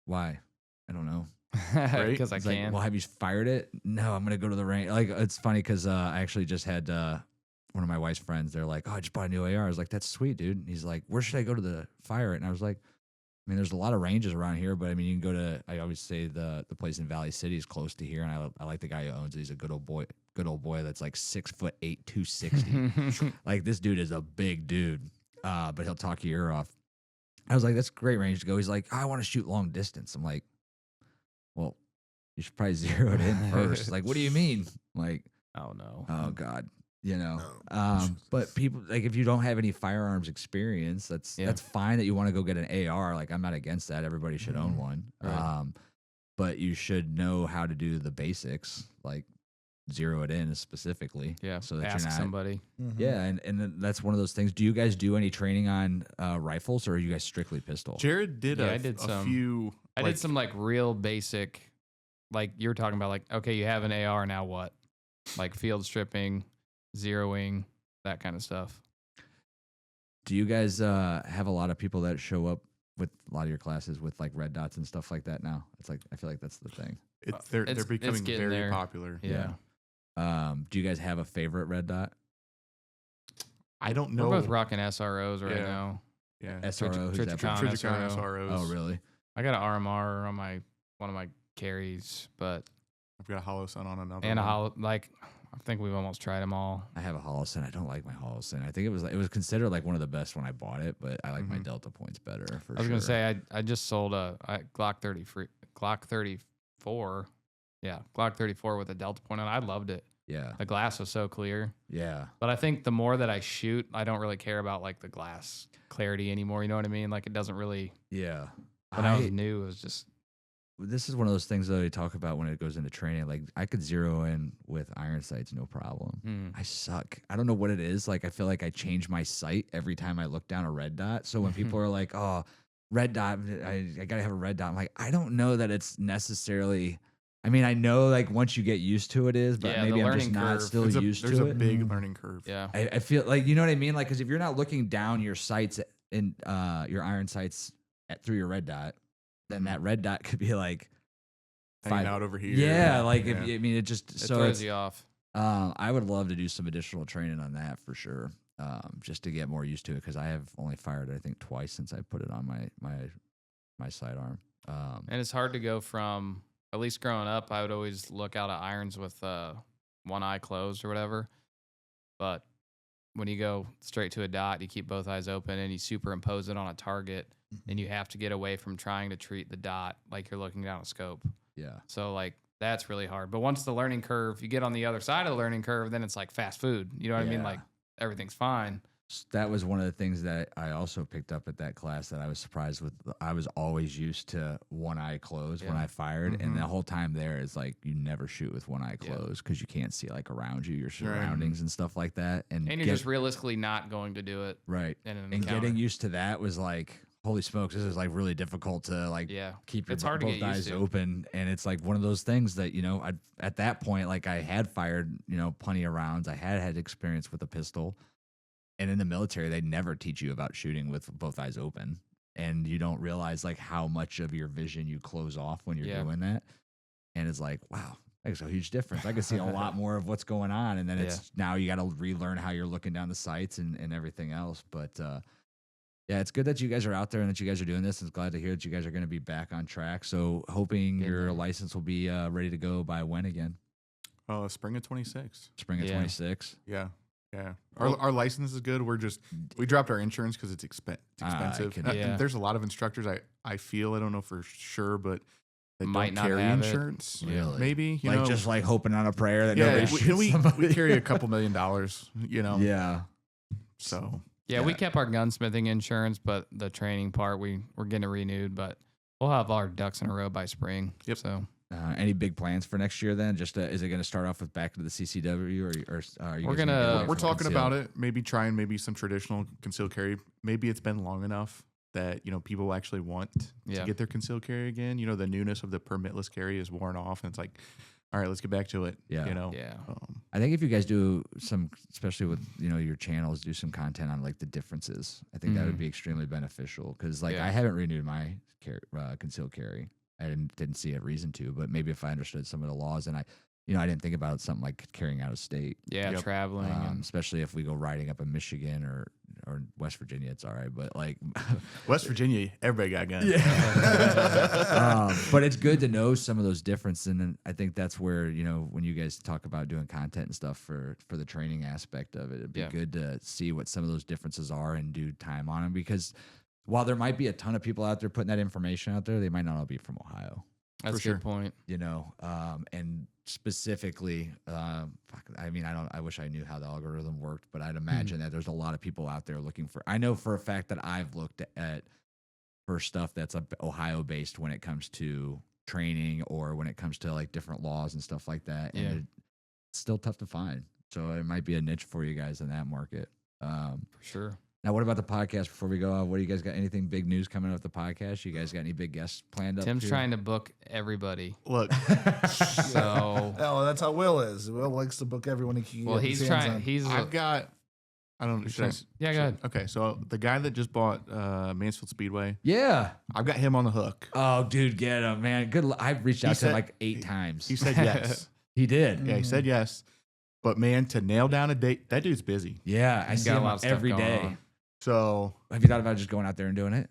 Why? I don't know. Because I It's like, can. well, have you fired it? No, I'm gonna go to the range. Like, it's funny because I actually just had one of my wife's friends. They're like, "Oh, I just bought a new AR." I was like, "That's sweet, dude." And he's like, "Where should I go to fire it?" And I was like, I mean, there's a lot of ranges around here, but I mean, you can go to, I always say the place in Valley City is close to here. And I like the guy who owns it. He's a good old boy that's like 6'8", 260. Like, this dude is a big dude, but he'll talk your ear off. I was like, that's a great range to go. He's like, I want to shoot long distance. I'm like, well, you should probably zero it in first. Like, what do you mean? Like, Oh no. oh God, No. but people, like, if you don't have any firearms experience, that's fine that you want to go get an AR. Like, I'm not against that. Everybody should own one. Right. But you should know how to do the basics, like zero it in specifically. Yeah. So that Ask you're not, somebody. yeah. And then that's one of those things. Do you guys do any training on rifles, or are you guys strictly pistol? Jared did Yeah, a I did some. few. I did some like real basic, like you were talking about, like, okay, you have an AR, now what? Like field stripping, zeroing, that kind of stuff. Do you guys have a lot of people that show up with a lot of your classes with like red dots and stuff like that now? It's like, I feel like that's the thing. They're it's becoming getting very there. popular. Yeah. Do you guys have a favorite red dot? I don't know. We're both rocking SROs right Yeah. now. Yeah. SRO, who's that? Trijicon. from? Trijicon SRO. SROs. Oh, really? I got an RMR on one of my carries, but I've got a hollow sun on another. and a one. hollow, like I think we've almost tried them all. I have a Holliston. I don't like my Holliston. I think it was considered like one of the best when I bought it, but I like my Delta points better. For I was sure. gonna say I just sold a Glock 34. Yeah, Glock 34 with a Delta point on. I loved it. Yeah. The glass was so clear. Yeah. But I think the more that I shoot, I don't really care about like the glass clarity anymore. You know what I mean? Like it doesn't really. Yeah. When I was new, it was just. This is one of those things that I talk about when it goes into training. Like I could zero in with iron sights, no problem. I suck. I don't know what it is. Like I feel like I change my sight every time I look down a red dot. So when people are like, "Oh, red dot, I gotta have a red dot," I'm like, I don't know that it's necessarily. I mean, I know like once you get used to it is, but Yeah, maybe the I'm just learning not curve. still used to it. There's a big learning curve. Yeah. I feel like, you know what I mean? Like, because if you're not looking down your sights in your iron sights through your red dot, then that red dot could be like Hanging out over here. Yeah, like Yeah. I mean, it just It so throws it's, you off. I would love to do some additional training on that for sure, just to get more used to it because I have only fired I think twice since I put it on my sidearm. And it's hard to go from, at least growing up, I would always look out at irons with one eye closed or whatever. But when you go straight to a dot, you keep both eyes open and you superimpose it on a target, and you have to get away from trying to treat the dot like you're looking down a scope. Yeah. So like that's really hard. But once the learning curve, you get on the other side of the learning curve, then it's like fast food. You know what I mean? Yeah. Like everything's fine. That was one of the things that I also picked up at that class that I was surprised with. I was always used to one eye closed when I fired, and the whole time there is like you never shoot with one eye closed because you can't see like around you, your surroundings and stuff like that. And And you're just realistically not going to do it. right. In an And encounter. getting used to that was like, holy smokes, this is like really difficult to like keep your It's hard to both get used eyes to. open. And it's like one of those things that, you know, at that point, like I had fired, you know, plenty of rounds. I had experience with a pistol. And in the military, they never teach you about shooting with both eyes open. And you don't realize like how much of your vision you close off when you're doing that. And it's like, wow, that makes a huge difference. I can see a lot more of what's going on. And then it's now you got to relearn how you're looking down the sights and everything else. But yeah, it's good that you guys are out there and that you guys are doing this. It's glad to hear that you guys are going to be back on track. So hoping your license will be ready to go by when again? Spring of 26. Spring of 26? Yeah. Yeah. Our license is good. We dropped our insurance because it's expensive. And there's a lot of instructors I feel, I don't know for sure, but that Might don't not carry have it. insurance. Really? Maybe. You Like know, just like hoping on a prayer that nobody shoots we somebody. carry a couple $1 million, you know. Yeah. So Yeah, we kept our gunsmithing insurance, but the training part, we're getting it renewed, but we'll have our ducks in a row by spring. Yep. So Any big plans for next year then? Just is it going to start off with back to the CCW or are you We're guys gonna- get away we're from talking concealed? about it. Maybe trying some traditional concealed carry. Maybe it's been long enough that, you know, people actually want to get their concealed carry again. You know, the newness of the permitless carry is worn off, and it's like, all right, let's get back to it. Yeah. You know. yeah. I think if you guys do some, especially with, you know, your channels, do some content on like the differences. I think that would be extremely beneficial because like I haven't renewed my concealed carry. I didn't see a reason to, but maybe if I understood some of the laws and I didn't think about something like carrying out of state. Yeah, traveling. And Especially if we go riding up in Michigan or West Virginia, it's all right. But like West Virginia, everybody got guns. but it's good to know some of those differences. And then I think that's where, you know, when you guys talk about doing content and stuff for the training aspect of it, it'd be good to see what some of those differences are and do time on them. Because while there might be a ton of people out there putting that information out there, they might not all be from Ohio. That's a good point. You know, and specifically, I mean, I wish I knew how the algorithm worked, but I'd imagine that there's a lot of people out there looking for. I know for a fact that I've looked at for stuff that's Ohio based when it comes to training or when it comes to like different laws and stuff like that, and it's still tough to find. So it might be a niche for you guys in that market. For sure. Now, what about the podcast before we go? What do you guys got? Anything big news coming up with the podcast? You guys got any big guests planned up? Tim's trying to book everybody. Look, So Oh, that's how Will is. Will likes to book everyone he can. well, get his he's hands trying. on. He's I've got. I don't know. Should I? yeah. Go ahead. Okay, so the guy that just bought Mansfield Speedway, Yeah. I've got him on the hook. Oh, dude, get him, man. Good. I've reached out to him like 8 times. He said yes. He did. Yeah, he said yes. But man, to nail down a date, that dude's busy. Yeah, I He's see got a him lot of stuff every going day. on. So Have you thought about just going out there and doing it?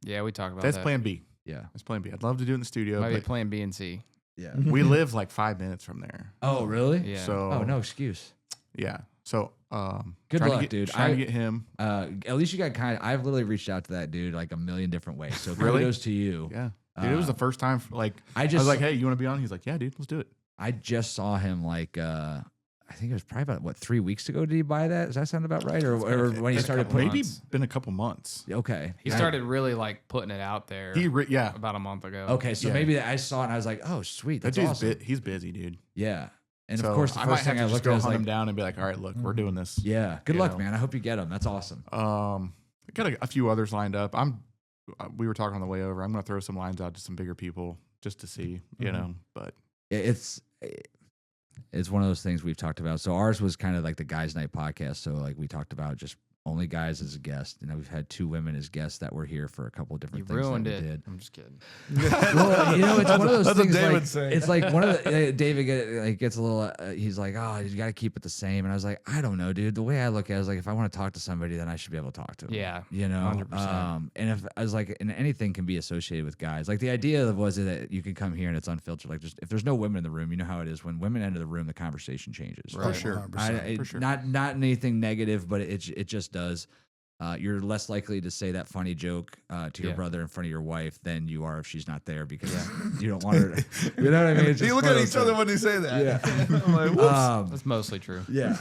Yeah, we talked about that's that. plan B. Yeah. That's plan B. I'd love to do it in the studio. Might be But plan B and C. Yeah. We live like 5 minutes from there. Oh, really? Yeah. So Oh, no excuse. yeah. So Good trying luck, to get, dude. Trying to get him. At least you got I've literally reached out to that dude like a million different ways. So Really? kudos to you. Yeah. Dude, it was the first time. Like I I just was like, hey, you want to be on? He's like, yeah, dude, let's do it. I just saw him like I think it was probably about 3 weeks ago. Did he buy that? Does that sound about right? Or when he started putting? Maybe been a couple months. Okay. He started really like putting it out there Yeah. about a month ago. Okay, so Yeah. maybe I saw it and I was like, oh sweet, That that's dude's awesome. he's busy, dude. Yeah, and So of course the I might first thing have I to just looked go at was hunt like, him down and be like, all right, look, we're doing this. yeah, good you luck, know. man. I hope you get him. That's awesome. I got a few others lined up. We were talking on the way over. I'm gonna throw some lines out to some bigger people just to see, you know. But It's one of those things we've talked about. So ours was kind of like the guys' night podcast. So like we talked about just only guys as a guest. You know, we've had 2 women as guests that were here for a couple of different You things. ruined that we it. did. I'm just kidding. Well, you know, it's one of those that's what things. David Like, say. it's like one of the David gets a little. He's like, oh, you got to keep it the same. And I was like, I don't know, dude. The way I look at it is like, if I want to talk to somebody, then I should be able to talk to them. Yeah, you know. 100%. And if I was like, and anything can be associated with guys. Like the idea was that you can come here and it's unfiltered. Like just if there's no women in the room, you know how it is. When women enter the room, the conversation changes. for sure. 100%. For sure. Not anything negative, but it just does. You're less likely to say that funny joke to your brother in front of your wife than you are if she's not there because you don't want her to. You know what I mean? It's You just look one at of each those other when you say that. Yeah. I'm like, whoops. That's mostly true. Yeah.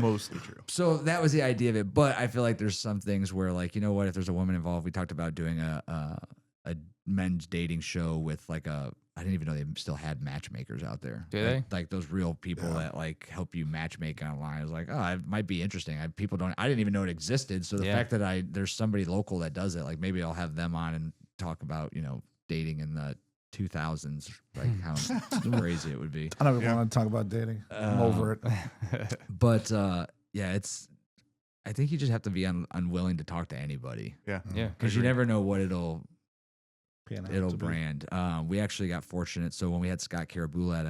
Mostly true. So that was the idea of it. But I feel like there's some things where, like, you know what, if there's a woman involved, we talked about doing a men's dating show with like I didn't even know they still had matchmakers out there. Do they? Like those real people that like help you matchmake online. I was like, oh, it might be interesting. I didn't even know it existed. So the fact that there's somebody local that does it, like maybe I'll have them on and talk about, you know, dating in the 2000s, like how crazy it would be. I don't even want to talk about dating. I'm over it. But yeah, I think you just have to be unwilling to talk to anybody. Yeah. Yeah. Because you never know what it'll Pan out it'll to be. brand. We actually got fortunate. So when we had Scott Caraboulat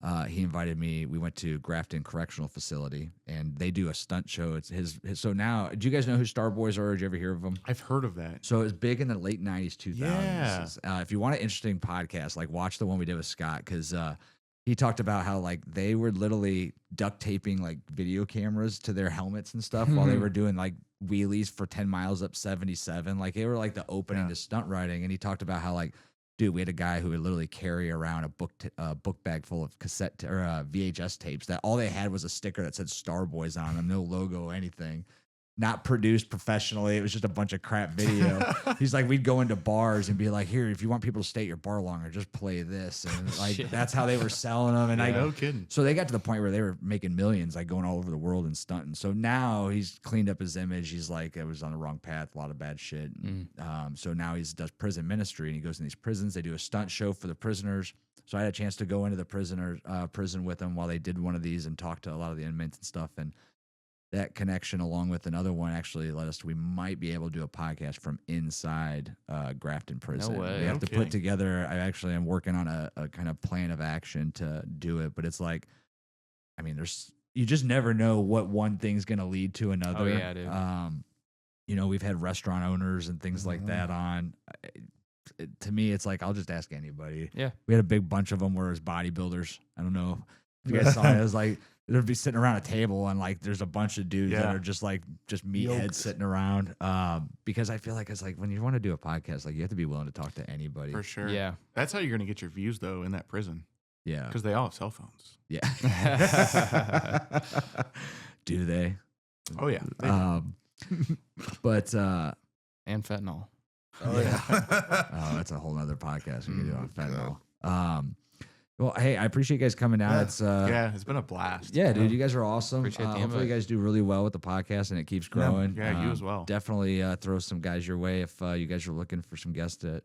on, he invited me. We went to Grafton Correctional Facility, and they do a stunt show. It's his. So now, do you guys know who Star Boys are? Did you ever hear of them? I've heard of that. So it was big in the late 90s, 2000s. Yeah. If you want an interesting podcast, like watch the one we did with Scott, because he talked about how like they were literally duct taping like video cameras to their helmets and stuff while they were doing like wheelies for 10 miles up 77. Like they were like the opening to stunt riding. And he talked about how like, dude, we had a guy who would literally carry around a book bag full of cassette or VHS tapes that all they had was a sticker that said Star Boys on them, no logo, anything. Not produced professionally. It was just a bunch of crap video. He's like, we'd go into bars and be like, here, if you want people to stay at your bar longer, just play this. And like, that's how they were selling them. And No kidding. so they got to the point where they were making millions, like going all over the world and stunting. So now he's cleaned up his image. He's like, it was on the wrong path, a lot of bad shit. So now he does prison ministry and he goes in these prisons. They do a stunt show for the prisoners. So I had a chance to go into the prison with them while they did one of these and talk to a lot of the inmates and stuff. And that connection, along with another one, actually led us to we might be able to do a podcast from inside Grafton Prison. No way. We have No to kidding. put together. I actually am working on a kind of plan of action to do it, but it's like, I mean, you just never know what one thing's going to lead to another. Oh, yeah, dude. You know, we've had restaurant owners and things like that on. To me, it's like I'll just ask anybody. Yeah. We had a big bunch of them where it was bodybuilders. I don't know if you guys saw it. It was like they'd be sitting around a table and like there's a bunch of dudes that are just meatheads Yoked. sitting around. Because I feel like it's like when you want to do a podcast, like you have to be willing to talk to anybody. For sure. Yeah. That's how you're going to get your views, though, in that prison. Yeah. Because they all have cell phones. Yeah. Do they? Oh, yeah. But And fentanyl. Oh, yeah. oh, that's a whole nother podcast we could do on fentanyl. Well, hey, I appreciate you guys coming out. Yeah. It's Yeah, it's been a blast. yeah, dude, you guys are awesome. Appreciate the Hopefully, you invite. guys do really well with the podcast and it keeps growing. Yeah, you as well. Definitely throw some guys your way if you guys are looking for some guests to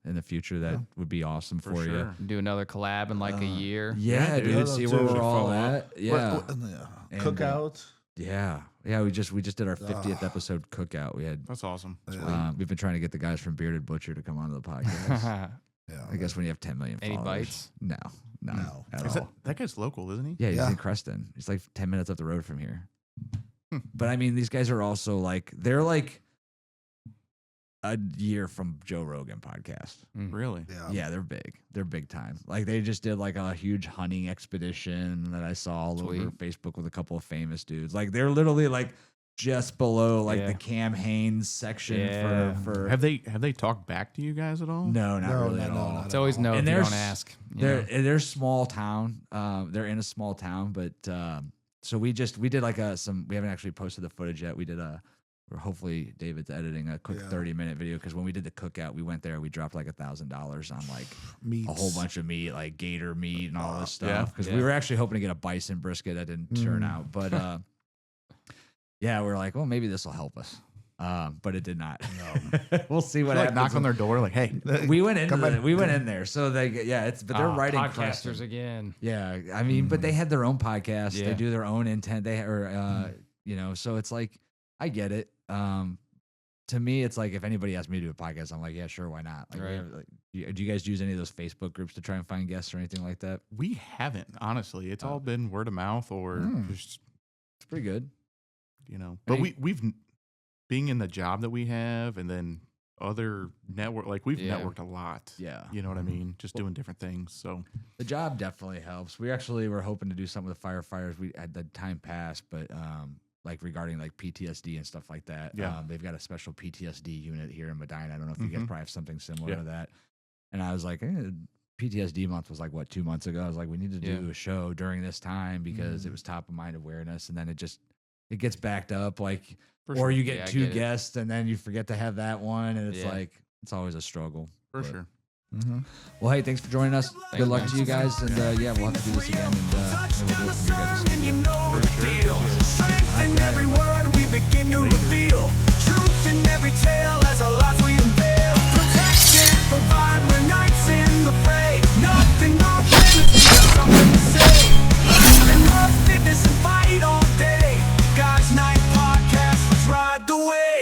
in the future. That would be awesome for, you. sure. Do another collab in like a year. Yeah, Yeah, dude. dude. See Yeah, where dude. we're all Follow at. up. Yeah. And, Cookout. Yeah. We just did our 50th episode cookout. We had That's awesome. we've been trying to get the guys from Bearded Butcher to come onto the podcast. Yeah. I guess when you have 10 million Any followers. bites? No. No. At Is all. that guy's local, isn't he? Yeah, he's Yeah. in Creston. He's like 10 minutes up the road from here. But I mean, these guys are also like, they're like a year from Joe Rogan podcast. Really? Yeah, they're big. They're big time. Like they just did like a huge hunting expedition that I saw all over Facebook with a couple of famous dudes. Like they're literally like just below like the Cam Hanes section for Have they talked back to you guys at all? No, not really at all. It's always no if you don't ask. They're small town. They're in a small town, but so we did like we haven't actually posted the footage yet. We did or hopefully David's editing a quick 30-minute video because when we did the cookout, we went there, we dropped like $1,000 on like Meats. a whole bunch of meat, like gator meat and all this stuff. Because we were actually hoping to get a bison brisket that didn't turn out, but yeah, we were like, well, maybe this will help us. But it did not. No. We'll see what happens. Knock on their door, like, hey, we went in there. So they, but they're writing podcasters again. Yeah, I mean, but they had their own podcast. Yeah. They do their own intent. So it's like, I get it. To me, it's like if anybody asked me to do a podcast, I'm like, yeah, sure, why not? Like, do you guys use any of those Facebook groups to try and find guests or anything like that? We haven't, honestly. It's all been word of mouth or just, it's pretty good. But we've being in the job that we have and then other network, like we've networked a lot. Yeah. You know what I mean? Just doing different things. So the job definitely helps. We actually were hoping to do something with firefighters. We had the time pass, but like regarding like PTSD and stuff like that. Yeah. They've got a special PTSD unit here in Medina. I don't know if you guys probably have something similar to that. And I was like, PTSD month was like, 2 months ago? I was like, we need to do a show during this time because it was top of mind awareness. And then it gets backed up. Like, or you get two guests and then you forget to have that one. And it's like, it's always a struggle. For sure. Well, hey, thanks for joining us. Good luck to you guys. And we'll have to do this again. And we'll do it from your guys' studio. In every word we begin to reveal truth in every tale as our lives we unveil. Protect and provide when nights in the fray. Nothing more than we got something to say. And love, fitness, and fight all day. God's Night Podcast, let's ride the way.